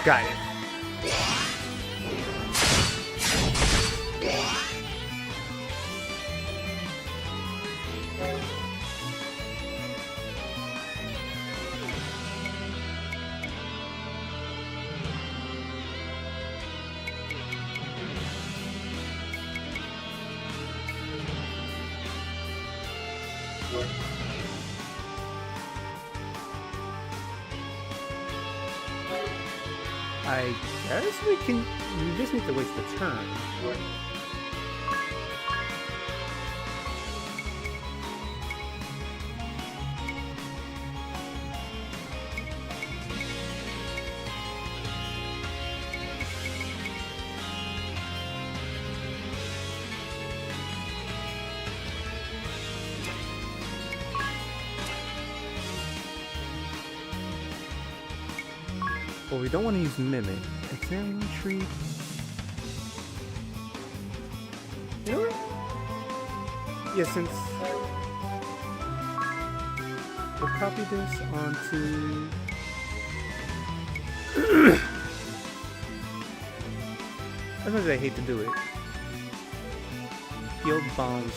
Got it. I guess we can. We just need to waste the turn. Well, we don't want to use Mimic. Examine tree. You know what? Yeah, since we'll copy this onto as much as I hate to do it. Field bombs.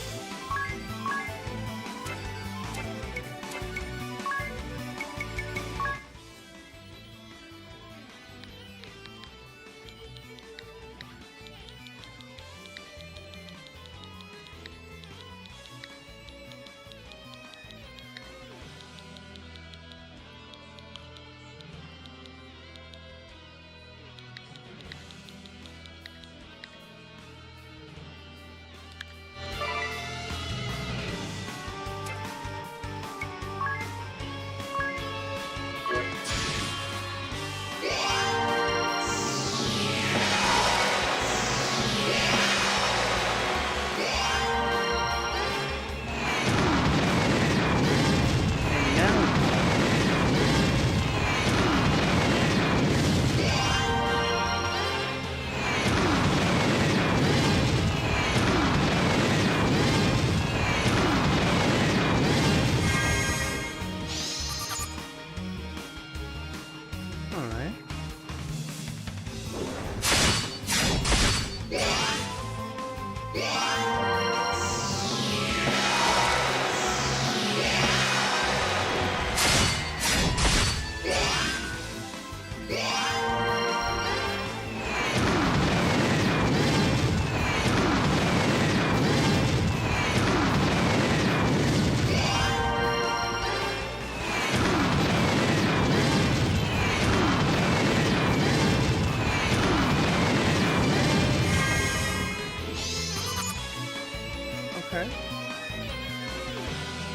Okay.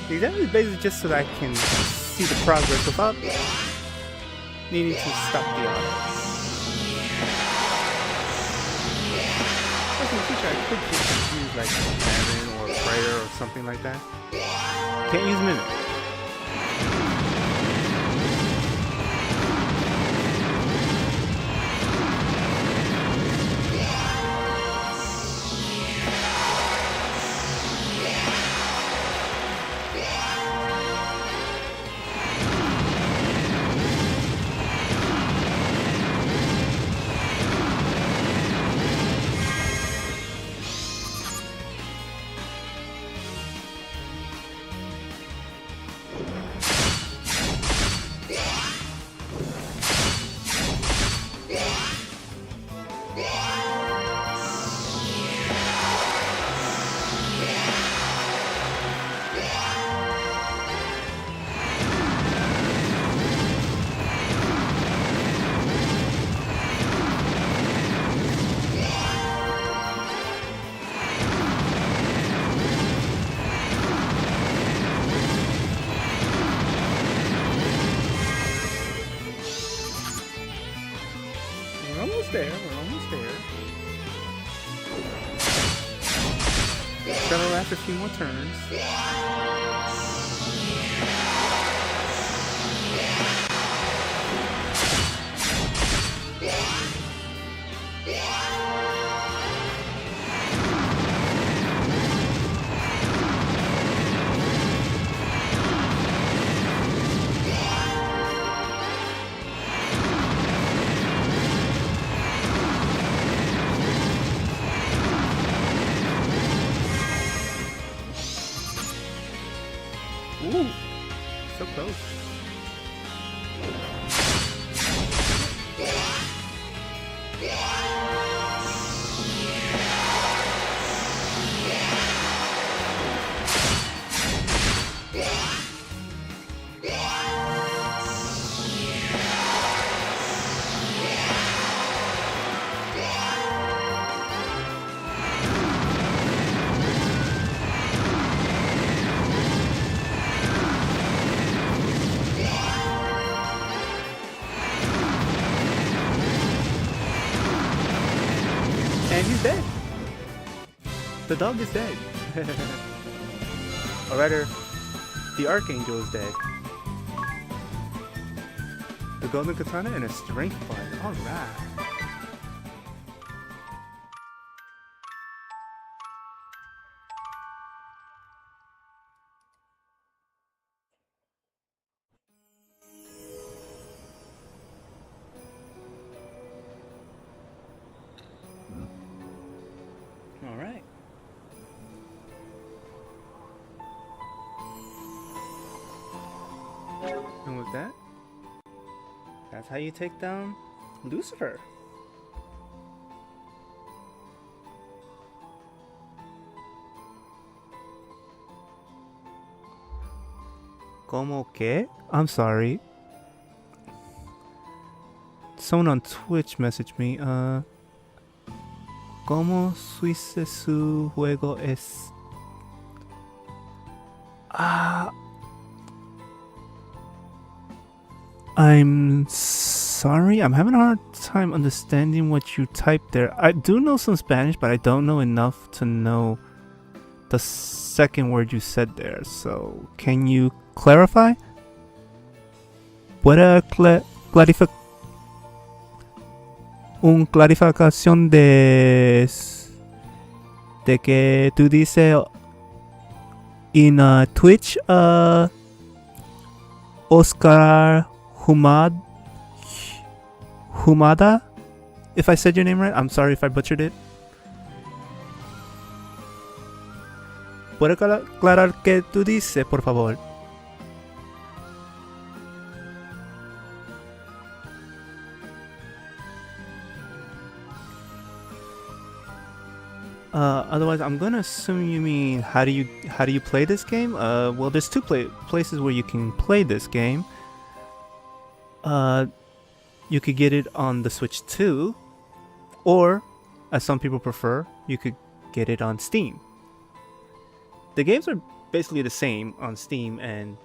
The exam is basically just so that I can see the progress without needing to stop the audio. As in the future, I could just use like Maven or Prayer or something like that. Can't use Mimic. We're almost there. It's gonna last a few more turns. Ooh, so close. And he's dead. The dog is dead. Or rather, the Archangel is dead. The Golden Katana and a Strength Bud. Alright. Alright. And with that, that's how you take down Lucifer. Como que? I'm sorry. Someone on Twitch messaged me, ¿Cómo suice su juego es? I'm sorry, I'm having a hard time understanding what you typed there. I do know some Spanish, but I don't know enough to know the second word you said there. So, can you clarify? ¿Puede clarificación de que tú dices en Twitch Oscar Humada? If I said your name right, I'm sorry if I butchered it. ¿Puede aclarar qué tú dices, por favor? Otherwise, I'm gonna assume you mean how do you play this game? Well, there's two places where you can play this game. You could get it on the Switch 2, or, as some people prefer, you could get it on Steam. The games are basically the same on Steam and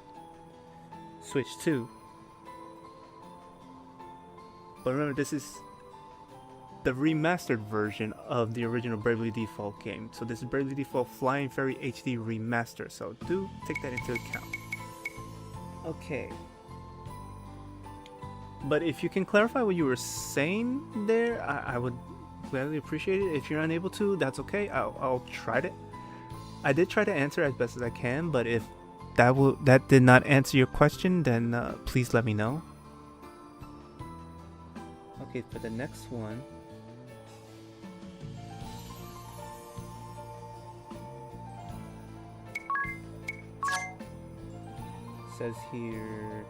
Switch too. But remember, this is the remastered version of the original Bravely Default game. So this is Bravely Default Flying Fairy HD Remaster. So do take that into account. Okay. But if you can clarify what you were saying there, I would gladly appreciate it. If you're unable to, that's okay. I'll try to. I did try to answer as best as I can, but if that did not answer your question, then please let me know. Okay, for the next one. Says here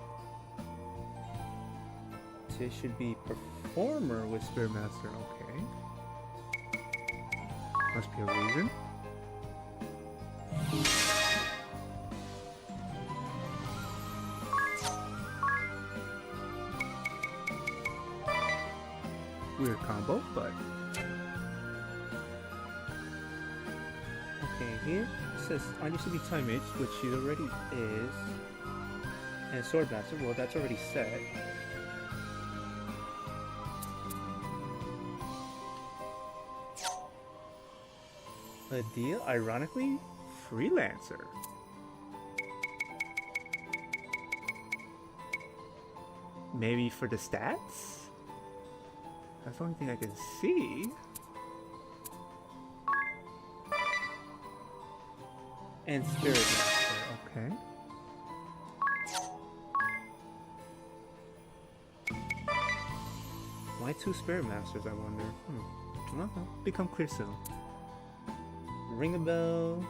it should be performer with Spearmaster. Okay, must be a reason. Weird combo, but okay. Here it says I used to be Time Mage, which she already is. And Swordmaster, well, that's already set. Adia, ironically, Freelancer. Maybe for the stats? That's the only thing I can see. And Spirit Master, okay. Why 2 Spirit Masters, I wonder? Well, become clear soon. Ring a bell.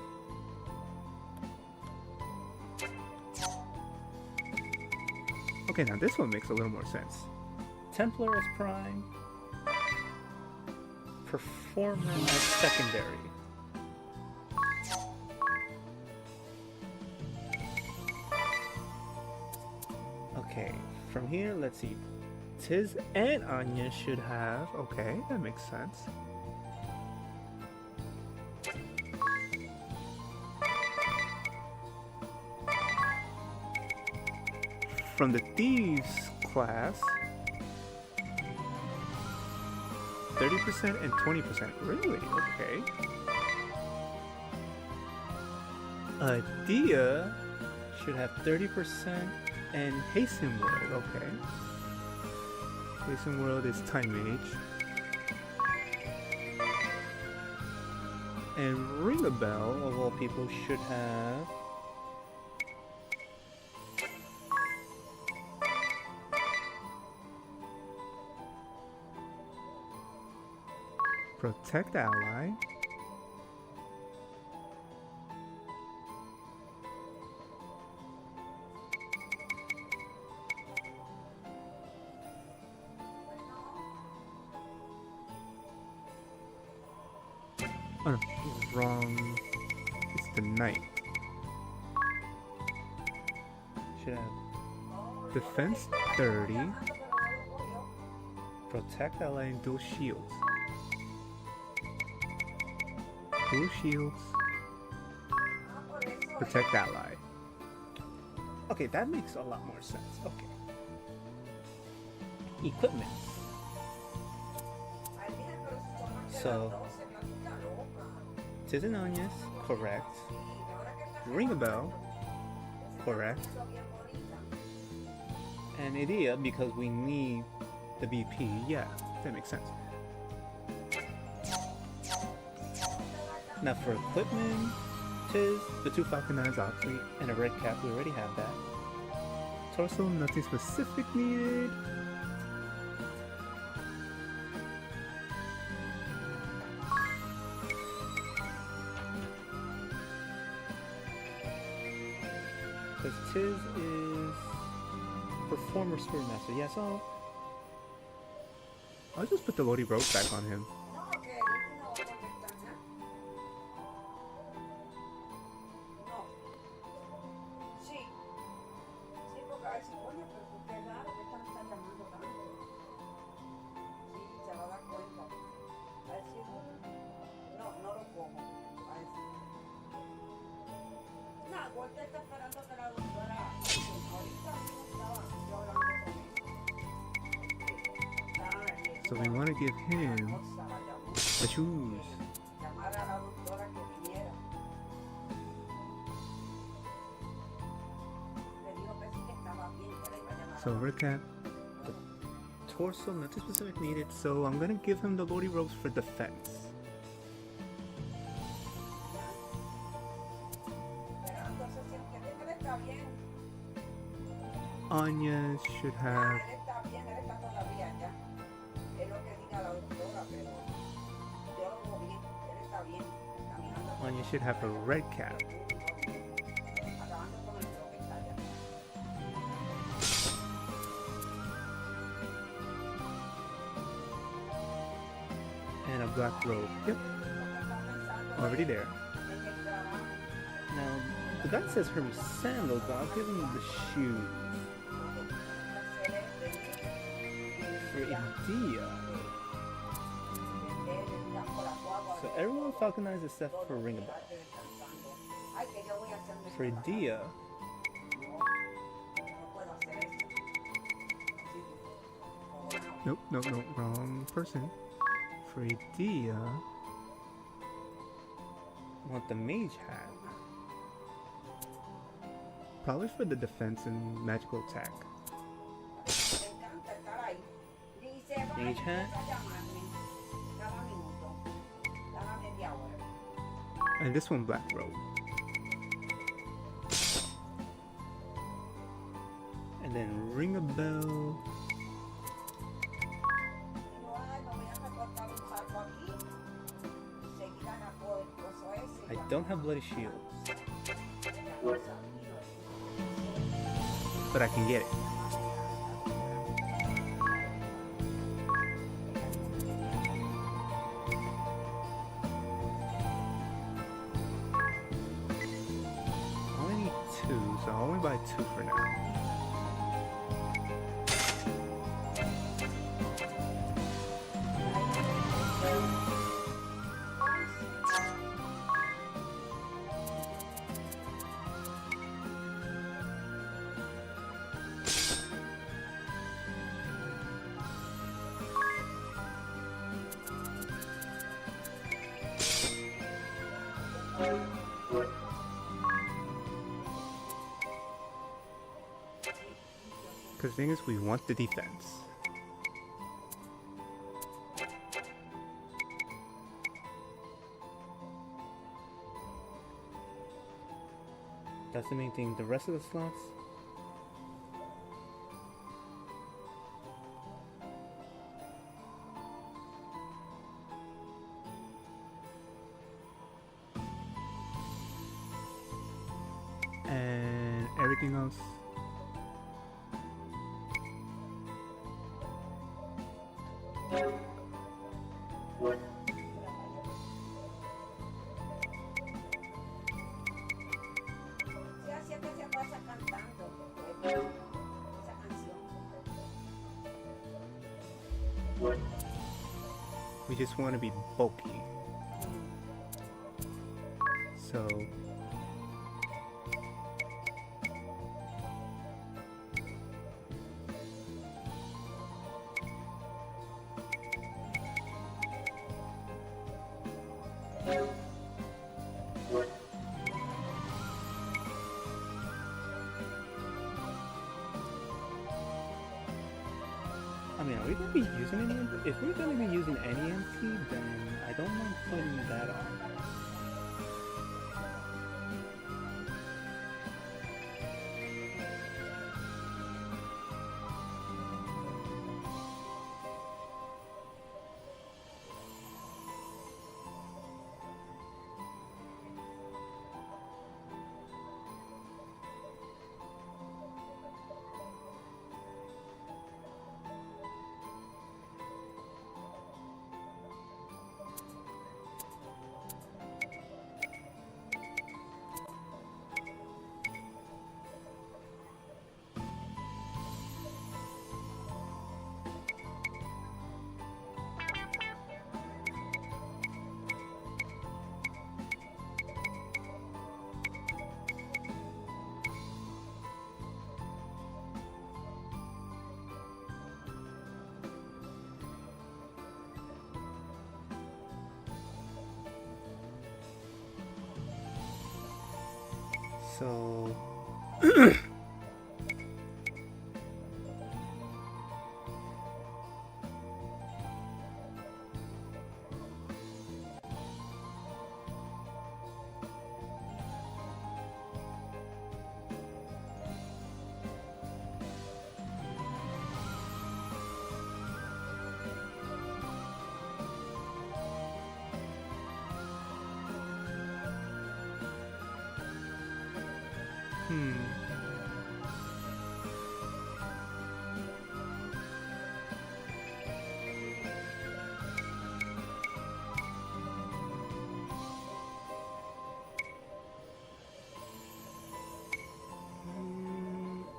Okay, now this one makes a little more sense. Templar as prime. Performer as secondary. Okay, from here, let's see. Tiz and Anya should have. Okay, that makes sense. From the Thieves class, 30% and 20%. Really? Okay. Adia should have 30% and Hasten World. Okay. Hasten World is Time Mage. And Ring a Bell, of all people, should have Protect Ally. Oh no, wrong. It's the Knight. Should have Defense 30. Protect Ally and Dual Shields. Dual Shields. Protect Ally. Okay, that makes a lot more sense. Okay. Equipment. So, Tiz and Onias, correct. Ring a Bell, correct. And Idia, because we need the BP, yeah, that makes sense. Now for equipment, Tiz, the 2 Falcon Eyes obsolete, and a red cap, we already have that. Torso, nothing specific needed. Because Tiz is Performer Spirit Master. Yeah, so I'll just put the Lodi Rope back on him. So we want to give him the shoes. So recap, the torso, nothing specific needed, so I'm gonna give him the body ropes for defense. Anya should have a red cap. And a black robe. Yep. Already there. Now, the guy says Hermes sandals, but I'll give him the shoes. For India. So everyone falconized except for Ringabel. For India. Nope, wrong person. For Idea, I want the mage hat. Probably for the defense and magical attack. Mage hat. And this one black robe. And then ring a bell. I don't have bloody shields, but I can get it. I only need 2, so I'll only buy 2 for now. Because the thing is, we want the defense. That's the main thing. The rest of the slots, and everything else. We just want to be bulky. So I mean, are we going to be using any MP? If we're going to be using any MP, then I don't mind putting that on. So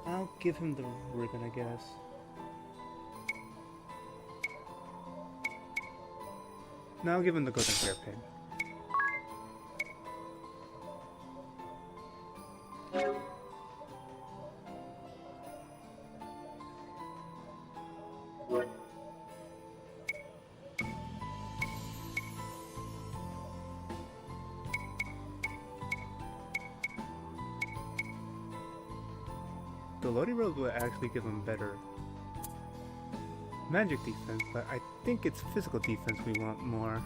I'll give him the ribbon, I guess. No, I'll give him the golden hairpin. The Lodi Robe will actually give him better magic defense, but I think it's physical defense we want more.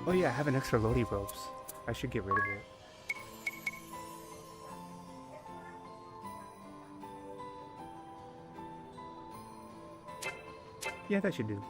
Oh yeah, I have an extra Lodi Robes. I should get rid of it. Yeah, that should do.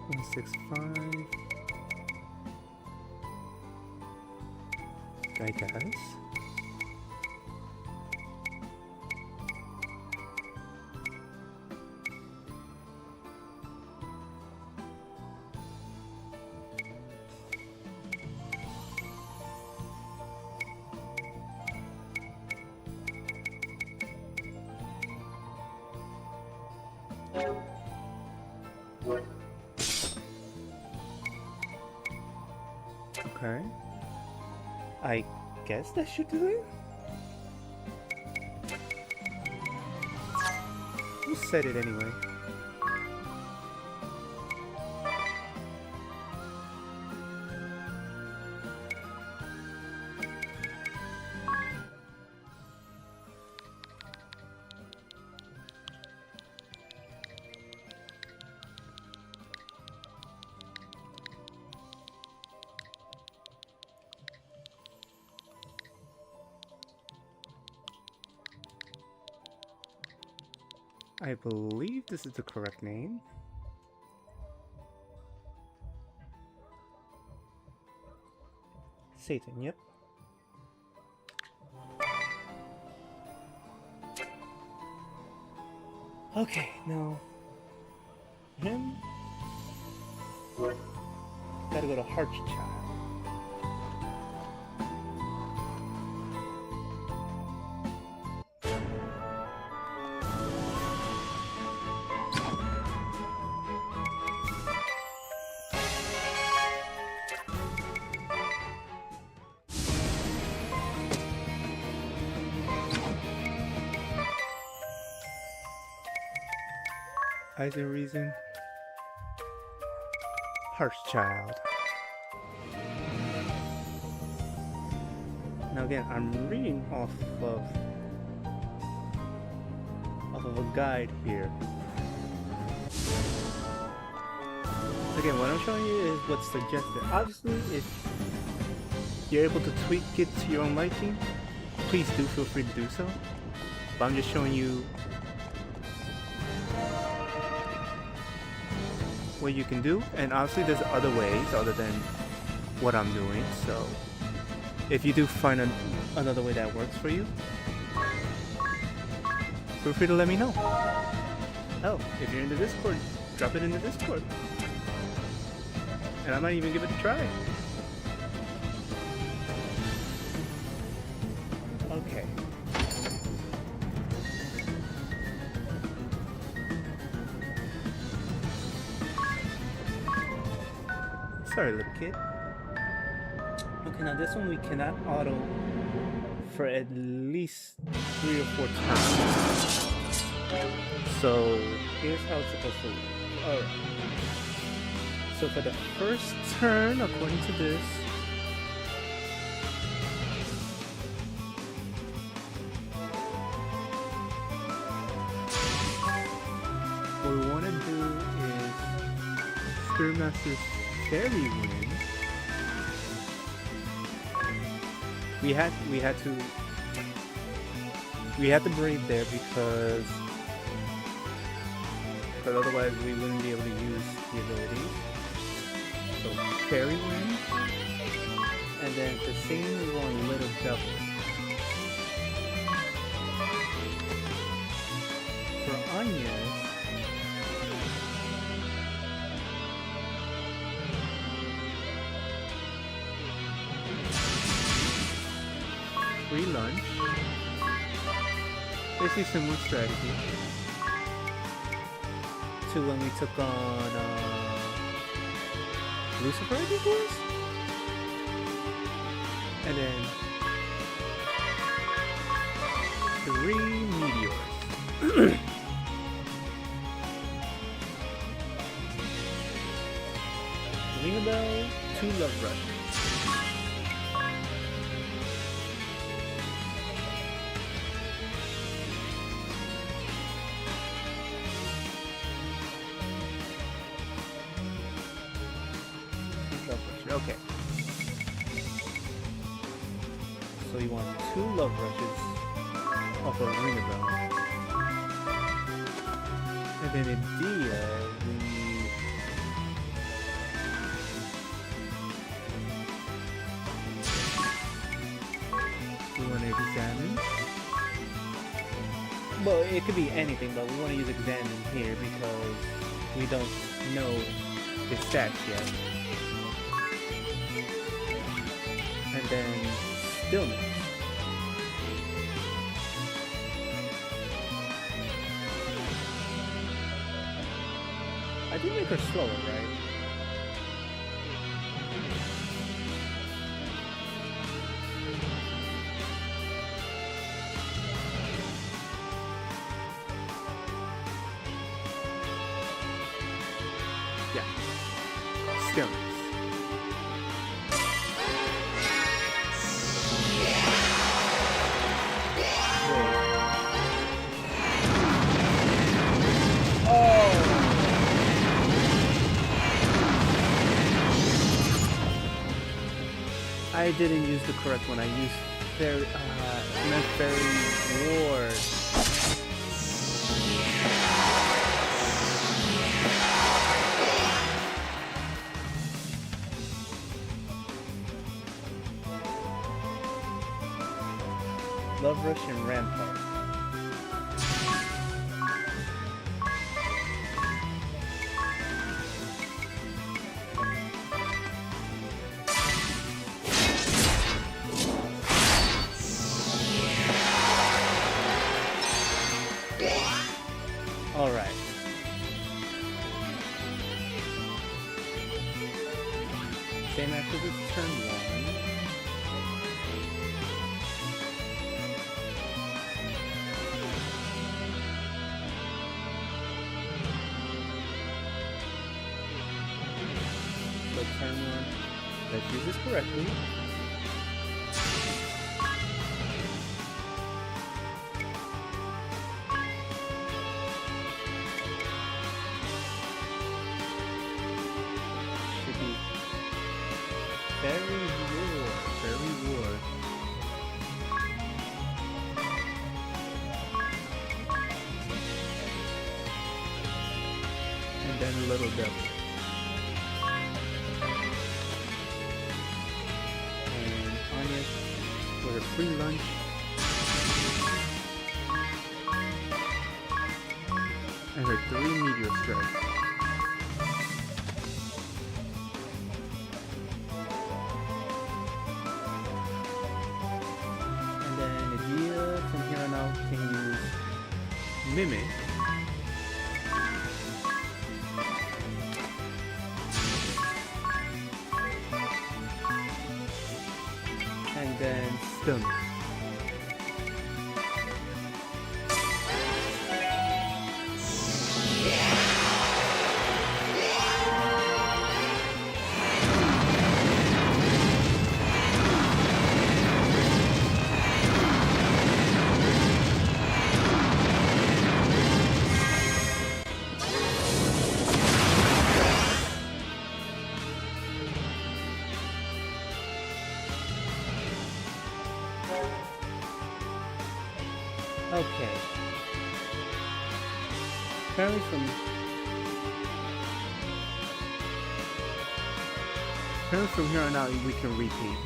One, 6, 5. I guess. Okay. I guess that should do it. Who said it anyway? I believe this is the correct name. Satan, yep. Okay, now him. Gotta go to Heartchild. Eyes of Reason. Heartchild. Now again, I'm reading off of of a guide here. Again, what I'm showing you is what's suggested. Obviously, if you're able to tweak it to your own liking, please do feel free to do so. But I'm just showing you what you can do, and obviously there's other ways other than what I'm doing. So if you do find another way that works for you, feel free to let me know. Oh, if you're in the Discord, drop it in the Discord. And I might even give it a try. Okay. Sorry, little kid. Okay, now this one we cannot auto for at least 3 or 4 times. So here's how it's supposed to work. Alright. So for the first turn, according to this, what we want to do is Remaster's Fairy Wind. We had to braid there because otherwise we wouldn't be able to use the ability. So Fairy Wind, and then the same we want Little Devil. For Anya's, free lunch. Basically similar strategy to when we took on Lucifer, I think it was? And then 3 meteors. Ring a bell, 2 love rushes. Okay. So you want 2 love rushes off of Remaster. And then in Dia, we want to examine. Well, it could be anything, but we want to use examine here because we don't know his stats yet. And then stillness. I did make her slower, right? Yeah. Stillness. I didn't use the correct one. I used Fairy Ward. Love Rush and Rampart. Alright. Same after this turn 1. So turn 1. Let's use this correctly. Fairy War. Fairy War. And then Little Devil. And Anya with a free lunch. And her 3 meteor strikes. And then Adia from here on out can use Mimic. And then Stillness. Okay. Apparently from here on out we can repeat.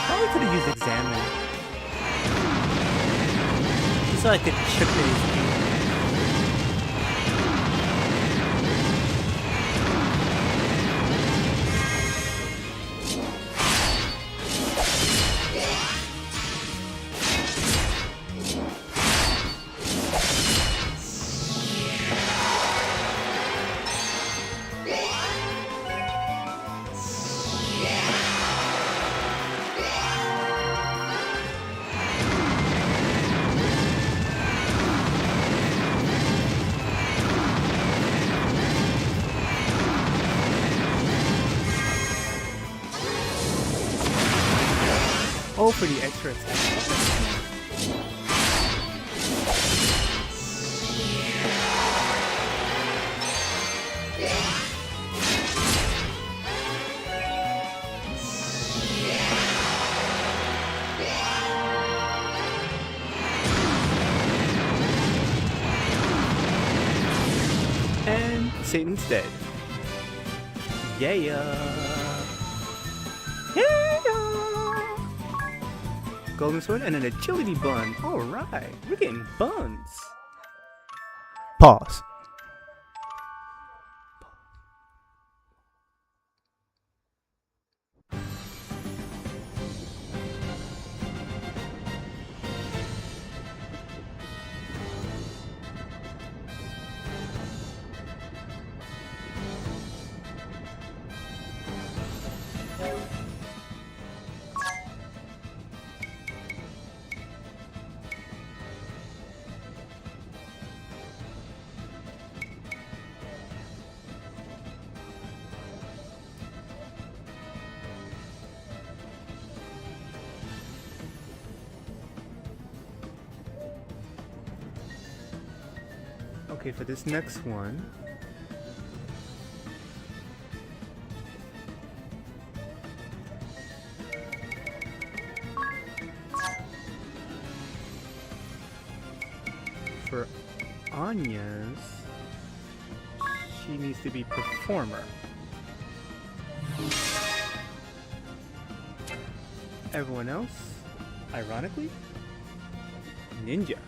Probably could have used Examine. Just so I could chip the HP. Oh, for the extra attack. And Satan's dead. Yeah. Golden sword and an agility bun. Alright, we're getting buns. Pause. Okay, for this next one, for Anya's, she needs to be performer. Everyone else, ironically, ninja.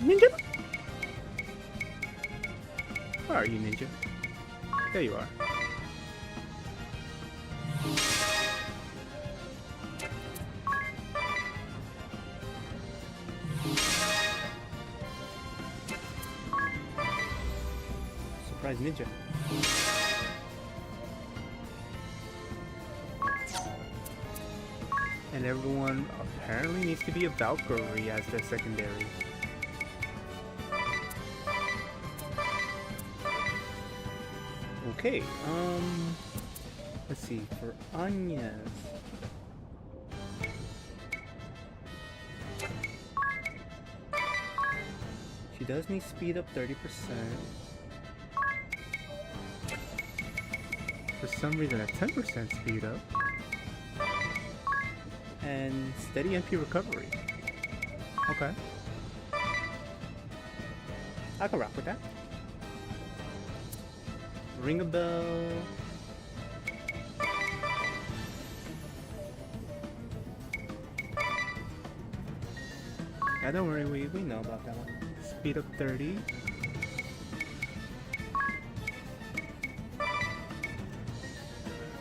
Ninja? Where are you, ninja? There you are. Surprise ninja. And everyone apparently needs to be a Valkyrie as their secondary. Okay, let's see, for Anya's. She does need speed up 30%. For some reason, a 10% speed up. And steady MP recovery. Okay. I can rock with that. Ring a bell. Yeah, don't worry, we know about that one. Speed up 30.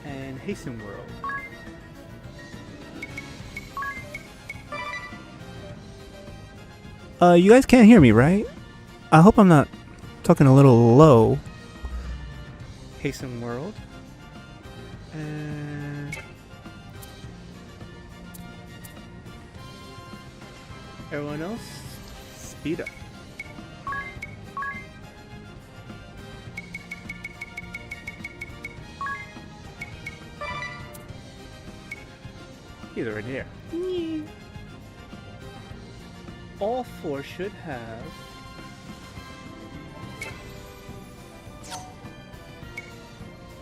And Hasten World. You guys can't hear me, right? I hope I'm not talking a little low. Hasten World. And everyone else, speed up. He's already there. All four should have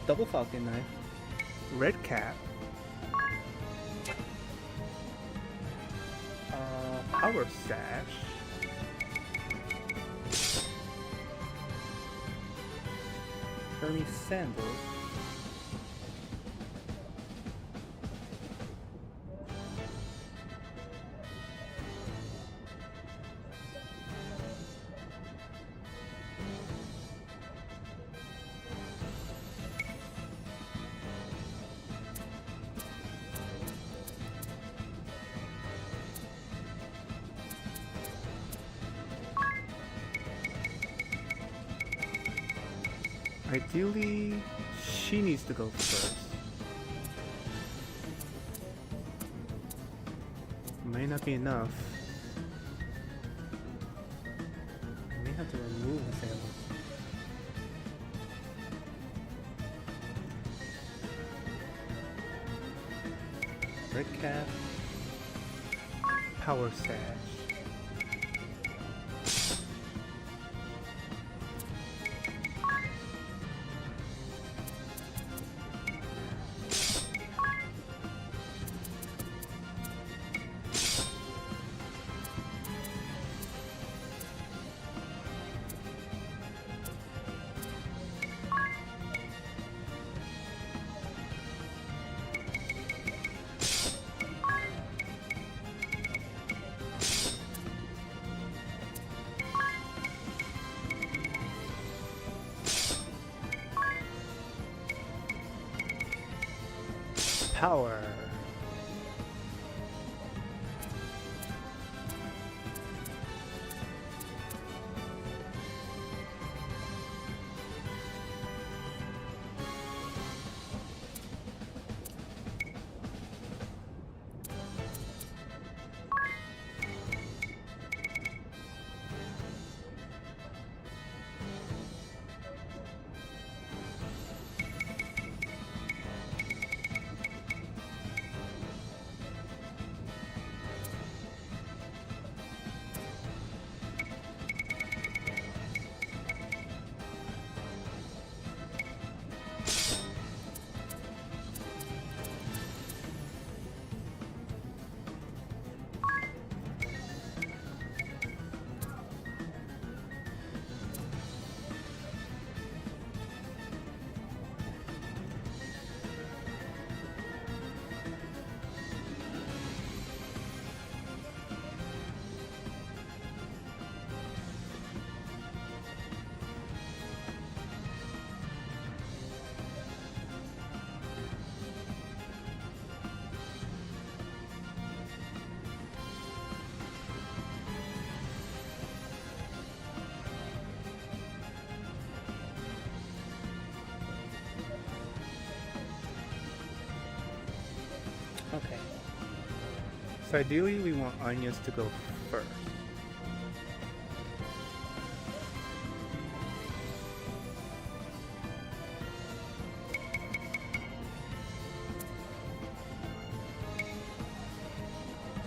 double falcon knife, red cap, power sash, Hermes sandals, ideally, she needs to go first. May not be enough. I may have to remove the sandals. Red cap. Power sash. Power. Okay. So ideally we want Anya's to go first.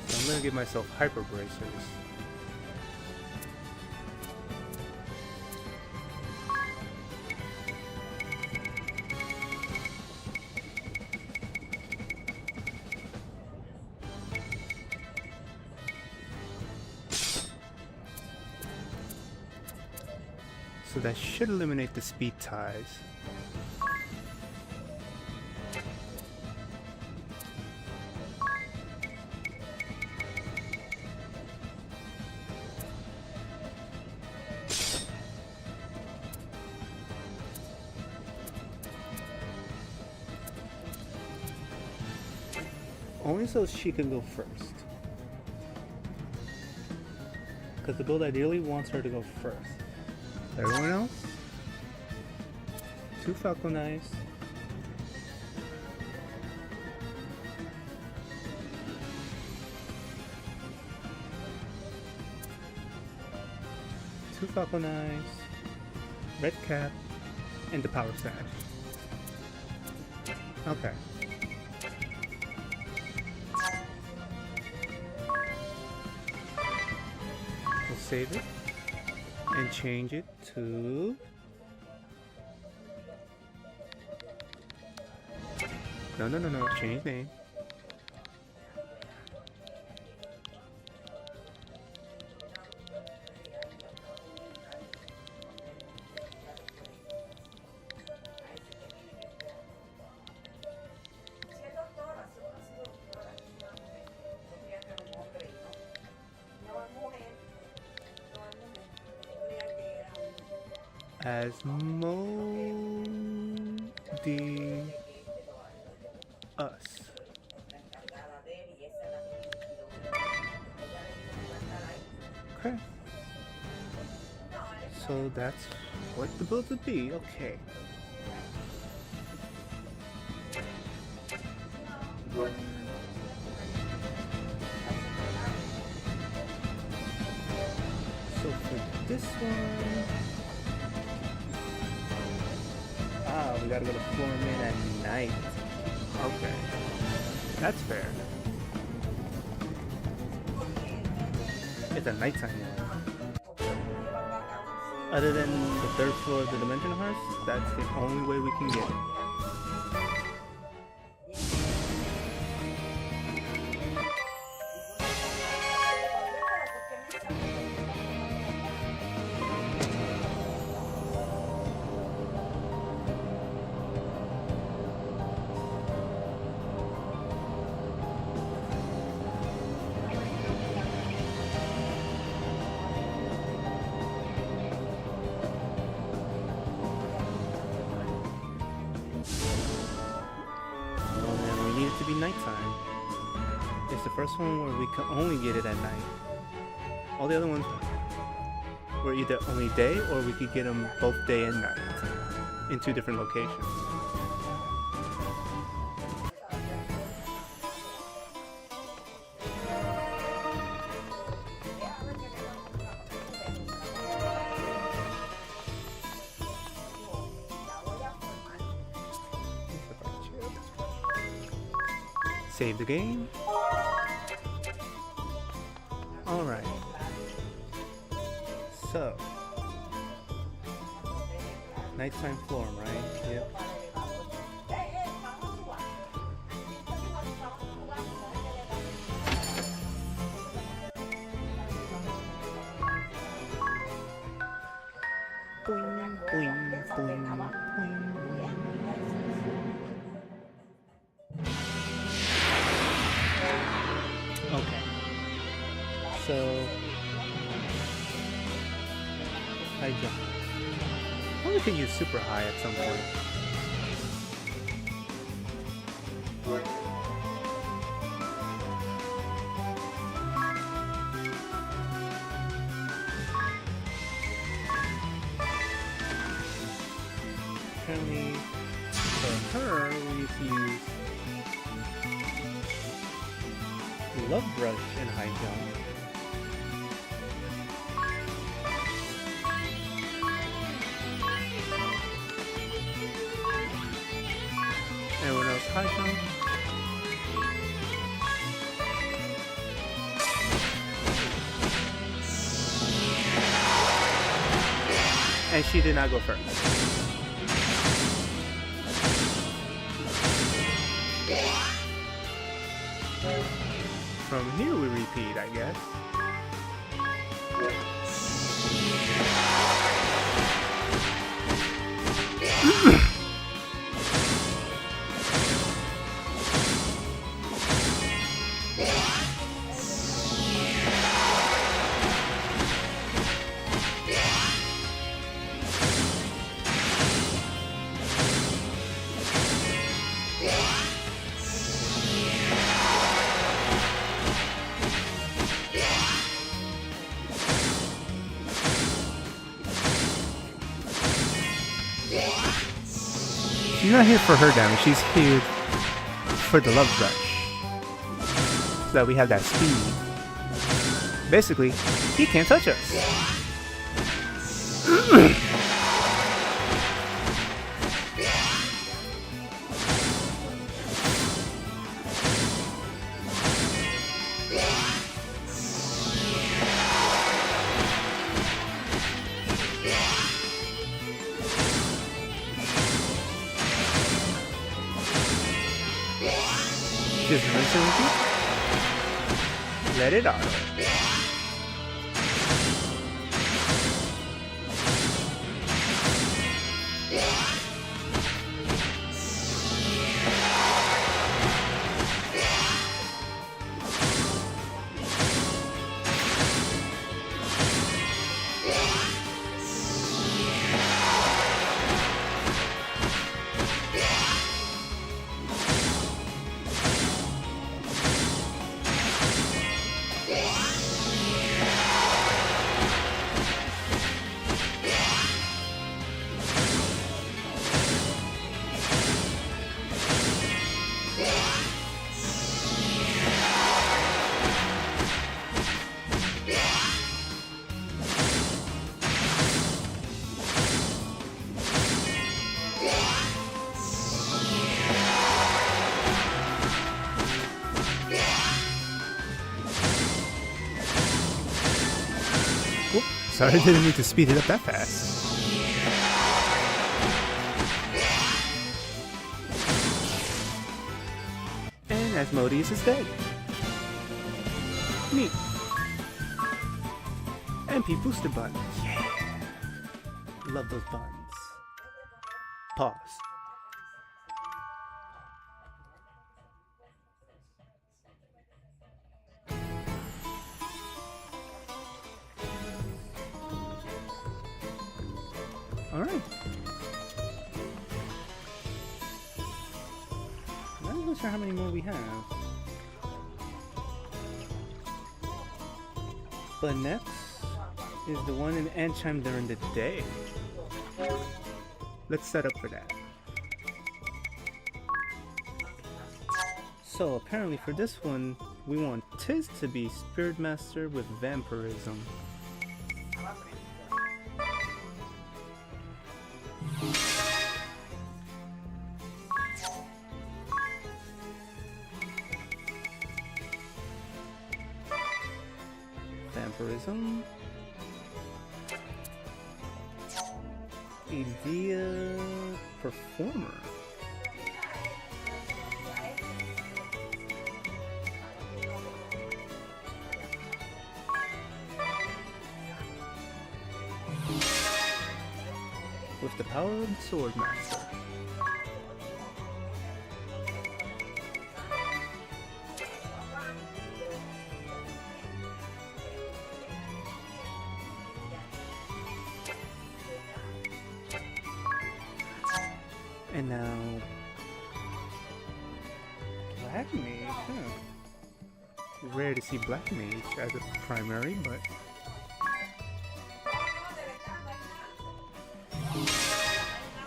So I'm gonna give myself hyper bracers. So that should eliminate the speed ties. Only so she can go first. Because the build ideally wants her to go first. Everyone else? 2 Falcon Eyes. Two Falcon Eyes, Red Cap, and the Power Sash. Okay. We'll save it and change it to no, change name. As Modi Us. Okay. So that's what the build would be. Okay. So for this one, we gotta go to Floorman at night. Okay, that's fair. It's a nighttime one. Other than the 3rd floor of the Dimension Hearts, that's the only way we can get it. To be nighttime. It's the first one where we can only get it at night. All the other ones were either only day or we could get them both day and night in 2 different locations. Save the game. Alright. So. Nighttime Florum, right? Yep. Boing, boing, boing, boing. Okay, so high jump. Well, we can use super high at some point. Apparently, for her, we need to use Love Brush and high jump. Anyone else high jump? And she did not go first. From here we repeat, I guess. She's not here for her damage, she's here for the Love Brush. So that we have that speed. Basically, he can't touch us. Just rinse and repeat. Let it auto. Sorry, I didn't mean to speed it up that fast. And Asmodeus is dead. Neat. MP booster buttons. Yeah. Love those buttons. Pause. Alright. I'm not even sure how many more we have. But next is the one in Enchime during the day. Let's set up for that. So apparently for this one, we want Tiz to be Spirit Master with Vampirism. Vampirism. Idea Performer. With the power of the Sword Master. And now, Black Mage, huh? Rare to see Black Mage as a primary, but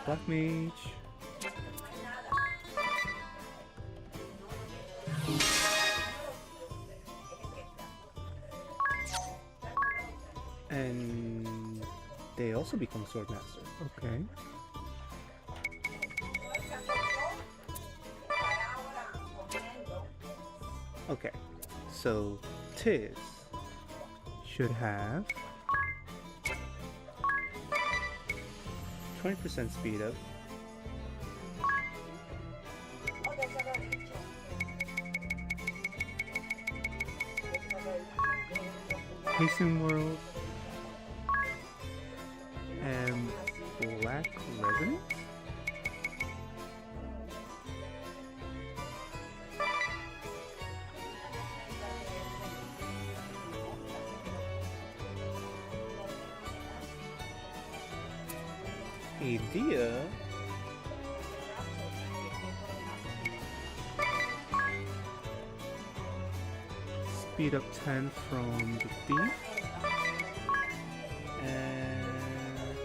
Black Mage. also become Swordmaster. Okay. Okay, so Tiz should have 20% speed up. Hasten World and Black Resonance? Idea? Speed up 10 from the Thief. And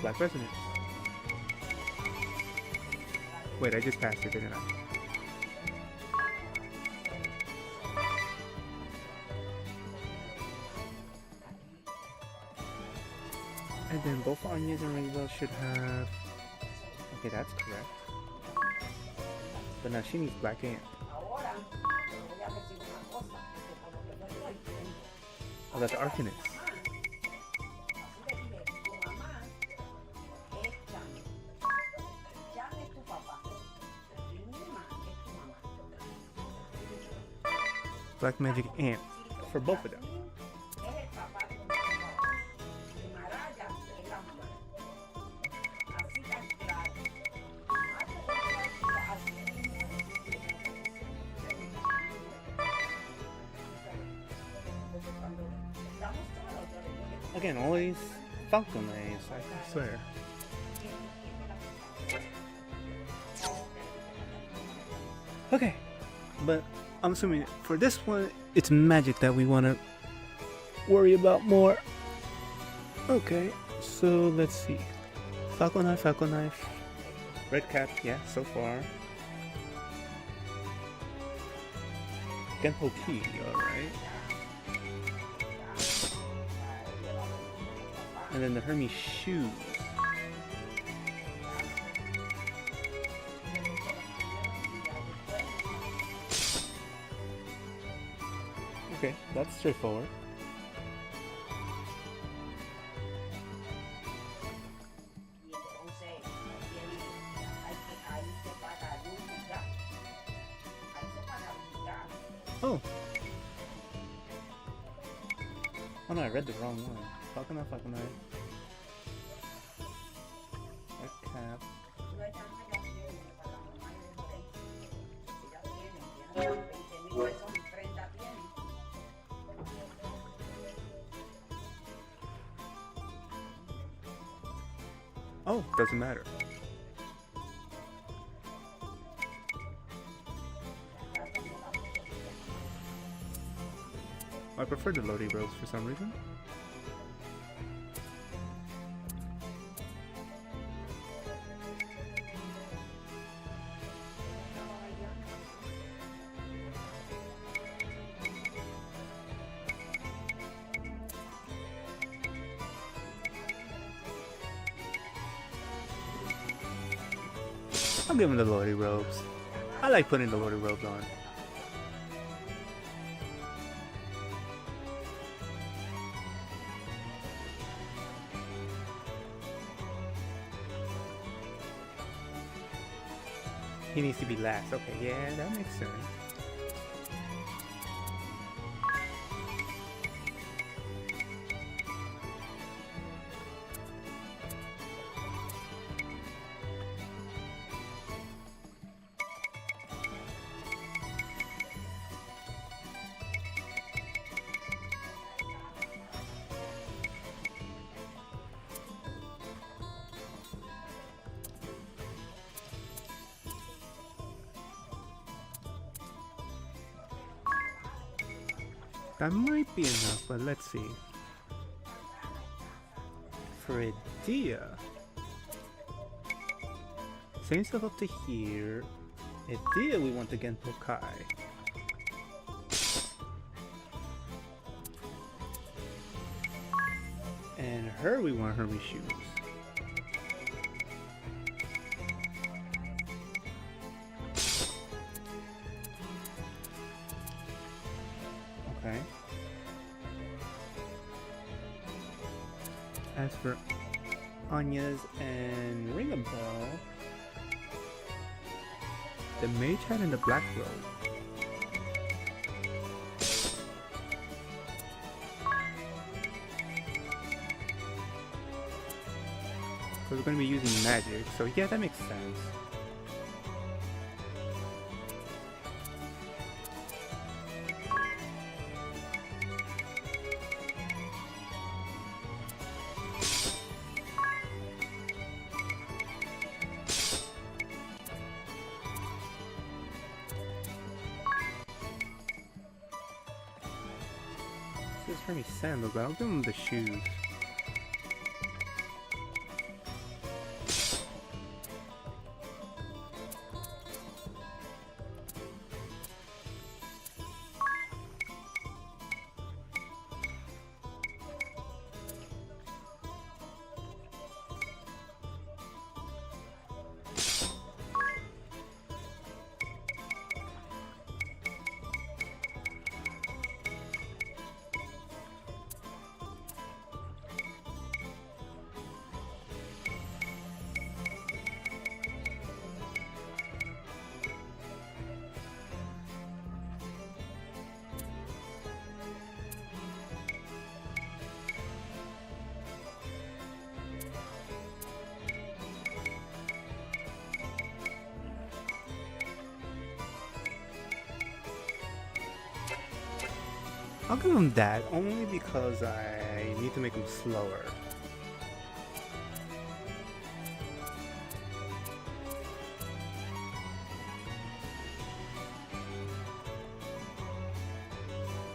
Black Resonance. Wait, I just passed it, didn't I? And then both Anya's and Rainbow should have... Okay, that's correct. But now she needs Black Ant. Oh, that's Arcanist. Black Magic Ant for both of them. Again, always Falcon Eyes, I swear. Okay, but I'm assuming for this one, it's magic that we want to worry about more. Okay, so let's see. Falcon Knife. Red Cap, yeah, so far. Genpo Key, alright. And then the Hermes shoes. Okay, that's straightforward. Oh! Oh no, I read the wrong one. Falcon Eye. Red Cap. Oh, doesn't matter. I prefer the Lodi robes for some reason. I'll give him the Lodi robes. I like putting the Lodi robes on. He needs to be last. Okay, yeah, that makes sense. That might be enough, but let's see. For Idea, same stuff up to here. Idea, we want the Genpo Kai. And her, we want Hermes shoes. Okay. As for Anya's and Ring a Bell, the Mage Hat and the Black Robe. We're going to be using magic, so yeah, that makes sense. This is Hermes sandals, but I'll give him the shoes. I'll give him that, only because I need to make him slower.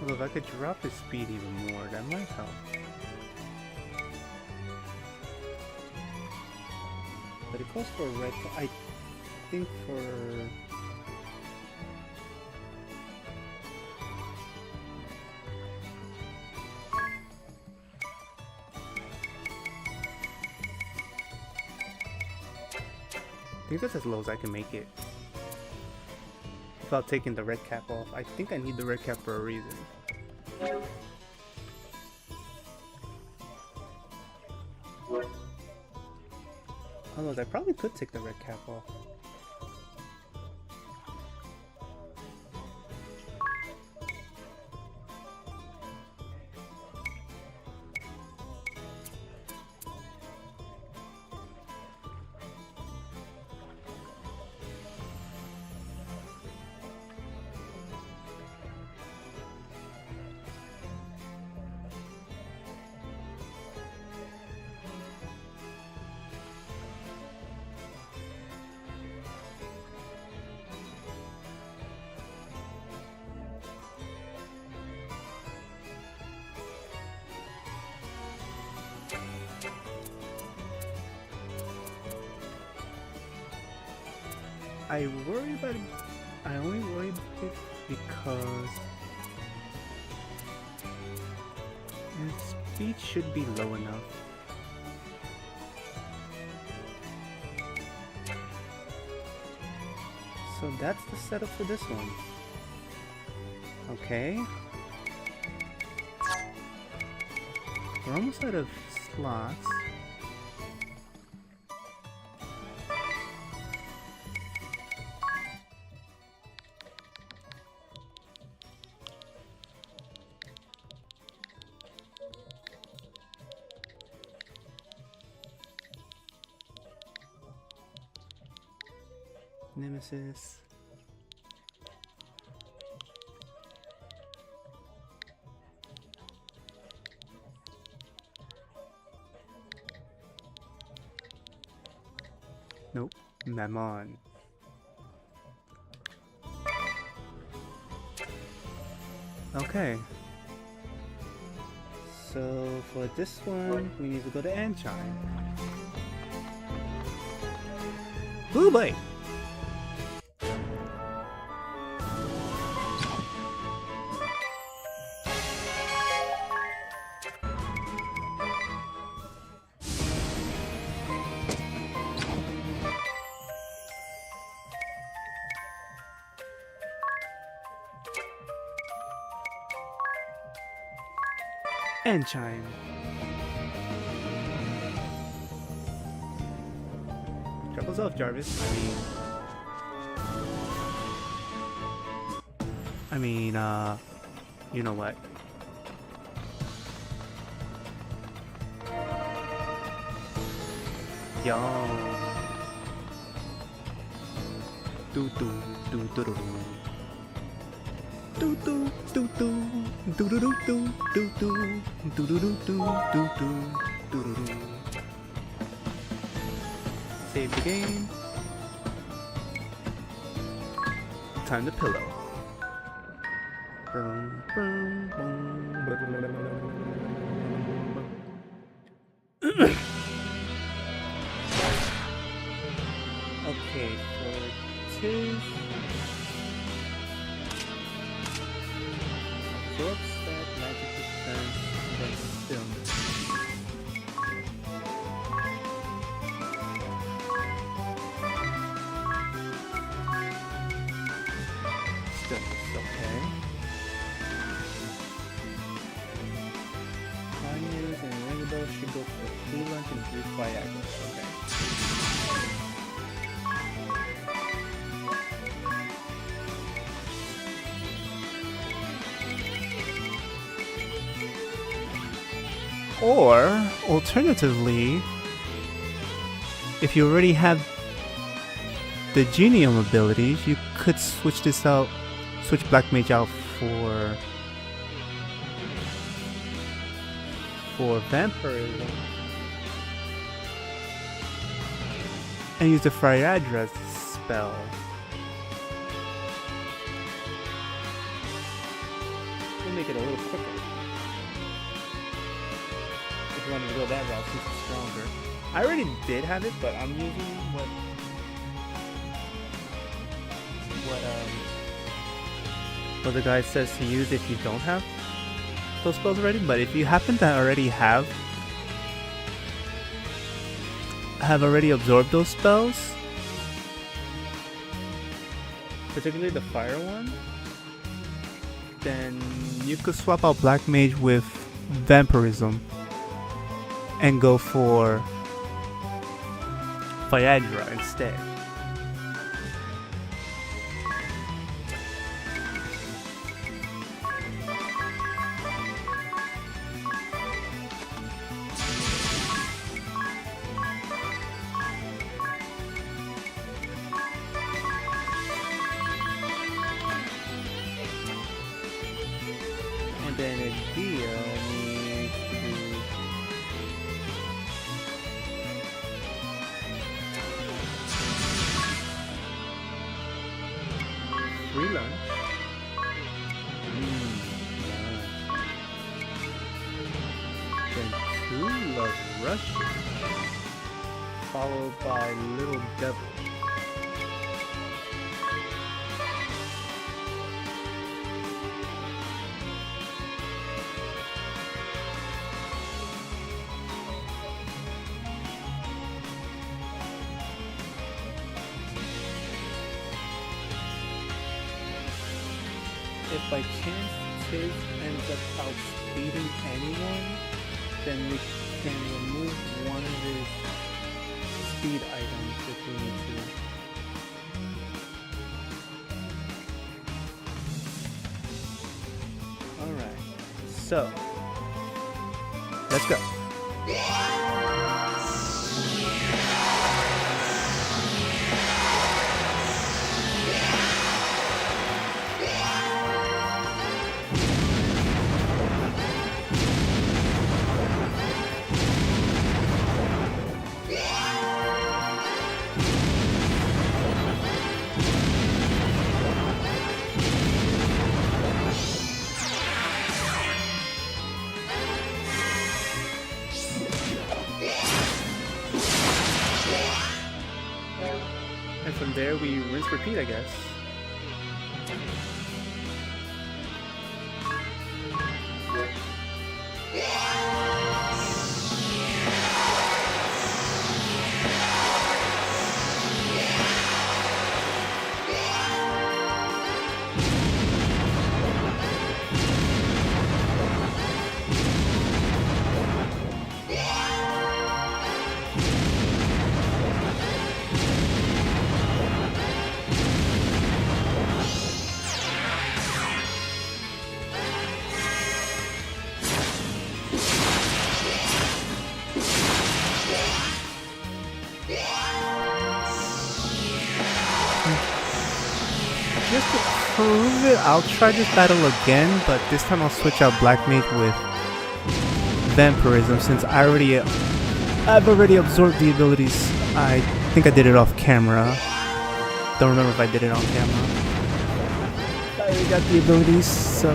Although if I could drop his speed even more, that might help. But it calls for a red, I think for... I think that's as low as I can make it. Without taking the red cap off. I think I need the red cap for a reason. Although I probably could take the red cap off. I worry about it. I only worry about it because his speed should be low enough. So that's the setup for this one. Okay. We're almost out of slots. Nemesis. Nope. Mammon. Okay. So for this one, we need to go to Anchine. Blue Blade! and chime. Troubles off, Jarvis. You know what? Yo. Do do do do do. Do do do do do do do do do do do do do do do. Save the game. Time to pillow. Boom, boom, boom, okay, for tis absorbs that magic defense and then stillness. Stillness, okay. Pioneers and Ringable should go for 3 lunch and 3 Viagra. Okay. Or, alternatively, if you already have the Genium abilities, you could switch this out, switch Black Mage out for Vampirism, and use the Fryadra spell. We'll make it a little quicker. If you wanted to go that route, since it's stronger. I already did have it, but I'm using what the guy says to use if you don't have those spells already. But if you happen to already have already absorbed those spells, particularly the fire one, then you could swap out Black Mage with Vampirism and go for Viagra instead. And then a deal needs to do free lunch. Then 2 Love Rushes, followed by Little Devil. If by chance Tiz ends up outspeeding anyone, then we can remove one of his speed items if we need to. Alright, so let's go. And from there we rinse repeat, I guess. prove it, I'll try this battle again, but this time I'll switch out Black Mage with Vampirism since I've already absorbed the abilities. I think I did it off camera. Don't remember if I did it on camera. I already got the abilities, so...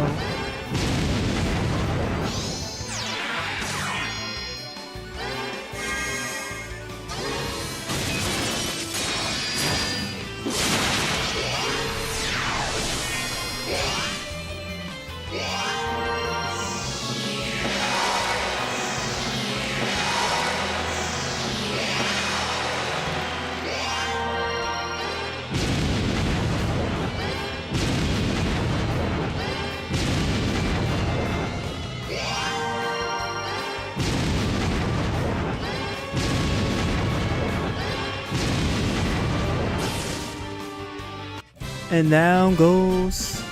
And down goes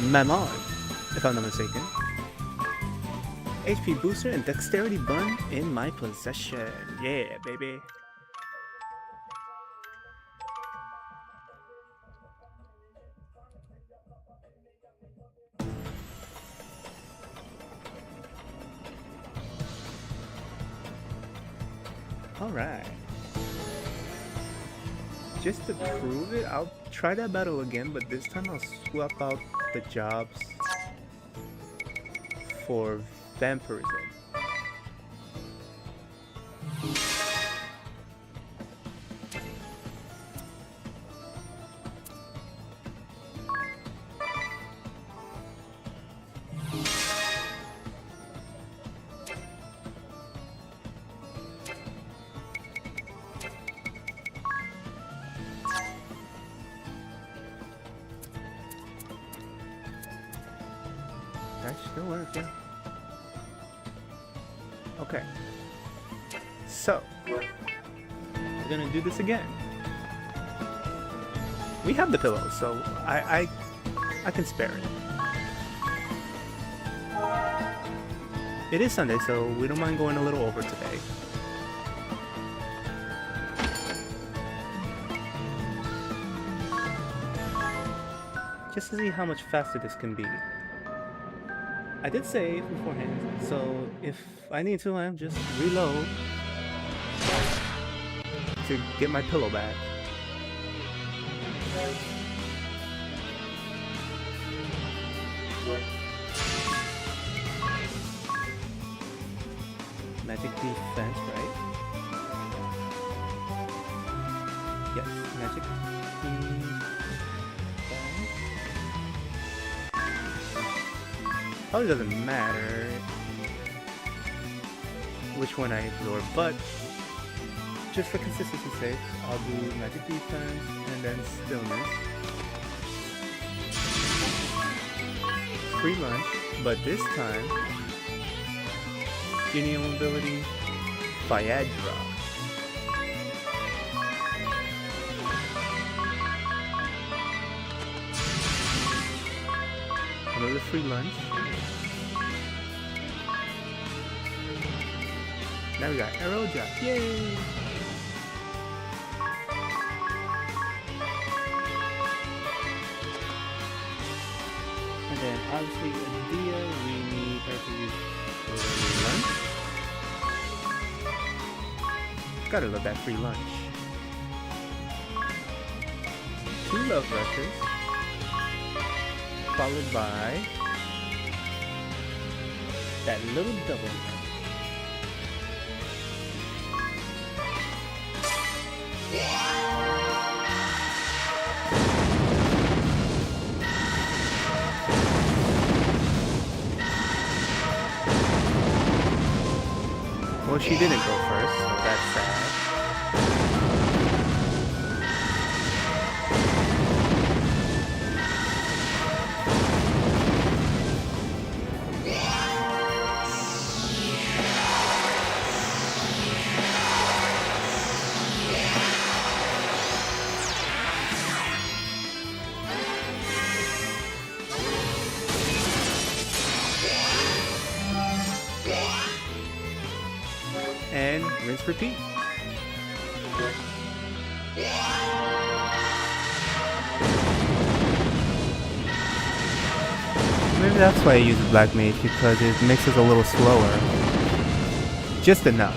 Mammon, if I'm not mistaken. HP booster and dexterity bun in my possession. Yeah, baby. Alright. Just to prove it, I'll try that battle again, but this time I'll swap out the jobs for Vampirism. That still works, yeah. Okay. So, we're gonna do this again. We have the pillow, so I can spare it. It is Sunday, so we don't mind going a little over today. Just to see how much faster this can be. I did save beforehand, so if I need to, I'll just reload to get my pillow back. Magic defense, right? Yes, magic defense. Probably doesn't matter which one I absorb, but just for consistency's sake, I'll do magic defense and then stillness. Free lunch, but this time, genial ability, Viagra. Another free lunch. Now we got arrow drop. Yay! And then obviously Adia, we need her to use free lunch. Gotta love that free lunch. 2 love rushes, followed by that little double. Well, she didn't go first, so that's sad. And rinse repeat. Maybe that's why I use Black Mage, because it makes us a little slower. Just enough.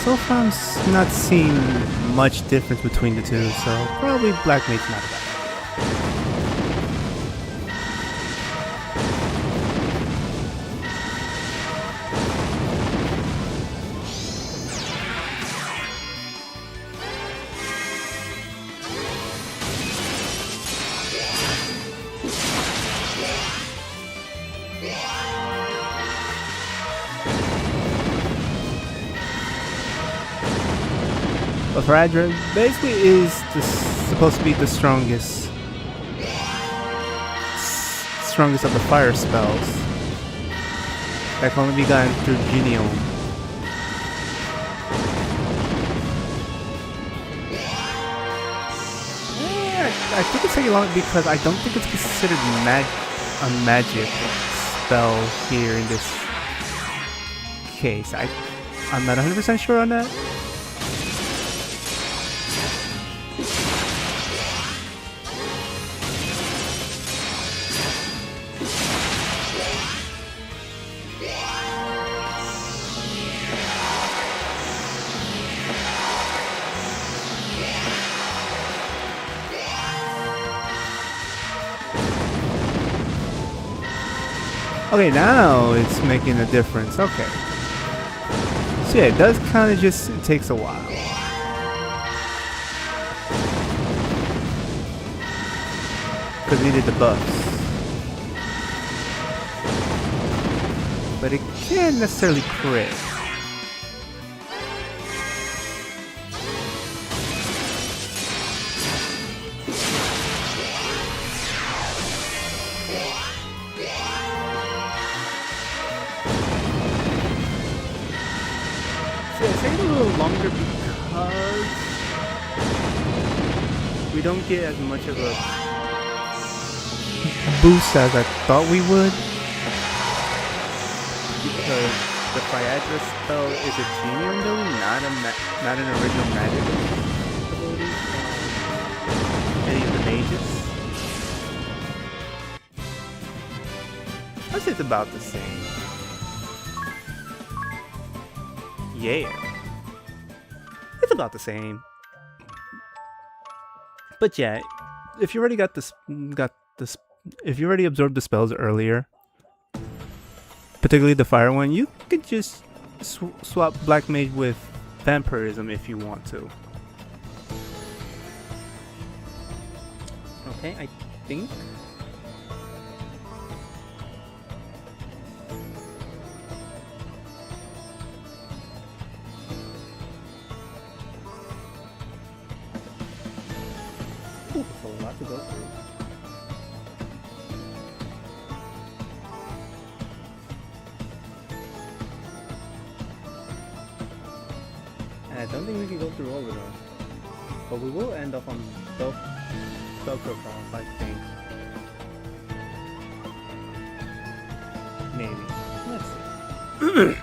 So far I'm not seeing much difference between the two, so probably Black Mage's not bad. But Hydra basically is supposed to be the strongest of the fire spells that can only be gotten through Genome. I think it's taking long because I don't think it's considered a magic spell here in this case. I'm not 100% sure on that. Okay, now it's making a difference. Okay. So yeah, it does kind of just, it takes a while. Because we needed the buffs. But it can't necessarily crit. It's taking a little longer because we don't get as much of a boost as I thought we would. Because the Viagra spell is a genius ability, not an original magic ability from any of the mages. I'd say it's about the same. Yeah, it's about the same. But yeah, if you already if you already absorbed the spells earlier, particularly the fire one, you could just swap Black Mage with Vampirism if you want to. Okay, I think. Ooh, that's a lot to go through. And I don't think we can go through all of them. But we will end up on both profiles, I think. Maybe. Let's see.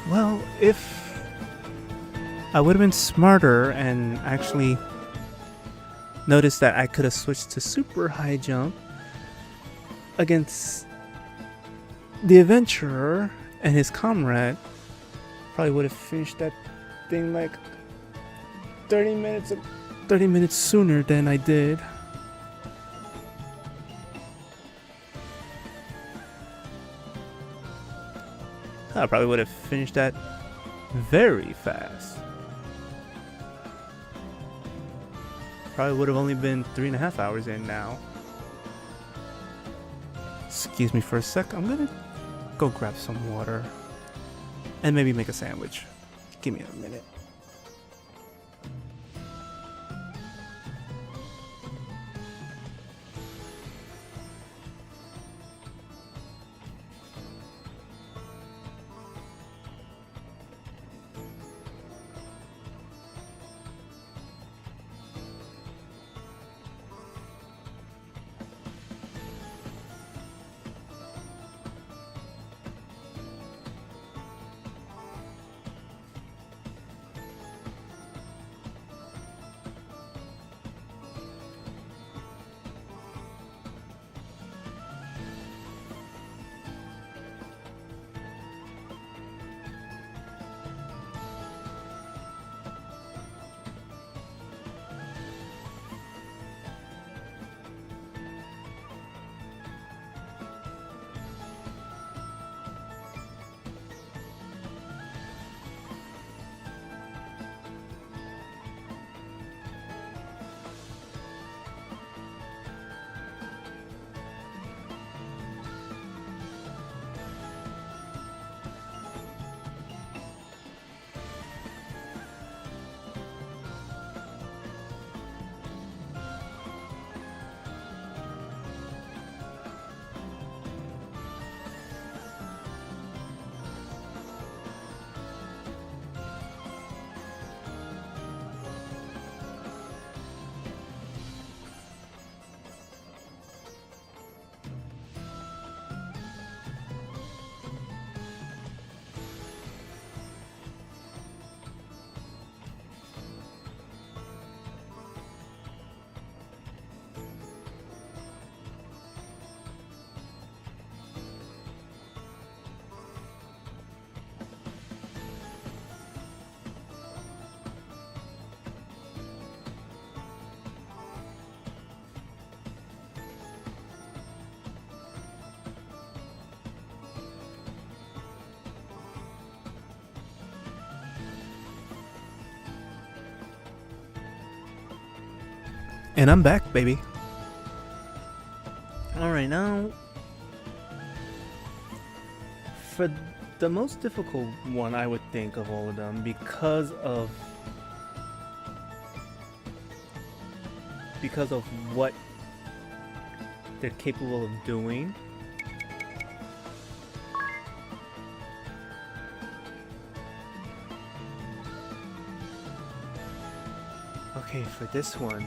Well, if I would have been smarter and actually noticed that I could have switched to super high jump against the adventurer and his comrade, probably would have finished that thing like 30 minutes sooner than I did. I probably would have finished that very fast. Probably would have only been 3.5 hours in now. Excuse me for a sec. I'm gonna go grab some water and maybe make a sandwich. Give me a minute. And I'm back, baby. Alright, now for the most difficult one, I would think, of all of them, because of what they're capable of doing. Okay, for this one,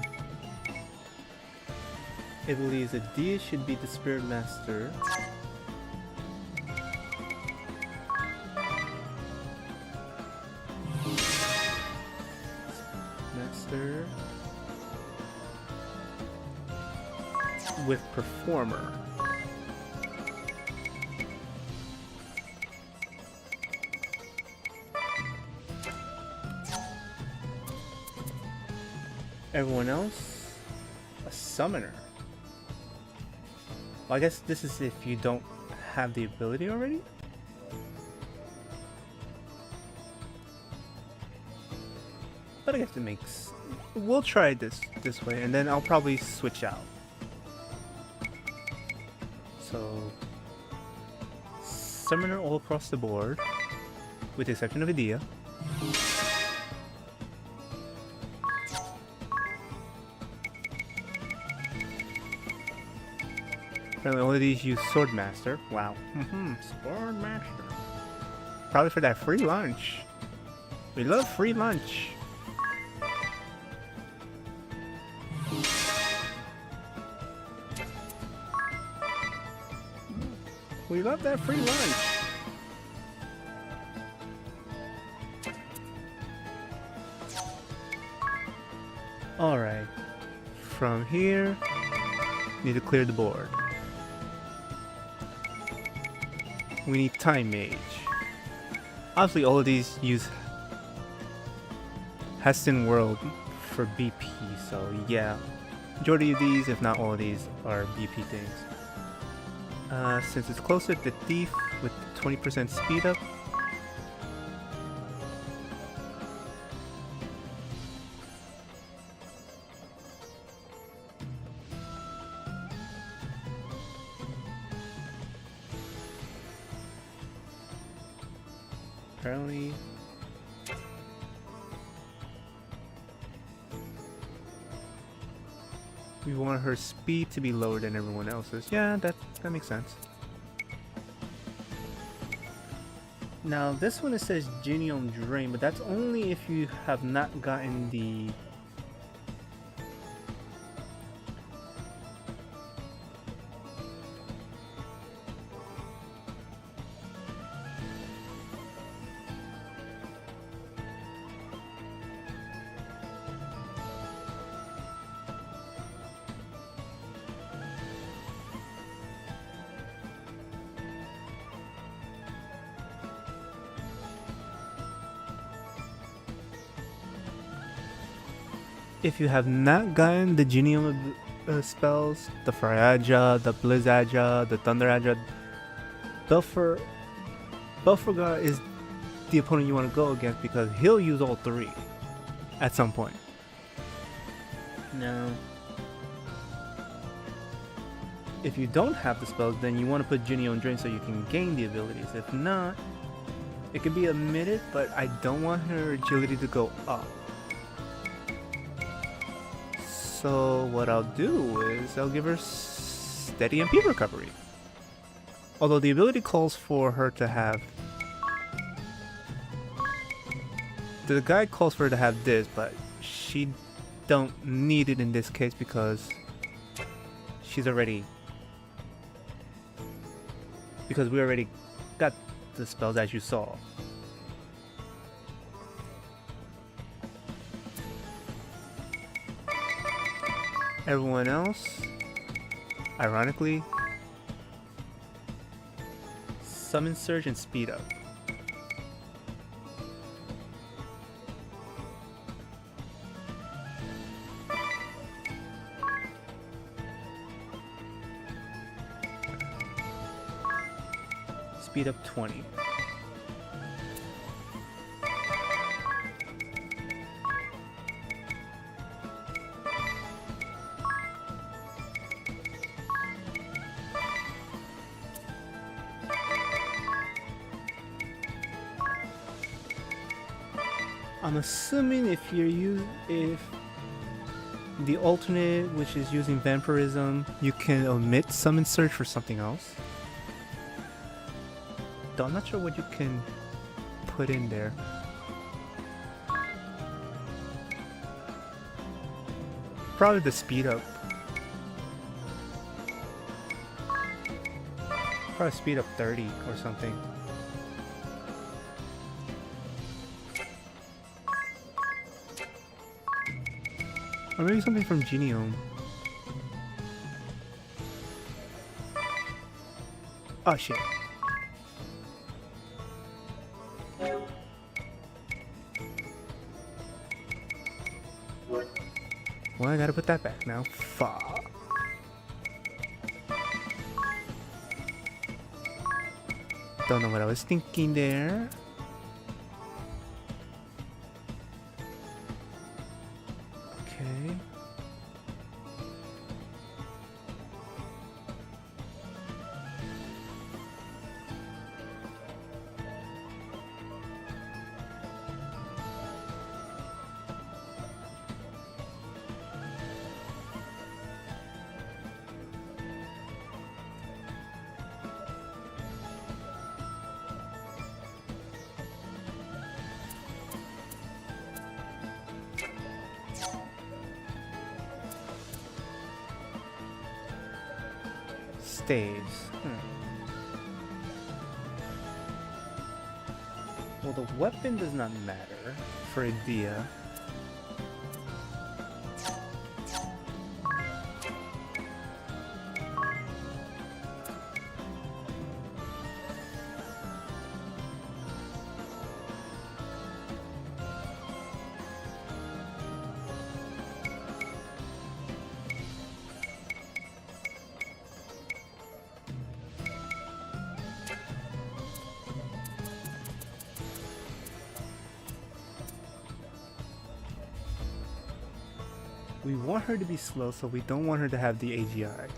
I believe the D should be the Spirit Master. Master with Performer. Everyone else, a Summoner. Well, I guess this is if you don't have the ability already? But I guess it makes... We'll try this way, and then I'll probably switch out. So... Summoner all across the board, with the exception of Idea. Apparently all of these use Swordmaster. Wow. Swordmaster. Probably for that free lunch. We love free lunch. We love that free lunch. Alright. From here, need to clear the board. We need Time Mage. Obviously all of these use Heston World for BP, so yeah. Majority of these, if not all of these, are BP things. Since it's closer to Thief with 20% speed up. apparently. We want her speed to be lower than everyone else's. Yeah, that makes sense. Now this one, it says Genome Drain, but that's only if you have not gotten the if you have not gotten the Genome spells, the Firaja, the Blizzaja, the Thunderaja, Belphegor is the opponent you want to go against because he'll use all three at some point. Now, if you don't have the spells, then you want to put Genome Drain so you can gain the abilities. If not, it can be omitted, but I don't want her agility to go up. So what I'll do is I'll give her steady MP recovery. Although the ability calls for her to have... The guide calls for her to have this, but she don't need it in this case because she's already... Because we already got the spells as you saw. Everyone else, ironically, Summon Surge and Speed Up. Speed up 20. I'm assuming if the alternate, which is using vampirism, you can omit Summon Surge for something else. Though I'm not sure what you can put in there. Probably the speed up. Probably speed up 30 or something. Or maybe something from Genome. Oh shit. Well, I gotta put that back now. Fuck. Don't know what I was thinking there. Okay. Staves. Well, the weapon does not matter for Idea. We want her to be slow, so we don't want her to have the AGI.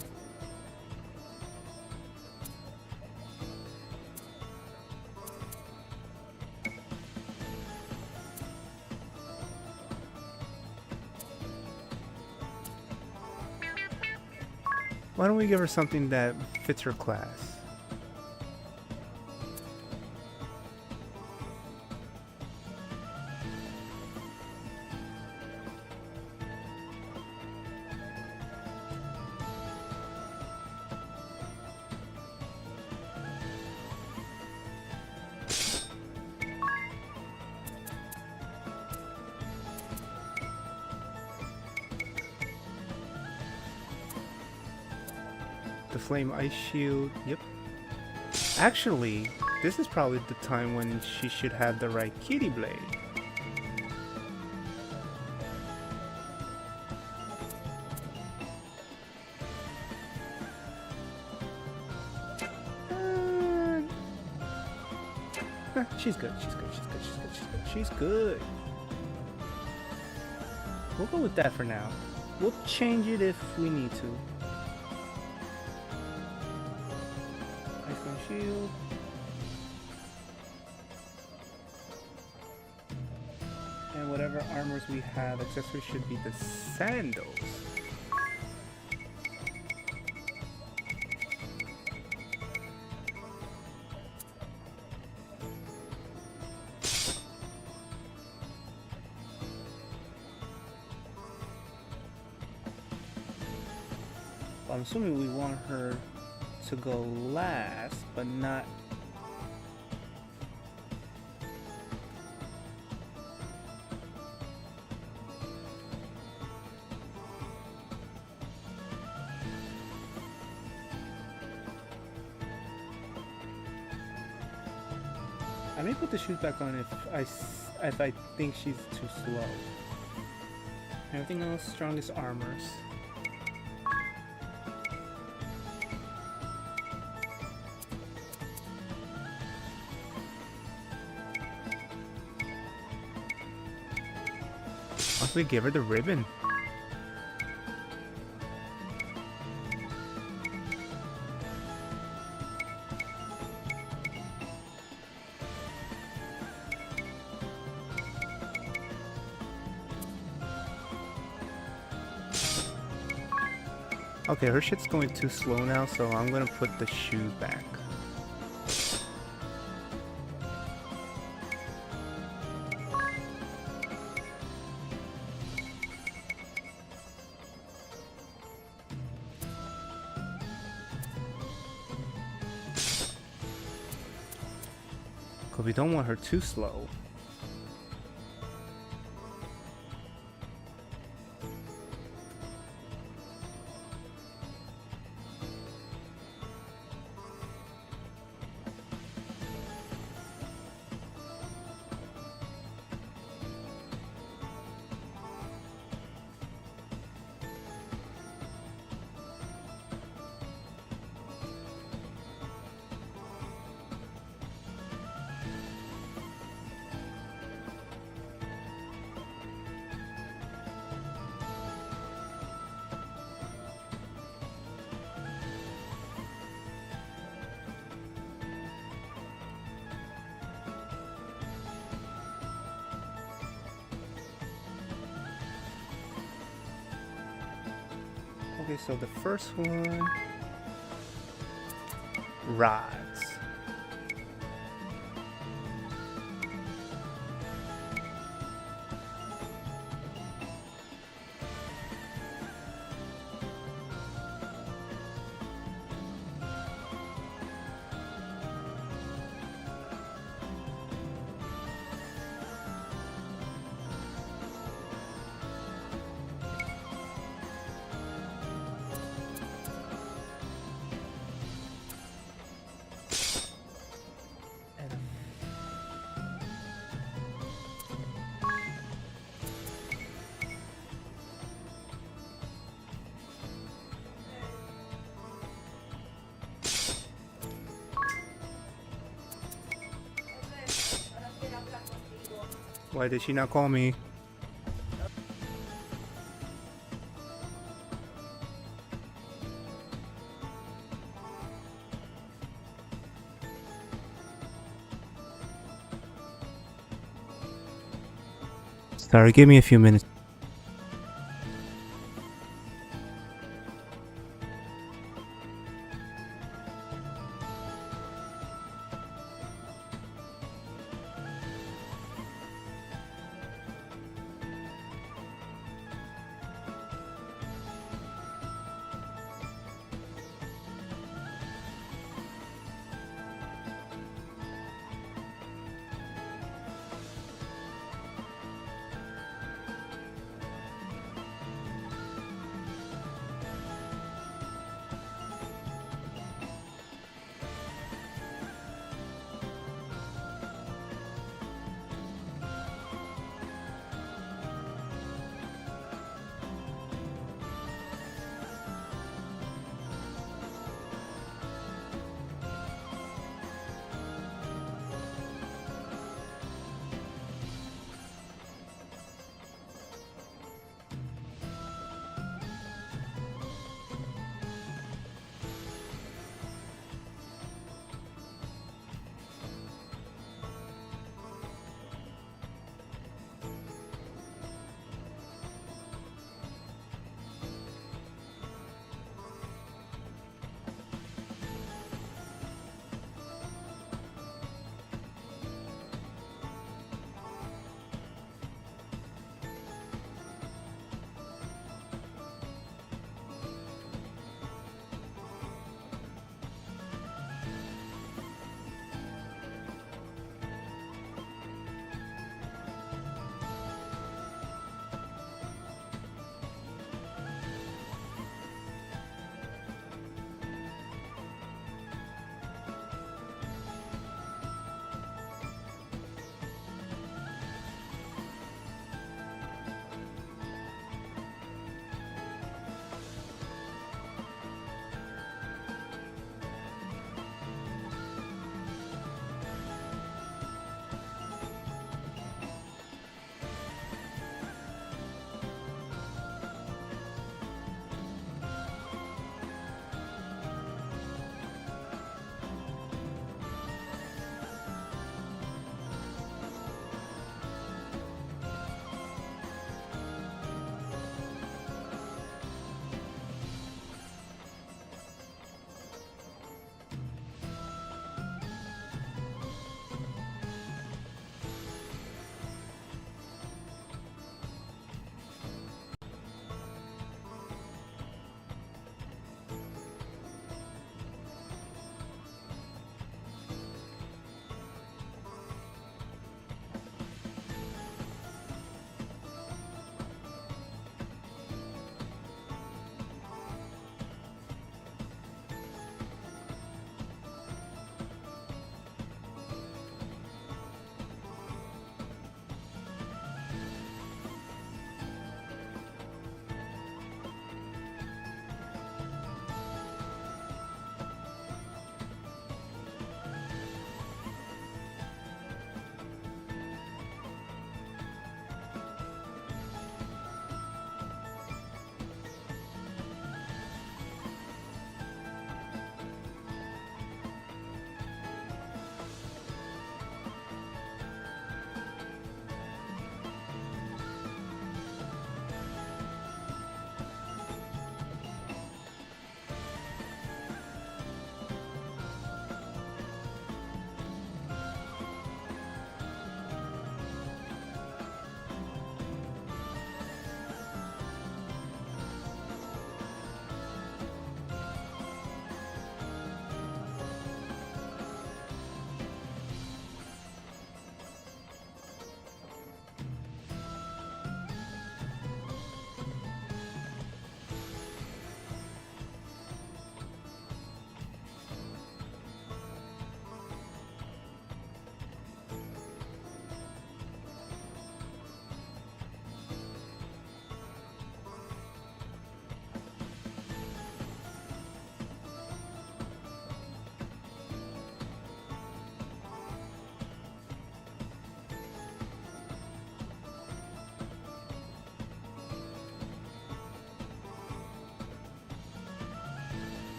Why don't we give her something that fits her class? The flame ice shield, yep. Actually, this is probably the time when she should have the right kitty blade. She's good, she's good, she's good, she's good, she's good, she's good. We'll go with that for now. We'll change it if we need to. Shield. And whatever armors we have, accessories should be the sandals. Well, I'm assuming we want her to go last, but not. I may put the shoes back on if I think she's too slow. Everything else, strongest armors. We give her the ribbon. Okay, her shit's going too slow now, so I'm gonna put the shoe back. We don't want her too slow. Okay, so the first one, rods. Why did she not call me? Sorry, give me a few minutes.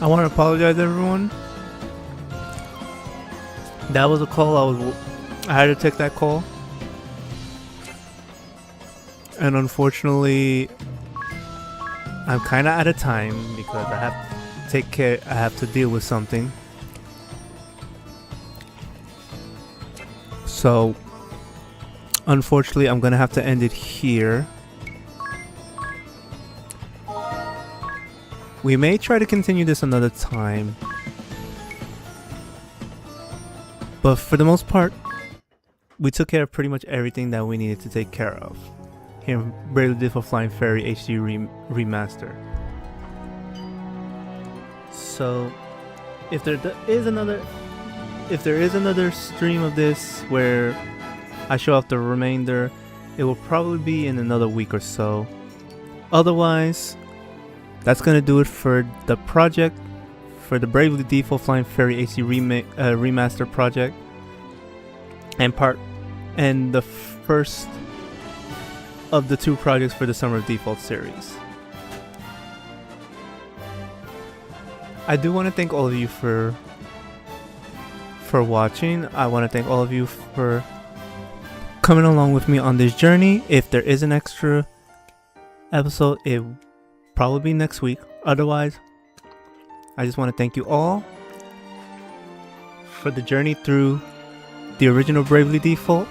I want to apologize, everyone. That was a call. I had to take that call, and unfortunately, I'm kind of out of time because I have to take care. I have to deal with something. So, unfortunately, I'm gonna have to end it here. We may try to continue this another time, but for the most part, we took care of pretty much everything that we needed to take care of here in Bravely Default Flying Fairy HD Remaster. So, if there is another stream of this where I show off the remainder, it will probably be in another week or so. Otherwise, that's gonna do it for the project, for the Bravely Default Flying Fairy HD Remaster project, and the first of the 2 projects for the Summer of Default series. I do want to thank all of you for watching. I want to thank all of you for coming along with me on this journey. If there is an extra episode, it will probably be next week. Otherwise, I just want to thank you all for the journey through the original Bravely Default.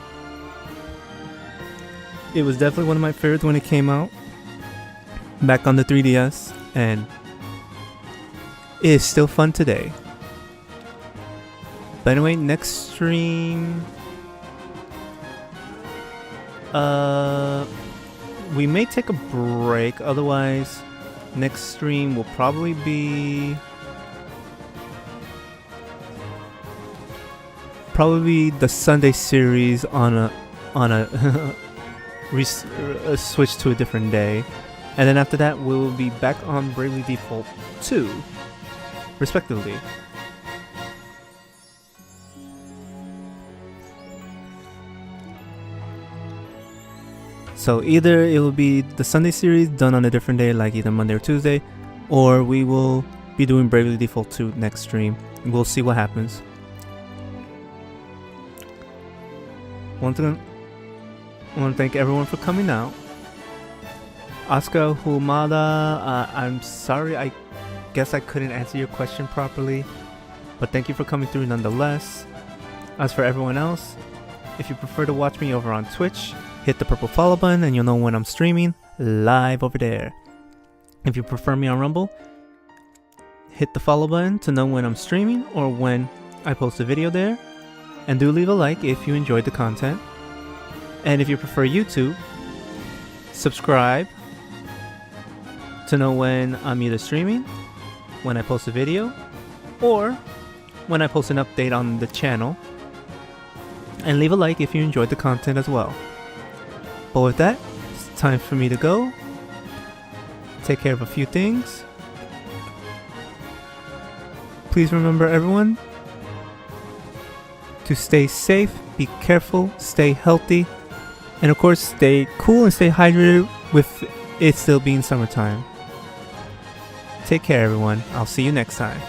It was definitely one of my favorites when it came out back on the 3DS, and it is still fun today. But anyway, next stream, we may take a break. Otherwise, next stream will probably be the Sunday series on a switch to a different day, and then after that we will be back on Bravely Default 2, respectively. So either it will be the Sunday series done on a different day, like either Monday or Tuesday, or we will be doing Bravely Default 2 next stream. We'll see what happens. Once again, I want to thank everyone for coming out. Oscar Humada, I'm sorry, I guess I couldn't answer your question properly, but thank you for coming through nonetheless. As for everyone else, if you prefer to watch me over on Twitch, hit the purple follow button and you'll know when I'm streaming live over there. If you prefer me on Rumble, hit the follow button to know when I'm streaming or when I post a video there. And do leave a like if you enjoyed the content. And if you prefer YouTube, subscribe to know when I'm either streaming, when I post a video, or when I post an update on the channel. And leave a like if you enjoyed the content as well. But with that, it's time for me to go. Take care of a few things. Please remember, everyone, to stay safe, be careful, stay healthy, and of course stay cool and stay hydrated with it still being summertime. Take care, everyone. I'll see you next time.